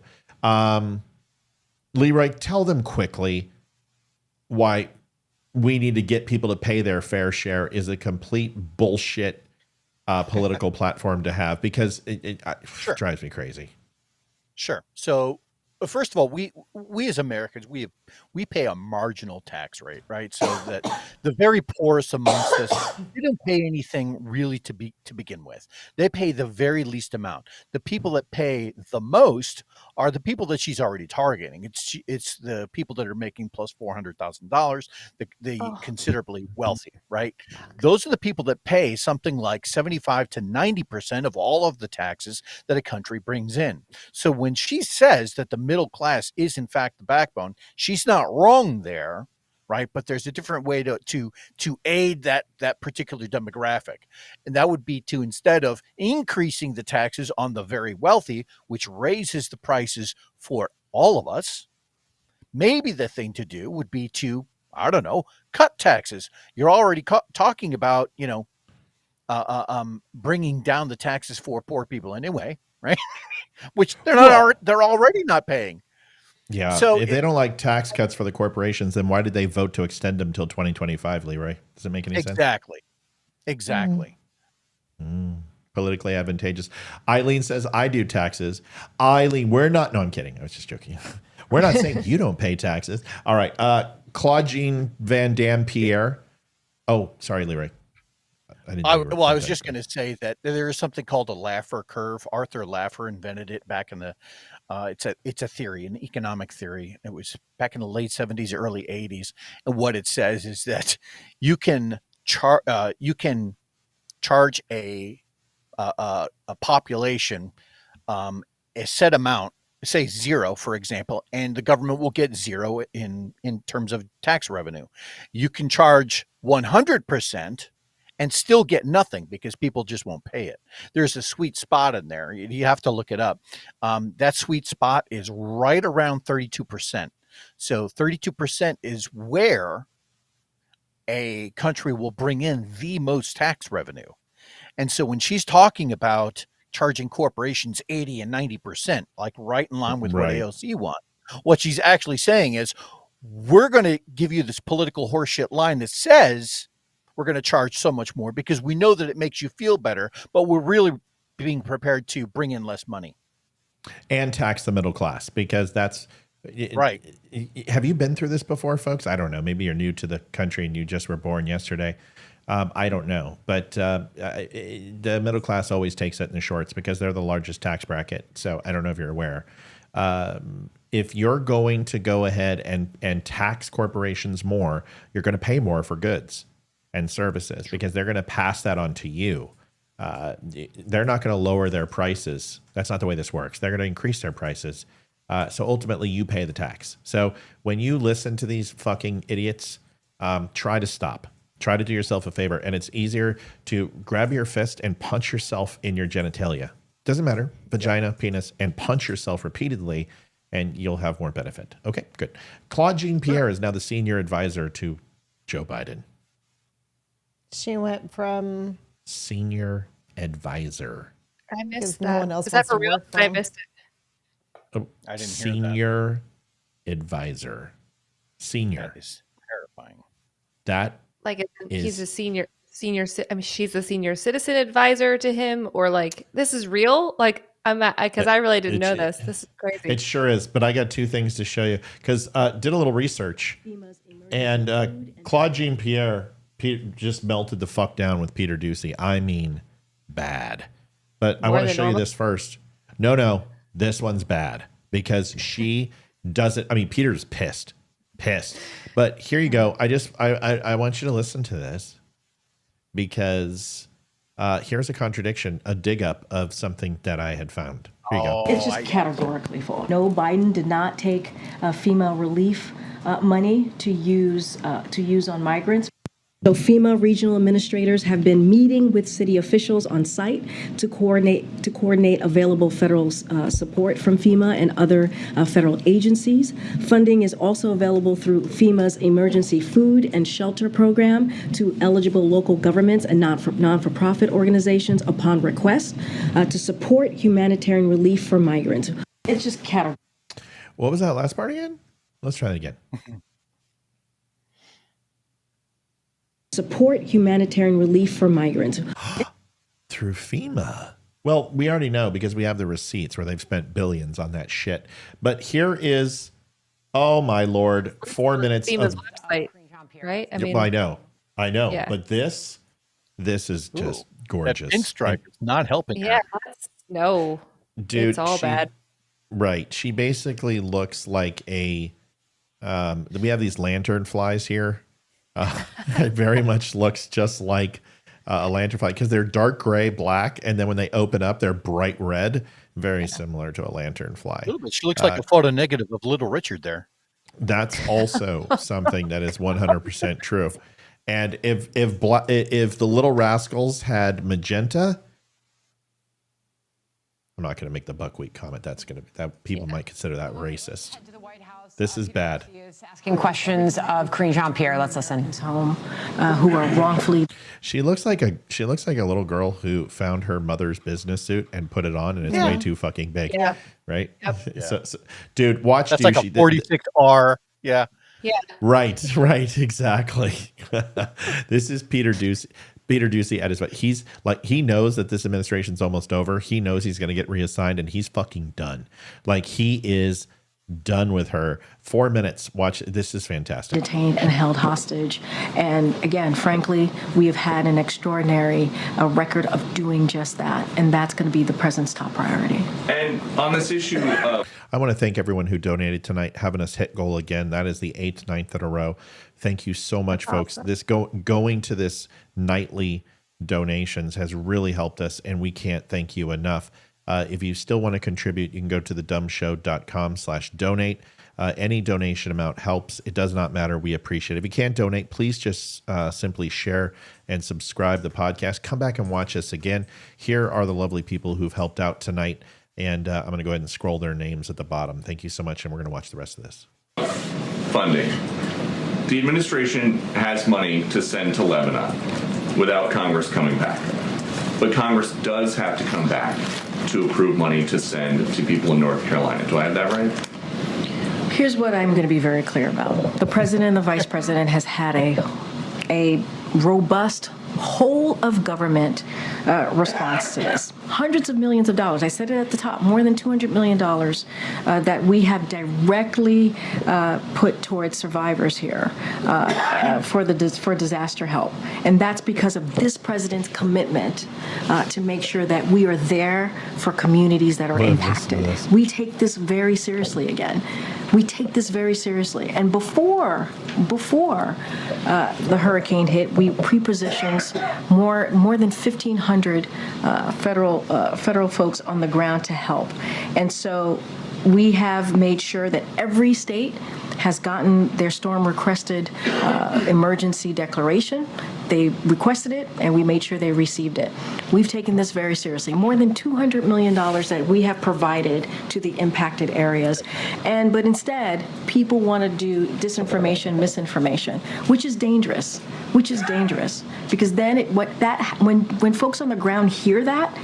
A: Leeroy, tell them quickly why we need to get people to pay their fair share is a complete bullshit political platform to have, because it
C: Sure.
A: drives me crazy.
C: Sure. So, first of all, we as Americans, we pay a marginal tax rate, right? So that the very poorest amongst us, they don't pay anything really to begin with. They pay the very least amount. The people that pay the most are the people that she's already targeting. It's the people that are making plus $400,000, the considerably wealthy, right? Those are the people that pay something like 75 to 90% of all of the taxes that a country brings in. So when she says that the middle class is in fact the backbone, she's not wrong there, right? But there's a different way to aid that particular demographic. And that would be to, instead of increasing the taxes on the very wealthy, which raises the prices for all of us, maybe the thing to do would be to, I don't know, cut taxes. You're already talking about, bringing down the taxes for poor people anyway, right? Which they're already not paying.
A: Yeah.
C: So
A: if they don't like tax cuts for the corporations, then why did they vote to extend them till 2025, Leeroy? Does it make any sense?
C: Exactly.
A: Politically advantageous. Eileen says, I do taxes. Eileen, we're not. No, I'm kidding. I was just joking. We're not saying you don't pay taxes. All right. Claudine Van Dam Pierre. Oh, sorry, Leeroy.
C: I was just going to say that there is something called a Laffer curve. Arthur Laffer invented it back in the. It's a theory, an economic theory. It was back in the late 70s, early 80s, and what it says is that you can charge a population a set amount, say 0, for example, and the government will get 0 in terms of tax revenue. You can charge 100%. And still get nothing because people just won't pay it. There's a sweet spot in there. You have to look it up. That sweet spot is right around 32%. So 32% is where a country will bring in the most tax revenue. And so when she's talking about charging corporations 80 and 90%, like right in line with what AOC wants, what she's actually saying is, we're going to give you this political horseshit line that says we're going to charge so much more because we know that it makes you feel better, but we're really being prepared to bring in less money.
A: And tax the middle class, because that's
C: right.
A: Have you been through this before, folks? I don't know. Maybe you're new to the country and you just were born yesterday. I don't know. But the middle class always takes it in the shorts because they're the largest tax bracket. So I don't know if you're aware. If you're going to go ahead and tax corporations more, you're going to pay more for goods and services because they're going to pass that on to you. They're not going to lower their prices. That's not the way this works. They're going to increase their prices. So ultimately, you pay the tax. So when you listen to these fucking idiots, try to stop. Try to do yourself a favor. And it's easier to grab your fist and punch yourself in your genitalia. Doesn't matter. Vagina, penis, and punch yourself repeatedly, and you'll have more benefit. Okay, good. Claude Jean-Pierre is now the senior advisor to Joe Biden.
B: She went from
A: senior advisor.
G: I missed
B: that.
G: No one else. Is that for real? I missed it.
A: Oh,
C: I didn't
A: hear that. Senior advisor. Senior.
C: That is terrifying.
A: That
G: like he's a senior. I mean, she's a senior citizen advisor to him, or like this is real. Like because I really didn't know this. This is crazy.
A: It sure is. But I got two things to show you because did a little research, and Claude Jean-Pierre just melted the fuck down with Peter Doocy. I mean, bad. But I want to show you this first. No, this one's bad because she doesn't. I mean, Peter's pissed. But here you go. I want you to listen to this because here's a contradiction, a dig up of something that I had found. Here you go.
L: It's just categorically false. No, Biden did not take FEMA relief money to use on migrants. So FEMA regional administrators have been meeting with city officials on site to coordinate available federal support from FEMA and other federal agencies. Funding is also available through FEMA's emergency food and shelter program to eligible local governments and non-for-profit organizations upon request to support humanitarian relief for migrants. It's just category.
A: What was that last part again? Let's try it again.
L: Support humanitarian relief for migrants.
A: Through FEMA. Well, we already know because we have the receipts where they've spent billions on that shit. But here is, oh my Lord, 4 minutes
G: FEMA's
A: of
G: website, right? I mean,
A: I know.
G: Yeah.
A: But this is just gorgeous.
C: That pinstripe is not helping.
G: Yeah, no,
A: dude,
G: it's all bad.
A: Right. She basically looks like we have these lantern flies here. It very much looks just like a lanternfly because they're dark gray, black, and then when they open up, they're bright red. Very similar to a lanternfly.
C: Ooh, but she looks like a photo negative of Little Richard there.
A: That's also something that is 100% true. And if the Little Rascals had magenta, I'm not going to make the buckwheat comment. That people might consider that racist. This is bad.
M: Asking questions of Karine Jean-Pierre. Let's listen.
L: Home, who are wrongfully.
A: She looks like a little girl who found her mother's business suit and put it on, and it's way too fucking big. Yeah. Right. Yep. So, dude, watch.
C: That's like a 46R. Yeah.
G: Yeah.
A: Right. Exactly. This is Peter Doocy. Peter Doocy at his butt. He's like, he knows that this administration's almost over. He knows he's going to get reassigned, and he's fucking done. Like, he is done with her. 4 minutes. Watch. This is fantastic.
L: Detained and held hostage. And again, frankly, we have had an extraordinary record of doing just that. And that's going to be the president's top priority.
N: And on this issue of...
A: I want to thank everyone who donated tonight, having us hit goal again. That is the 8th, 9th in a row. Thank you so much, folks.
B: Awesome.
A: This going to this nightly donations has really helped us, and we can't thank you enough. If you still want to contribute, you can go to thedumshow.com/donate. Any donation amount helps. It does not matter. We appreciate it. If you can't donate, please just simply share and subscribe the podcast. Come back and watch us again. Here are the lovely people who've helped out tonight. And I'm going to go ahead and scroll their names at the bottom. Thank you so much. And we're going to watch the rest of this.
N: Funding. The administration has money to send to Lebanon without Congress coming back. But Congress does have to come back to approve money to send to people in North Carolina. Do I have that right?
L: Here's what I'm going to be very clear about. The president and the vice president has had a robust whole of government response to this. Hundreds of millions of dollars. I said it at the top, more than $200 million that we have directly put towards survivors here for disaster help. And that's because of this president's commitment to make sure that we are there for communities that are impacted. We take this very seriously again. We take this very seriously. And before the hurricane hit, we pre-positioned more than 1,500 federal folks on the ground to help. And so we have made sure that every state has gotten their storm requested emergency declaration. They requested it, and we made sure they received it. We've taken this very seriously. More than $200 million that we have provided to the impacted areas. But instead, people want to do disinformation, misinformation, which is dangerous. Because then when folks on the ground hear that,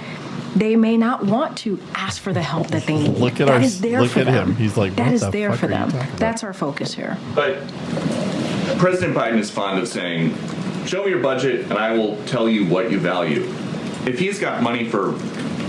L: they may not want to ask for the help that they need.
A: Look at him. He's like,
L: that is there for them. That's our focus here.
N: But President Biden is fond of saying, show me your budget and I will tell you what you value. If he's got money for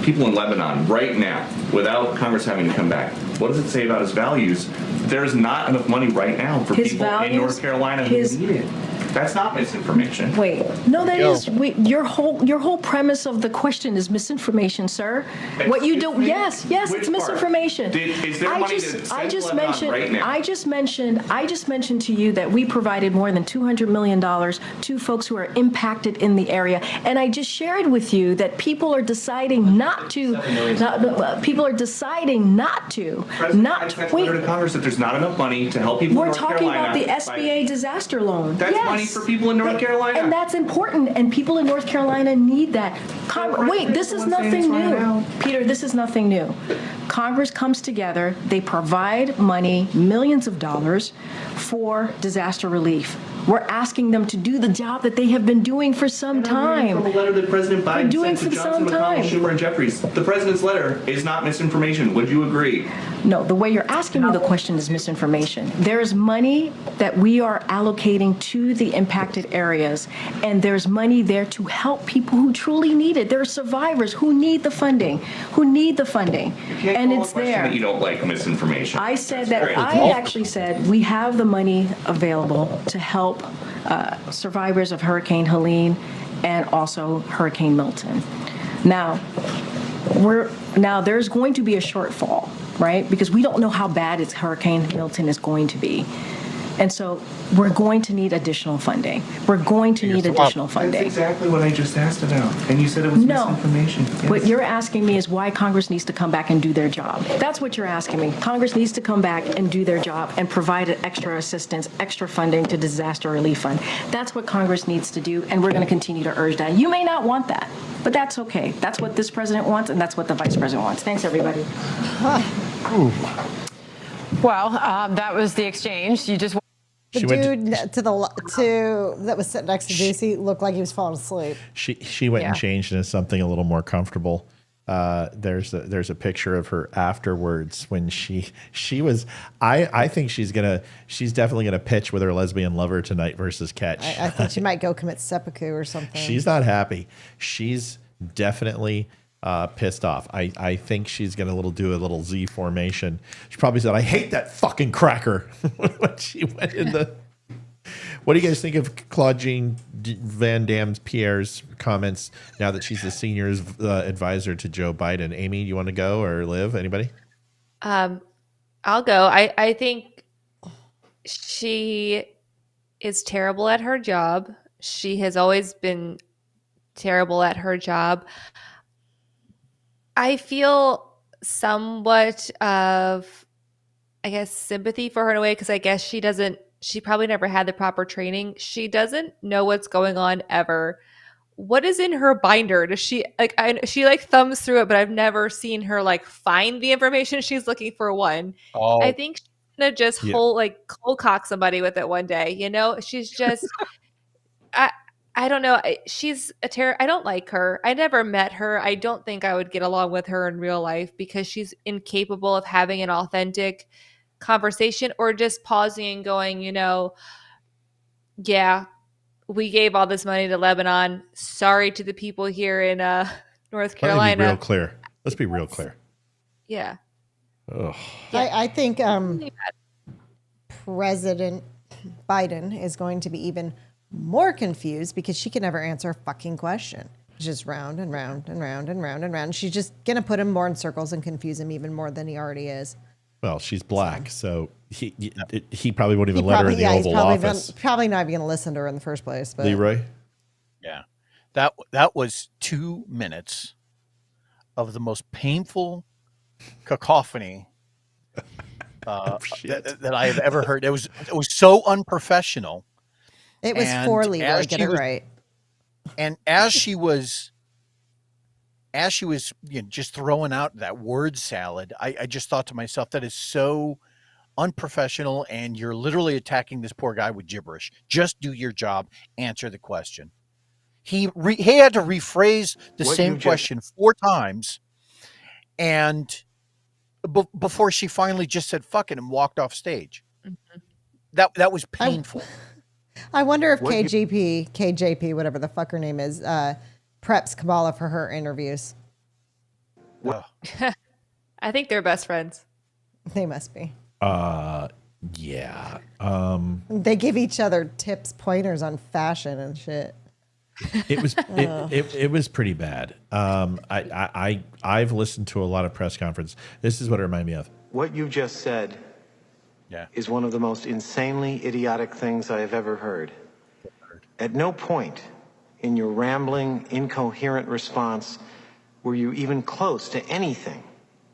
N: people in Lebanon right now, without Congress having to come back, what does it say about his values? There's not enough money right now for people in North Carolina who need it. That's not misinformation.
L: Wait, no, that is your whole premise of the question is misinformation, sir. What you do? Yes, it's misinformation.
N: Is there money to send to Lebanon right now?
L: I just mentioned to you that we provided more than $200 million to folks who are impacted in the area, and I just shared with you that people are deciding not to. People are deciding not to.
N: President sent a letter to Congress that there's not enough money to help people in North Carolina.
L: We're talking about the SBA disaster loan.
N: That's money for people in North Carolina.
L: And that's important, and people in North Carolina need that. Wait, this is nothing new. Peter, this is nothing new. Congress comes together, they provide money, millions of dollars, for disaster relief. We're asking them to do the job that they have been doing for some time.
N: From a letter that President Biden sent to Johnson, McConnell, Schumer, and Jeffries. The president's letter is not misinformation. Would you agree?
L: No, the way you're asking me the question is misinformation. There's money that we are allocating to the impacted areas, and there's money there to help people who truly need it. There are survivors who need the funding, and it's there.
N: That you don't like misinformation.
L: I said that. I actually said we have the money available to help survivors of Hurricane Helene and also Hurricane Milton. Now there's going to be a shortfall, right? Because we don't know how bad Hurricane Milton is going to be. And so we're going to need additional funding. That's
N: exactly what I just asked about. And you said it was misinformation. Yes.
L: What you're asking me is why Congress needs to come back and do their job. That's what you're asking me. Congress needs to come back and do their job and provide extra assistance, extra funding to disaster relief fund. That's what Congress needs to do, and we're going to continue to urge that. You may not want that, but that's okay. That's what this president wants, and that's what the vice president wants. Thanks, everybody.
M: Well, that was the exchange. You just.
B: The dude that was sitting next to Ducey looked like he was falling asleep.
A: She went and changed into something a little more comfortable. There's a picture of her afterwards when she was. I think she's definitely gonna pitch with her lesbian lover tonight versus Catch.
B: I think she might go commit seppuku or something.
A: She's not happy. She's definitely pissed off. I think she's gonna do a little Z formation. She probably said, "I hate that fucking cracker." when she went in the. What do you guys think of Claude Jean Van Damme's Pierre's comments now that she's the senior advisor to Joe Biden? Amy, you want to go or Liv? Anybody?
G: I'll go. I think she is terrible at her job. She has always been terrible at her job. I feel somewhat of, sympathy for her in a way, because I guess she probably never had the proper training. She doesn't know what's going on ever. What is in her binder? Does she she thumbs through it, but I've never seen her find the information she's looking for. I think she's gonna just cold cock somebody with it one day. She's just I don't know. She's a terror. I don't like her. I never met her. I don't think I would get along with her in real life because she's incapable of having an authentic conversation, or just pausing and going, yeah, we gave all this money to Lebanon. Sorry to the people here in North Carolina.
A: Let me be real clear. Let's be real clear.
G: Yeah.
A: Ugh.
B: I think President Biden is going to be even more confused because she can never answer a fucking question. It's just round and round and round and round and round. She's just going to put him more in circles and confuse him even more than he already is.
A: Well, she's black, so he probably won't even let her in the Oval Office.
B: Probably not even going to listen to her in the first place. But
A: Leeroy?
C: Yeah. That was 2 minutes of the most painful cacophony that I have ever heard. It was so unprofessional.
B: It was for Leeroy, get it right.
C: And as she was just throwing out that word salad, I just thought to myself, that is so unprofessional, and you're literally attacking this poor guy with gibberish. Just do your job, answer the question. He had to rephrase the same question 4 times, and before she finally just said "fuck it" and walked off stage. Mm-hmm. That was painful.
B: I wonder if KJP, whatever the fuck her name is, preps Kamala for her interviews.
G: I think they're best friends.
B: They must be.
A: Yeah.
B: They give each other tips, pointers on fashion and shit.
A: It was it was pretty bad. I've listened to a lot of press conferences. This is what it reminded me of.
O: What you just said is one of the most insanely idiotic things I have ever heard. At no point in your rambling, incoherent response were you even close to anything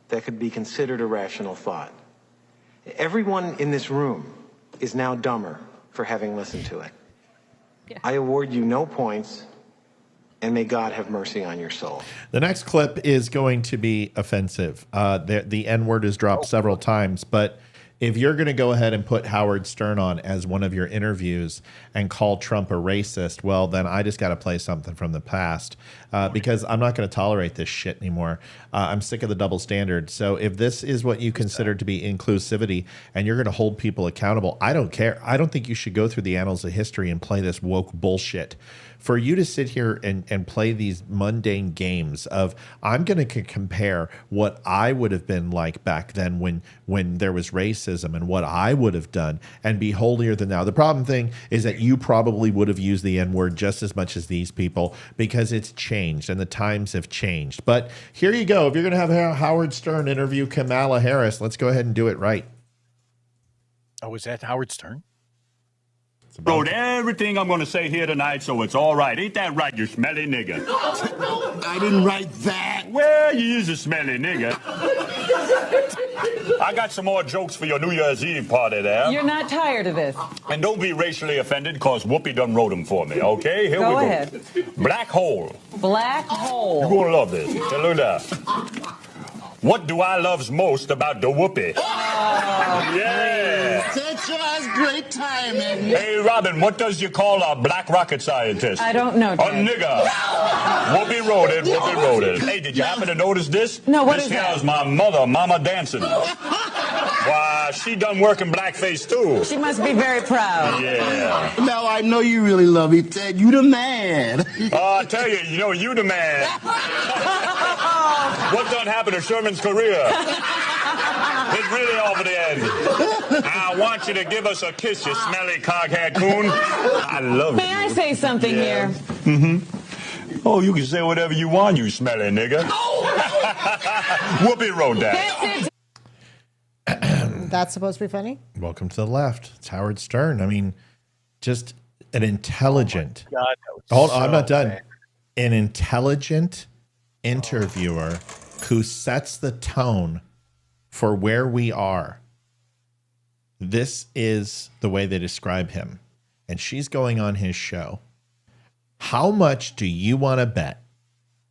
O: that could be considered a rational thought. Everyone in this room is now dumber for having listened to it. Yeah. I award you no points, and may God have mercy on your soul.
A: The next clip is going to be offensive. The N-word is dropped several times, but if you're going to go ahead and put Howard Stern on as one of your interviews and call Trump a racist, well, then I just got to play something from the past because I'm not going to tolerate this shit anymore. I'm sick of the double standard. So if this is what you consider to be inclusivity and you're going to hold people accountable, I don't care. I don't think you should go through the annals of history and play this woke bullshit. For you to sit here and play these mundane games of, I'm going to compare what I would have been like back then when there was racism and what I would have done and be holier than thou. The problem thing is that you probably would have used the N-word just as much as these people because it's changed and the times have changed. But here you go. If you're going to have Howard Stern interview Kamala Harris, let's go ahead and do it right.
C: Oh, is that Howard Stern?
P: Wrote everything I'm going to say here tonight, so it's all right. Ain't that right, you smelly nigga?
Q: I didn't write that.
P: Well, you is a smelly nigga. I got some more jokes for your New Year's Eve party there.
R: You're not tired of this.
P: And don't be racially offended, because Whoopi done wrote them for me, okay? Here we go.
R: Go ahead.
P: Black hole.
R: Black hole.
P: You're going to love this. Hey, look at that. What do I loves most about the Whoopi?
Q: Oh,
P: yeah.
Q: Such a great timing.
P: Hey, Robin, what does you call a black rocket scientist?
R: I don't know,
P: A
R: Dad.
P: nigga. Whoopi wrote it. Whoopi wrote it. Hey, did you happen to notice this?
R: No, what
P: this
R: is that?
P: This my mother, Mama Dancing. Why, she done working blackface, too.
R: She must be very proud.
P: Yeah.
Q: Now I know you really love me, Ted. You the man.
P: I tell you, you the man. What done happened to Sherman's career? It's really over the end. I want you to give us a kiss, you smelly coghead coon. I love you.
R: May I say something here?
P: Mm-hmm. Oh, you can say whatever you want, you smelly nigga. Whoopi wrote that.
B: That's supposed to be funny?
A: Welcome to the left. It's Howard Stern. I mean, just an intelligent.
C: Oh God,
A: hold on, I'm not done. Bad. An intelligent interviewer who sets the tone for where we are. This is the way they describe him. And she's going on his show. How much do you want to bet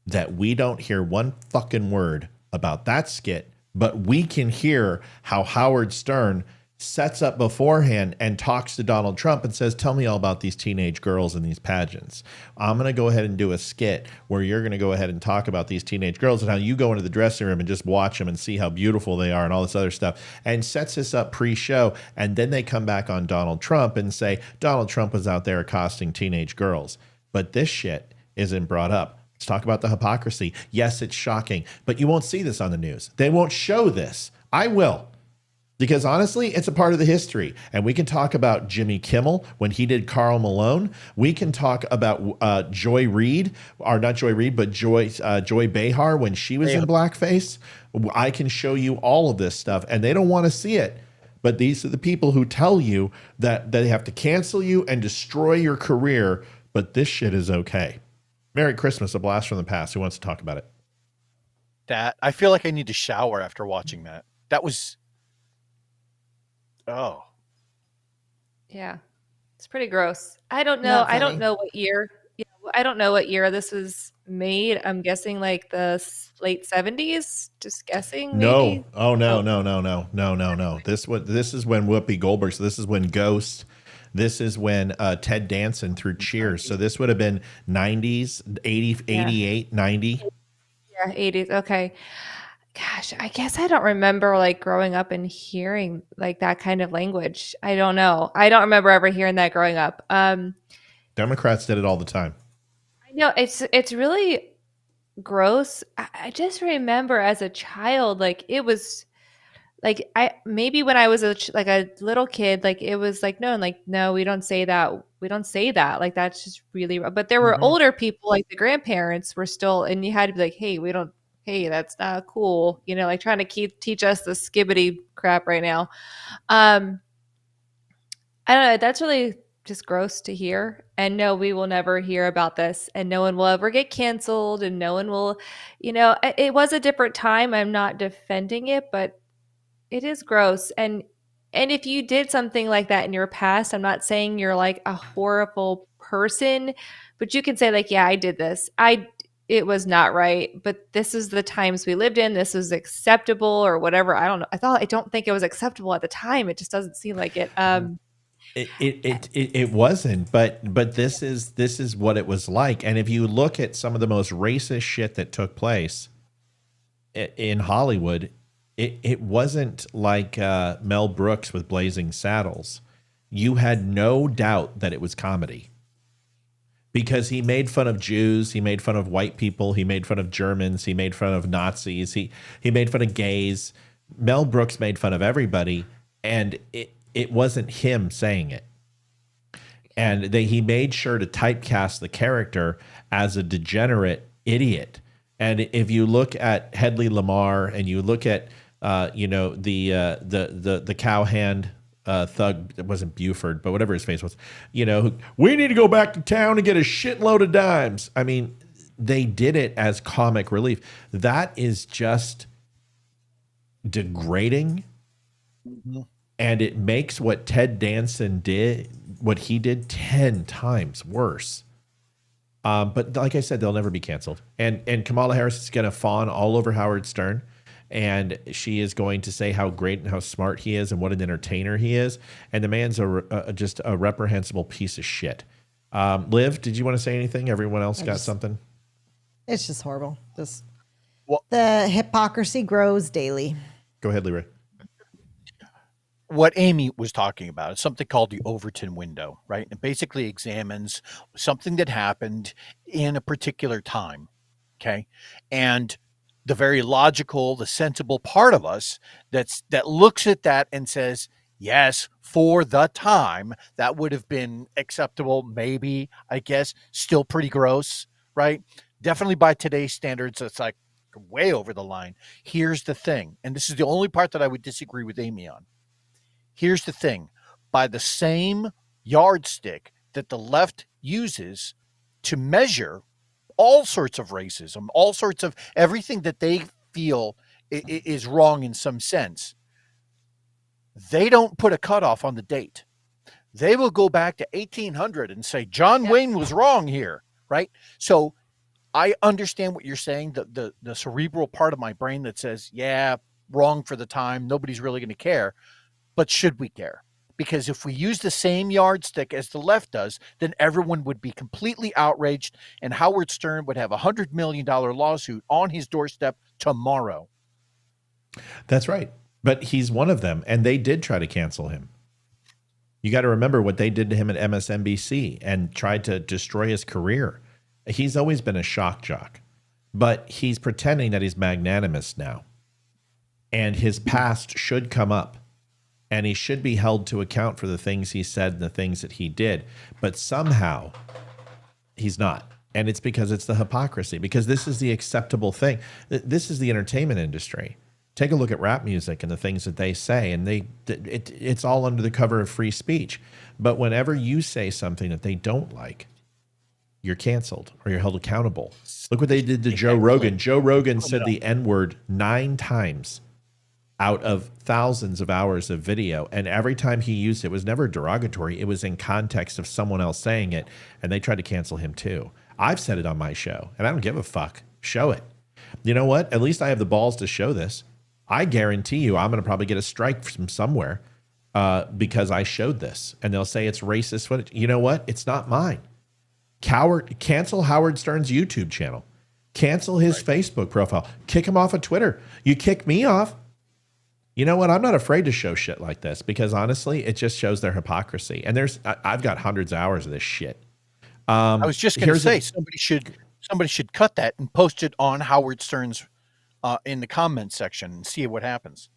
A: that we don't hear one fucking word about that skit, but we can hear how Howard Stern sets up beforehand and talks to Donald Trump and says, tell me all about these teenage girls in these pageants. I'm going to go ahead and do a skit where you're going to go ahead and talk about these teenage girls and how you go into the dressing room and just watch them and see how beautiful they are and all this other stuff, and sets this up pre-show. And then they come back on Donald Trump and say, Donald Trump was out there accosting teenage girls. But this shit isn't brought up. Let's talk about the hypocrisy. Yes, it's shocking, but you won't see this on the news. They won't show this. I will. Because honestly, it's a part of the history. And we can talk about Jimmy Kimmel when he did Karl Malone. We can talk about Joy Reid, or not Joy Reid, but Joy Behar when she was in blackface. I can show you all of this stuff, and they don't want to see it. But these are the people who tell you that they have to cancel you and destroy your career, but this shit is okay. Merry Christmas, a blast from the past. Who wants to talk about it?
C: That I feel like I need to shower after watching that. That was... Oh.
G: Yeah. It's pretty gross. I don't know. I don't know what year. Yeah, I don't know what year this was made. I'm guessing like the late 70s. Just guessing. Maybe?
A: No. Oh no. This is when Whoopi Goldberg. So this is when Ghost. This is when Ted Danson threw Cheers. So this would have been 90s, 80, 88, 90.
G: Yeah, 80s. Okay. Gosh, I guess I don't remember like growing up and hearing like that kind of language. I don't know. I don't remember ever hearing that growing up.
A: Democrats did it all the time.
G: I know it's really gross. I just remember as a child, like it was like maybe when I was like a little kid, like it was like no, we don't say that. We don't say that. Like that's just really. But there were older people, like the grandparents were still, and you had to be like, hey, we don't. Hey, that's not cool. You know, like trying to teach us the skibbity crap right now. I don't know. That's really just gross to hear. And no, we will never hear about this, and no one will ever get canceled, and no one will, it was a different time. I'm not defending it, but it is gross. And if you did something like that in your past, I'm not saying you're like a horrible person, but you can say like, yeah, I did this. It was not right, but this is the times we lived in. This was acceptable or whatever. I don't know. I don't think it was acceptable at the time. It just doesn't seem like it.
A: It wasn't, but this is what it was like. And if you look at some of the most racist shit that took place in Hollywood, it wasn't like Mel Brooks with Blazing Saddles. You had no doubt that it was comedy. Because he made fun of Jews, he made fun of white people, he made fun of Germans, he made fun of Nazis, he made fun of gays. Mel Brooks made fun of everybody, and it wasn't him saying it. And he made sure to typecast the character as a degenerate idiot. And if you look at Hedley Lamar and you look at the cowhand thug, it wasn't Buford, but whatever his face was, we need to go back to town and get a shitload of dimes. I mean, they did it as comic relief. That is just degrading. Mm-hmm. And it makes what Ted Danson did, what he did, 10 times worse. But like I said, they'll never be canceled. And Kamala Harris is going to fawn all over Howard Stern. And she is going to say how great and how smart he is and what an entertainer he is. And the man's just a reprehensible piece of shit. Liv, did you want to say anything? Everyone else got something?
B: It's just horrible. The hypocrisy grows daily.
A: Go ahead, Leeroy.
C: What Amy was talking about is something called the Overton window, right? It basically examines something that happened in a particular time, okay? And the very logical, the sensible part of us that looks at that and says, yes, for the time, that would have been acceptable, maybe, I guess, still pretty gross, right? Definitely by today's standards, it's like way over the line. Here's the thing, and this is the only part that I would disagree with Amy on. Here's the thing. By the same yardstick that the left uses to measure all sorts of racism, all sorts of everything that they feel is wrong in some sense, they don't put a cutoff on the date. They will go back to 1800 and say, John Wayne was wrong here, right? So I understand what you're saying, the cerebral part of my brain that says, yeah, wrong for the time, nobody's really going to care. But should we care? Because if we use the same yardstick as the left does, then everyone would be completely outraged, and Howard Stern would have a $100 million lawsuit on his doorstep tomorrow.
A: That's right. But he's one of them, and they did try to cancel him. You got to remember what they did to him at MSNBC and tried to destroy his career. He's always been a shock jock, but he's pretending that he's magnanimous now. And his past should come up. And he should be held to account for the things he said and the things that he did. But somehow he's not. And it's because it's the hypocrisy, because this is the acceptable thing. This is the entertainment industry. Take a look at rap music and the things that they say, and it's all under the cover of free speech. But whenever you say something that they don't like, you're canceled or you're held accountable. Look what they did to Joe Rogan. Joe Rogan said the N-word 9 times out of thousands of hours of video. And every time he used it, it was never derogatory. It was in context of someone else saying it. And they tried to cancel him too. I've said it on my show and I don't give a fuck. Show it. You know what? At least I have the balls to show this. I guarantee you I'm going to probably get a strike from somewhere because I showed this. And they'll say it's racist footage. You know what? It's not mine. Cancel Howard Stern's YouTube channel. Cancel his Facebook profile. Kick him off of Twitter. You kick me off. You know what? I'm not afraid to show shit like this because honestly, it just shows their hypocrisy. And I've got hundreds of hours of this shit.
C: I was just going to say somebody should cut that and post it on Howard Stern's in the comments section and see what happens.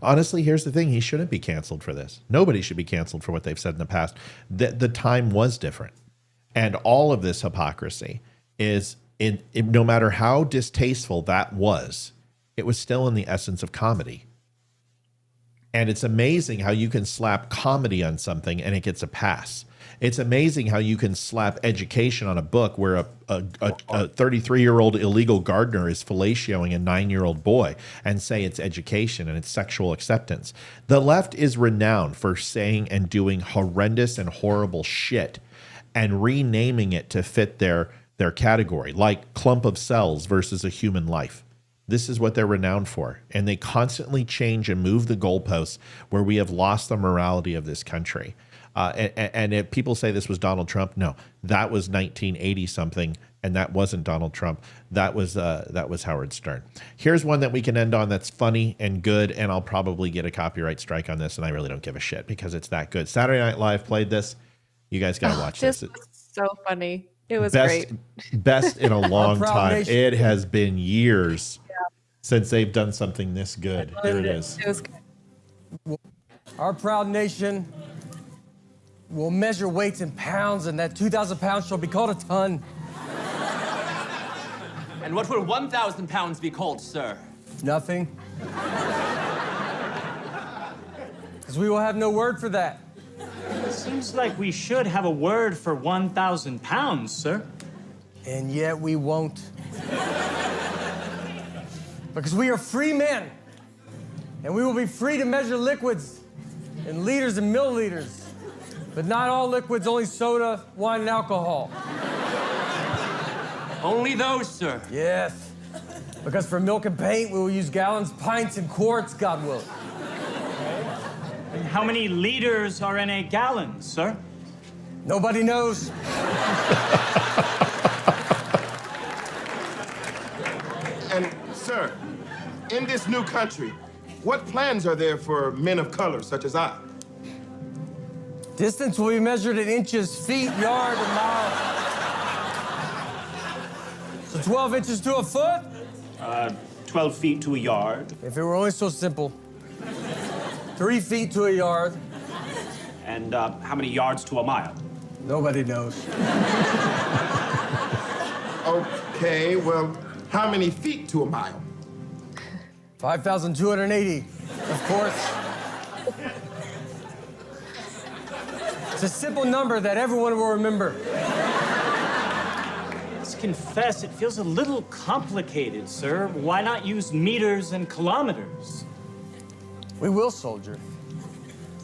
A: Honestly, here's the thing: he shouldn't be canceled for this. Nobody should be canceled for what they've said in the past. The time was different, and all of this hypocrisy is no matter how distasteful that was, it was still in the essence of comedy. And it's amazing how you can slap comedy on something and it gets a pass. It's amazing how you can slap education on a book where a 33-year-old illegal gardener is fellatiating a 9-year-old boy and say it's education and it's sexual acceptance. The left is renowned for saying and doing horrendous and horrible shit and renaming it to fit their category, like clump of cells versus a human life. This is what they're renowned for. And they constantly change and move the goalposts where we have lost the morality of this country. And if people say this was Donald Trump, no, that was 1980 something. And that wasn't Donald Trump. That was Howard Stern. Here's one that we can end on that's funny and good. And I'll probably get a copyright strike on this. And I really don't give a shit because it's that good. Saturday Night Live played this. You guys got to watch this.
G: This was so funny. It was
A: great. Best in a long time.
S: nation.
A: It has been years since they've done something this good. Here it is.
G: It was good.
S: Our proud nation will measure weights in pounds, and that 2,000 pounds shall be called a ton.
T: And what will 1,000 pounds be called, sir?
S: Nothing. Because we will have no word for that.
U: It seems like we should have a word for 1,000 pounds, sir.
S: And yet we won't. Because we are free men. And we will be free to measure liquids in liters and milliliters. But not all liquids, only soda, wine, and alcohol.
T: Only those, sir.
S: Yes. Because for milk and paint, we will use gallons, pints, and quarts, God willing.
U: And how many liters are in a gallon, sir?
S: Nobody knows.
V: And, sir, in this new country, what plans are there for men of color such as I?
S: Distance will be measured in inches, feet, yard, and mile. So 12 inches to a foot?
U: 12 feet to a yard.
S: If it were only so simple. 3 feet to a yard.
U: And how many yards to a mile?
S: Nobody knows.
V: Okay, well, how many feet to a mile?
S: 5,280, of course. It's a simple number that everyone will remember.
U: Let's confess, it feels a little complicated, sir. Why not use meters and kilometers?
S: We will, soldier.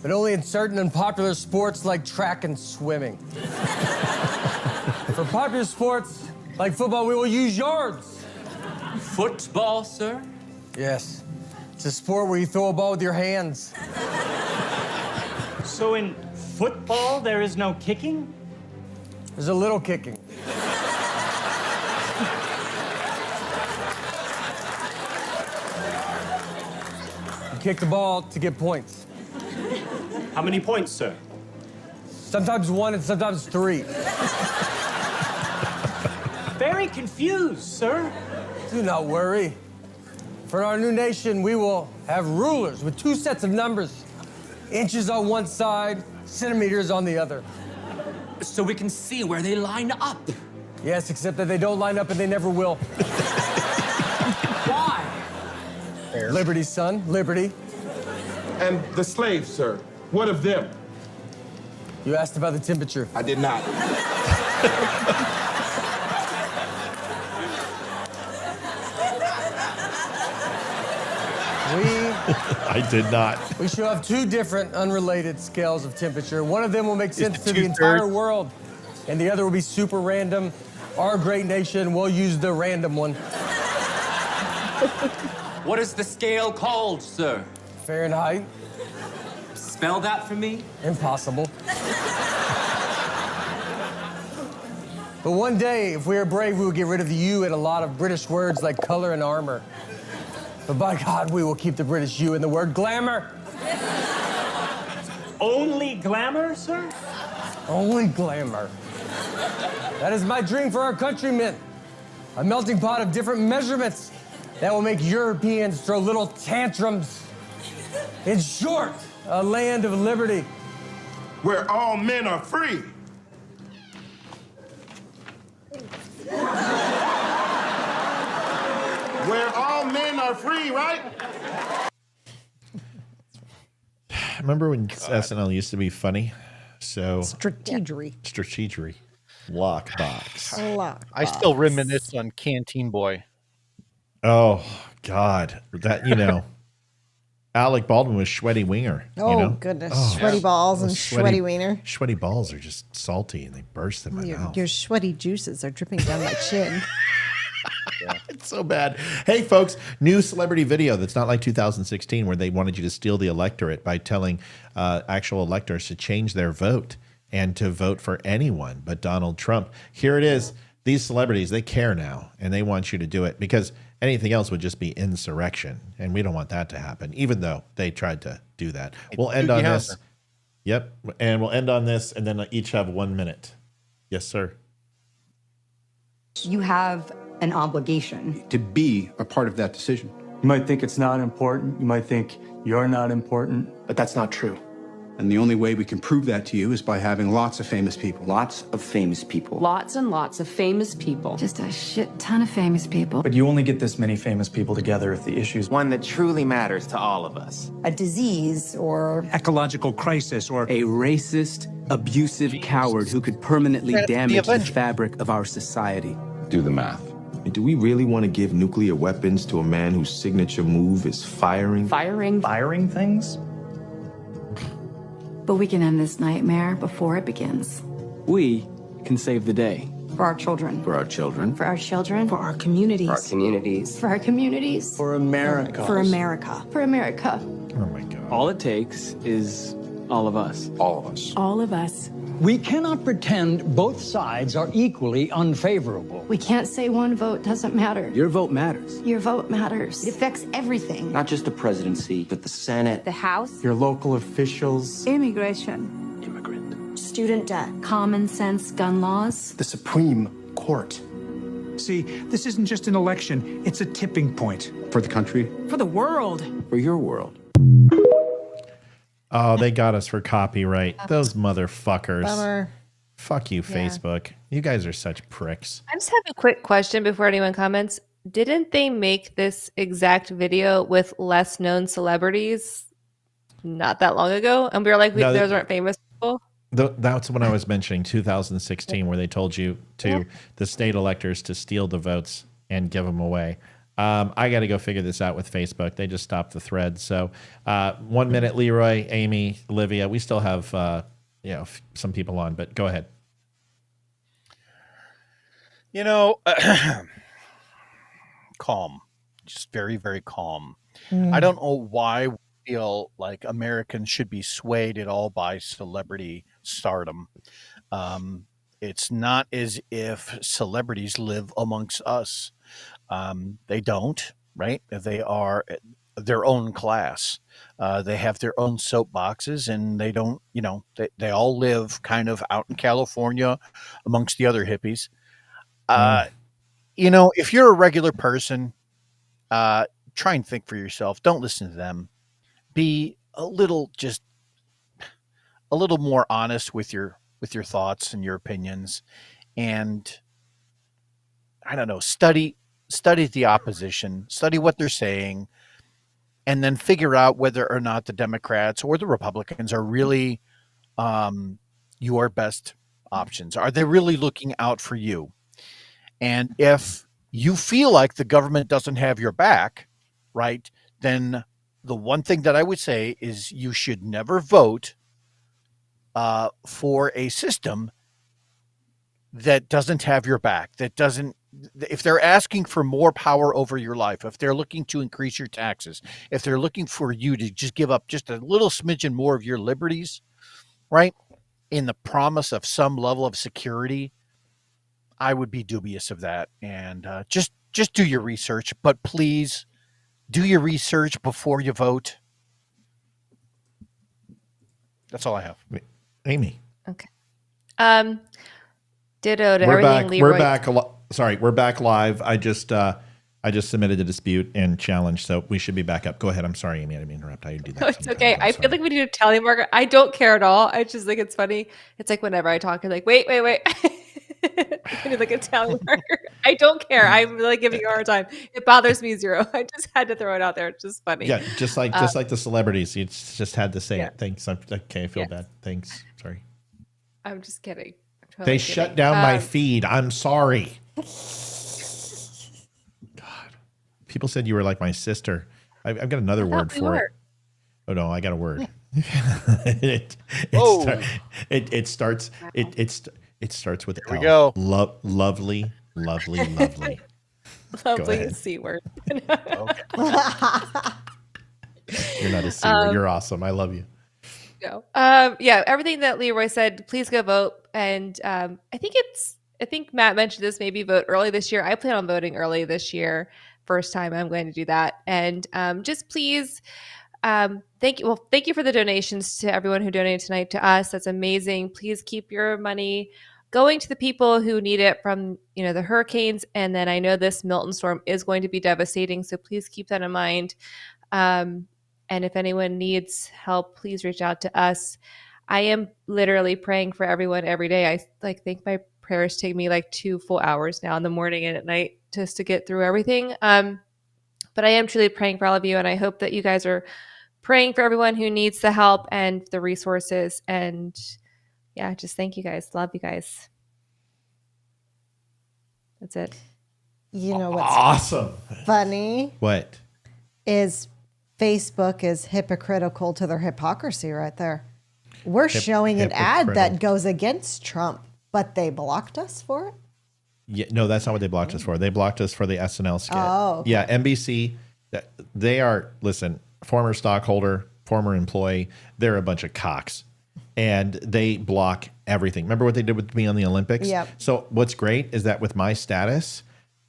S: But only in certain unpopular sports like track and swimming. For popular sports like football, we will use yards.
T: Football, sir?
S: Yes. It's a sport where you throw a ball with your hands.
U: So in football, there is no kicking?
S: There's a little kicking. You kick the ball to get points.
U: How many points, sir?
S: Sometimes 1 and sometimes 3.
U: Very confused, sir.
S: Do not worry. For our new nation, we will have rulers with 2 sets of numbers. Inches on one side, centimeters on the other.
T: So we can see where they line up.
S: Yes, except that they don't line up and they never will.
U: Why?
S: Liberty, son, liberty.
V: And the slaves, sir. What of them?
S: You asked about the temperature.
V: I did not.
A: I did not.
S: We shall have 2 different unrelated scales of temperature. One of them will make sense to the entire world, and the other will be super random. Our great nation will use the random one.
T: What is the scale called, sir?
S: Fahrenheit.
T: Spell that for me.
S: Impossible. But one day, if we are brave, we will get rid of the U and a lot of British words like color and armor. But by God, we will keep the British U in the word glamour.
U: Only glamour, sir?
S: Only glamour. That is my dream for our countrymen. A melting pot of different measurements that will make Europeans throw little tantrums. In short, a land of liberty.
V: Where all men are free. Where all men are free, right?
A: Remember when SNL used to be funny? So
B: Strategery.
A: Lockbox.
C: I still reminisce on Canteen Boy.
A: Oh God, that Alec Baldwin was sweaty wiener.
B: Oh goodness, sweaty balls and sweaty wiener.
A: Sweaty balls are just salty and they burst in my mouth.
B: Your sweaty juices are dripping down my chin.
A: It's so bad. Hey, folks, new celebrity video that's not like 2016 where they wanted you to steal the electorate by telling actual electors to change their vote and to vote for anyone but Donald Trump. Here it is. These celebrities, they care now, and they want you to do it because anything else would just be insurrection, and we don't want that to happen, even though they tried to do that. We'll end on this. Yep, and we'll end on this, and then each have 1 minute. Yes, sir.
D: You have an obligation
K: To be a part of that decision.
E: You might think it's not important. You might think you're not important.
K: But that's not true. And the only way we can prove that to you is by having lots of famous people.
W: Lots of famous people.
R: Lots and lots of famous people.
D: just a shit ton of famous people.
E: But you only get this many famous people together if the issue's
W: One that truly matters to all of us.
D: A disease or
X: ecological crisis or
W: A racist, abusive coward who could permanently damage the fabric of our society.
Y: Do the math. Do we really want to give nuclear weapons to a man whose signature move is firing?
E: Firing things?
D: but we can end this nightmare before it begins.
W: We can save the day.
D: For our children.
W: For our children.
D: For our children. For our communities.
W: For our communities.
D: For our communities.
E: For America.
D: For America. For America.
A: Oh my God.
W: All it takes is all of us.
Y: All of us.
D: All of us.
X: We cannot pretend both sides are equally unfavorable.
D: We can't say one vote doesn't matter.
W: Your vote matters.
D: Your vote matters. It affects everything.
W: Not just the presidency, but the Senate.
D: The House.
E: Your local officials.
D: Immigration.
W: Immigrant.
D: Student debt. Common sense gun laws.
K: The Supreme Court.
X: See, this isn't just an election, it's a tipping point.
K: For the country.
D: For the world.
W: For your world.
A: Oh, they got us for copyright. Those motherfuckers.
B: Bummer.
A: Fuck you,
B: Yeah.
A: Facebook. You guys are such pricks.
G: I just have a quick question before anyone comments. Didn't they make this exact video with less known celebrities not that long ago? And we were like,
A: No,
G: those aren't famous people.
A: That's when I was mentioning 2016, where they told you the state electors to steal the votes and give them away. I got to go figure this out with Facebook. They just stopped the thread. So 1 minute, Leeroy, Amy, Olivia. We still have some people on, but go ahead.
C: Calm, just very, very calm. I don't know why feel like Americans should be swayed at all by celebrity stardom. It's not as if celebrities live amongst us. They don't, right? They are their own class. They have their own soapboxes, and they don't, they all live kind of out in California amongst the other hippies. If you're a regular person, try and think for yourself. Don't listen to them. Be a little more honest with your thoughts and your opinions, and I don't know, study the opposition, study what they're saying, and then figure out whether or not the Democrats or the Republicans are really your best options. Are they really looking out for you? And if you feel like the government doesn't have your back, right, then the one thing that I would say is you should never vote for a system that doesn't have your back, if they're asking for more power over your life, if they're looking to increase your taxes, if they're looking for you to just give up just a little smidgen more of your liberties, right, in the promise of some level of security, I would be dubious of that. And just do your research, but please do your research before you vote. That's all I have.
A: Amy.
G: Okay. Ditto to everything Leeroy.
A: We're back live. I just submitted a dispute and challenge, so we should be back up. Go ahead. I'm sorry, Amy. I didn't mean to interrupt. I do that.
G: No, it's okay. I feel like we need a tally marker. I don't care at all. I just think it's funny. It's like whenever I talk, I'm like, wait. I need like a tally marker. I don't care. I'm really giving you a hard time. It bothers me zero. I just had to throw it out there. It's just funny.
A: Yeah, just like the celebrities. You just had to say it. Thanks. Okay, I feel bad. Thanks. Sorry.
G: I'm just kidding.
A: They shut down my feed. I'm sorry. God. People said you were like my sister. I've got another word for it. Oh no, I got a word. It starts with
C: Here we go.
A: Lovely. Lovely
G: C word.
A: You're not a C word. You're awesome. I love you.
G: Go. Everything that Leeroy said, please go vote. And I think Matt mentioned this, maybe vote early this year. I plan on voting early this year. First time I'm going to do that. And just please, thank you. Well, thank you for the donations to everyone who donated tonight to us. That's amazing. Please keep your money going to the people who need it from, the hurricanes. And then I know this Milton storm is going to be devastating. So please keep that in mind. And if anyone needs help, please reach out to us. I am literally praying for everyone every day. I think my prayers take me like 2 full hours now in the morning and at night just to get through everything. But I am truly praying for all of you. And I hope that you guys are praying for everyone who needs the help and the resources. And just thank you guys. Love you guys. That's it.
B: You know what's
A: awesome?
B: Funny?
A: What?
B: Is Facebook is hypocritical to their hypocrisy right there. We're showing an ad that goes against Trump, but they blocked us for it?
A: Yeah, no, that's not what they blocked us for. They blocked us for the SNL skit.
B: Oh, okay.
A: Yeah, NBC, they are, listen, former stockholder, former employee, they're a bunch of cocks. And they block everything. Remember what they did with me on the Olympics?
B: Yep.
A: So what's great is that with my status,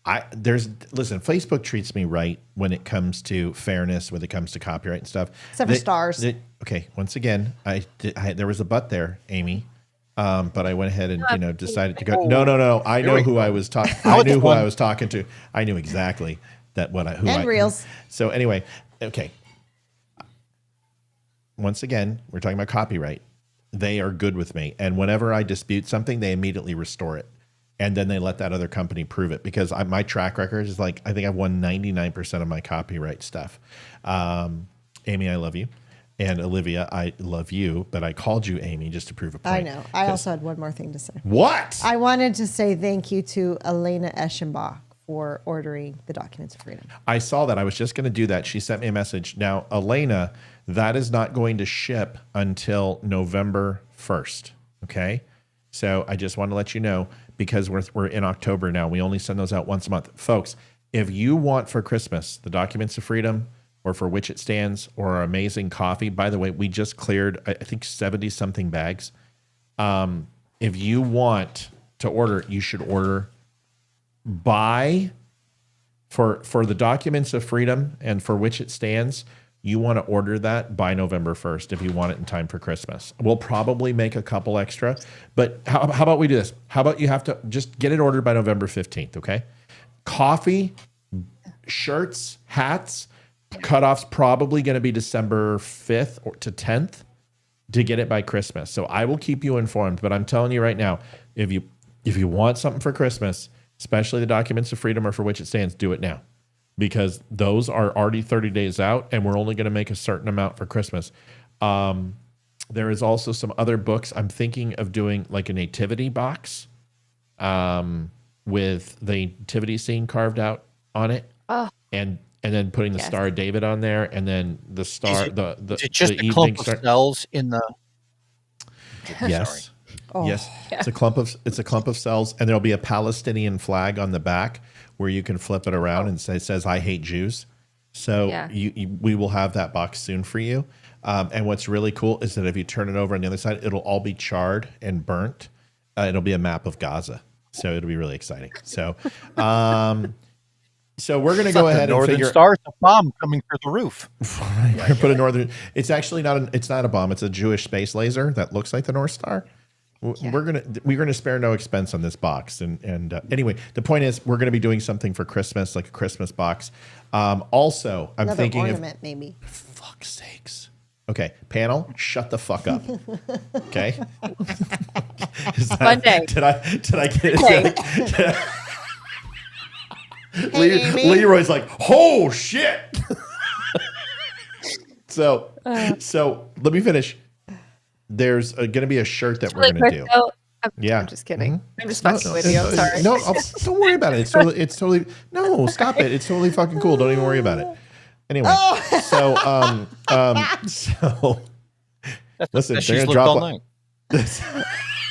A: Facebook treats me right when it comes to fairness, when it comes to copyright and stuff.
B: Except for stars.
A: Okay, once again, there was a but there, Amy. But I went ahead and decided to go. No. I know who I was talking. I knew who I was talking to. I knew exactly
B: Reels.
A: So anyway, okay. Once again, we're talking about copyright. They are good with me, and whenever I dispute something, they immediately restore it, and then they let that other company prove it because my track record is like I think I've won 99% of my copyright stuff. Amy, I love you. And Olivia, I love you, but I called you Amy just to prove a point.
B: I know. I also had one more thing to say.
A: What?
B: I wanted to say thank you to Elena Eschenbach for ordering the Documents of Freedom.
A: I saw that. I was just going to do that. She sent me a message. Now, Elena, that is not going to ship until November 1st. Okay? So I just want to let you know because we're in October now. We only send those out once a month. Folks, if you want for Christmas the Documents of Freedom or for which it stands, or our amazing coffee. By the way, we just cleared, I think, 70 something bags. If you want to order, you should order by for the documents of freedom and for which it stands. You want to order that by November 1st if you want it in time for Christmas. We'll probably make a couple extra, but how about we do this? How about you have to just get it ordered by November 15th, okay? Coffee, shirts, hats, cutoff's probably going to be December 5th or to 10th to get it by Christmas. So I will keep you informed, but I'm telling you right now, if you want something for Christmas, especially the documents of freedom or for which it stands, do it now. Because those are already 30 days out, and we're only going to make a certain amount for Christmas. There is also some other books. I'm thinking of doing like a nativity box with the nativity scene carved out on it, and then putting the Star of David on there, and then the star.
C: Is it just a clump of cells in the?
A: Yes. Yes, it's a clump of cells, and there'll be a Palestinian flag on the back where you can flip it around and it says "I hate Jews." So we will have that box soon for you. And what's really cool is that if you turn it over on the other side, it'll all be charred and burnt. It'll be a map of Gaza, so it'll be really exciting. So, so we're going to go ahead and
C: Northern
A: figure.
C: Star, a bomb coming through the roof.
A: Put a northern. It's actually not. It's not a bomb. It's a Jewish space laser that looks like the North Star. We're gonna spare no expense on this box, and anyway, the point is we're gonna be doing something for Christmas, like a Christmas box. Also, I'm
B: Another
A: thinking
B: ornament, maybe.
A: For fuck's sakes. Okay, panel, shut the fuck up. Okay.
G: Monday.
A: Did I get it?
B: Hey,
A: Leeroy's like, oh shit. So let me finish. There's going to be a shirt that we're going to do.
G: I'm just kidding.
A: Mm-hmm.
G: I'm just fucking with you. I'm sorry.
A: No, don't worry about it. It's totally no. Stop it. It's totally fucking cool. Don't even worry about it. Anyway, so listen, they're going to drop.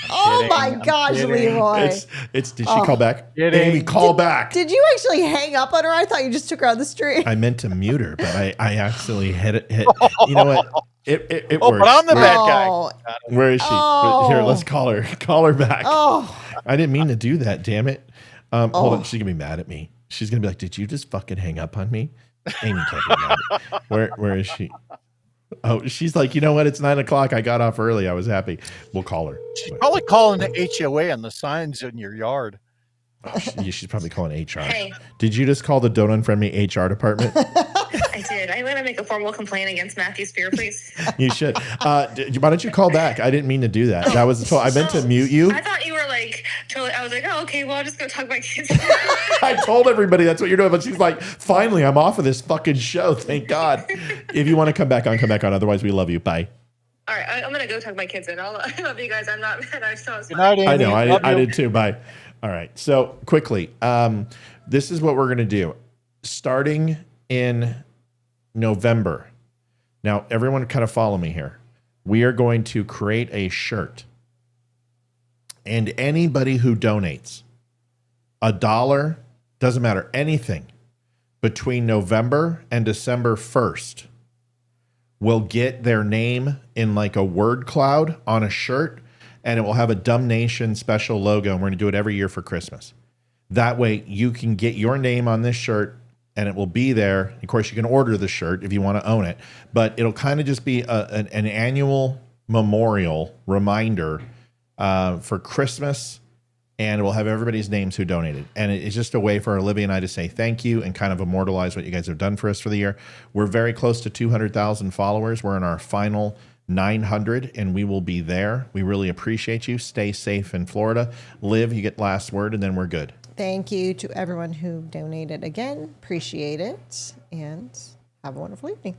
B: Oh my gosh, Leeroy!
A: It's. Did she call back? Amy, call back.
B: Did you actually hang up on her? I thought you just took her on the street.
A: I meant to mute her, but I accidentally hit it. You know what? It works.
C: But I'm the bad guy.
A: Where is she? Here, let's call her. Call her back.
B: Oh,
A: I didn't mean to do that. Damn it. Hold on. She's gonna be mad at me. She's gonna be like, "Did you just fucking hang up on me?" Amy can't be mad. Where is she? Oh, she's like, you know what? It's 9 o'clock. I got off early. I was happy. We'll call her.
C: She's probably calling the HOA on the signs in your yard.
A: Oh, she's probably calling HR.
F: Hey.
A: Did you just call the Don't Unfriend Me HR department?
F: I did. I'm going to make a formal complaint against Matthew Spear, please.
A: You should. Why don't you call back? I didn't mean to do that. That was I meant to mute you.
F: I thought you were like, totally. I was like, oh, okay, well, I'll just go talk to my kids.
A: I told everybody that's what you're doing, but she's like, finally, I'm off of this fucking show. Thank God. If you want to come back on, come back on. Otherwise, we love you. Bye.
F: All right, I'm going to go talk to my kids, and I love you guys. I'm not mad. I saw
C: Good night, Amy.
A: I know.
C: Love
A: I
C: you.
A: did too. Bye. All right. So quickly, this is what we're going to do. Starting in November. Now, everyone kind of follow me here. We are going to create a shirt. And anybody who donates $1, doesn't matter, anything, between November and December 1st will get their name in like a word cloud on a shirt, and it will have a Dumb Nation special logo, and we're going to do it every year for Christmas. That way you can get your name on this shirt, and it will be there. Of course, you can order the shirt if you want to own it, but it'll kind of just be an annual memorial reminder for Christmas, and it will have everybody's names who donated. And it's just a way for Olivia and I to say thank you and kind of immortalize what you guys have done for us for the year. We're very close to 200,000 followers. We're in our final 900, and we will be there. We really appreciate you. Stay safe in Florida. Liv, you get last word, and then we're good.
B: thank you to everyone who donated again. Appreciate it, and have a wonderful evening.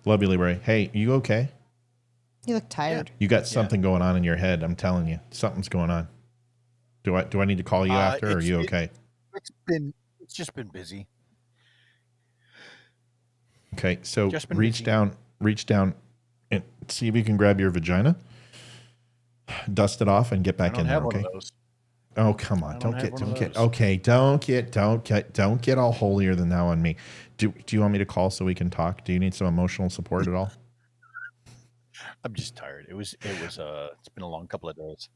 A: Love you, Leeroy. Hey, you okay?
B: You look tired.
A: You got something going on in your head. I'm telling you, something's going on. Do I need to call you after, or are you okay?
C: It's just been busy.
A: Okay, so reach down and see if you can grab your vagina, dust it off, and get back in there. Okay. Oh, come on. Don't get all holier than thou on me. Do you want me to call so we can talk? Do you need some emotional support at all?
C: I'm just tired. It's been a long couple of days.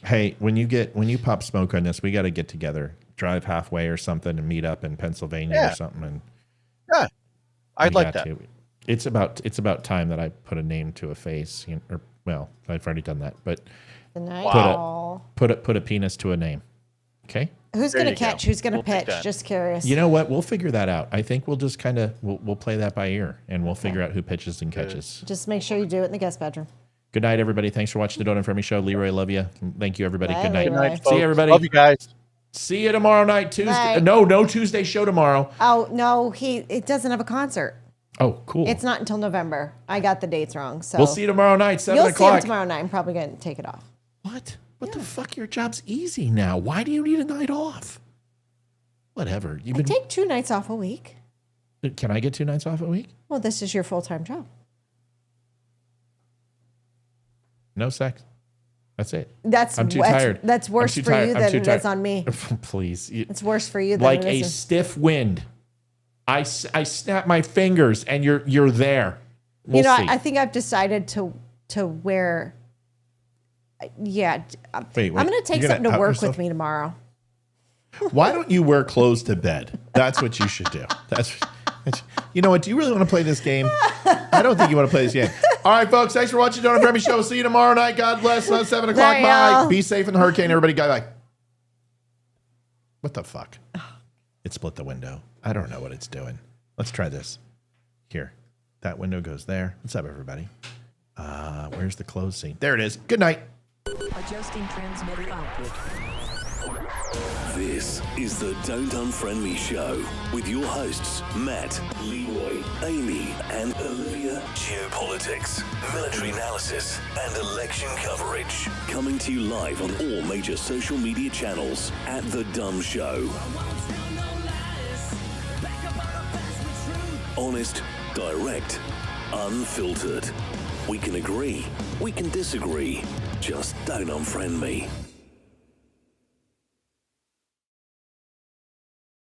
A: Hey, when you pop smoke on this, we got to get together, drive halfway or something, and meet up in Pennsylvania or something. And
C: yeah, I'd like that.
A: It's about time that I put a name to a face. Well, I've already done that, but put a penis to a name. Okay.
B: Who's going to catch? Who's going to pitch? Just curious.
A: You know what? We'll figure that out. I think we'll just kind of we'll play that by ear, and we'll figure out who pitches and catches.
B: Just make sure you do it in the guest bedroom.
A: Good night, everybody. Thanks for watching the Donut for Me show. Leeroy, love you. Thank you, everybody.
B: Bye,
A: good night.
B: Leeroy. Good night,
A: See you, everybody.
C: Love you guys.
A: See you tomorrow night, Tuesday.
B: Bye.
A: No Tuesday show tomorrow.
B: Oh no, it doesn't have a concert.
A: Oh, cool.
B: It's not until November. I got the dates wrong. So
A: we'll see you tomorrow night, 7
B: You'll
A: o'clock.
B: see him tomorrow night. I'm probably going to take it off.
A: What? What the fuck? Your job's easy now. Why do you need a night off? Whatever.
B: I take 2 nights off a week.
A: Can I get 2 nights off a week?
B: Well, this is your full-time job.
A: No sex. That's it.
B: I'm too tired. That's worse for you than it is on me.
A: Please.
B: It's worse for you than
A: like
B: it is.
A: a stiff wind. I snap my fingers and you're there. We'll see.
B: I think I've decided to wear. Yeah,
A: Wait,
B: I'm going to take something to work with me tomorrow.
A: Why don't you wear clothes to bed? That's what you should do. You know what? Do you really want to play this game? I don't think you want to play this game. All right, folks. Thanks for watching the Donut Remy Show. See you tomorrow night. God bless. 7 o'clock. Bye. Be safe in the hurricane, everybody. Bye. What the fuck? It split the window. I don't know what it's doing. Let's try this. Here. That window goes there. What's up, everybody? Where's the close scene? There it is. Good night.
H: Adjusting transmitter output.
I: This is the Don't Unfriend Me Show with your hosts, Matt, Leeroy, Amy, and Olivia. Geopolitics, military analysis, and election coverage. Coming to you live on all major social media channels at The DUM Show. Honest, direct, unfiltered. We can agree, we can disagree. Just don't unfriend me.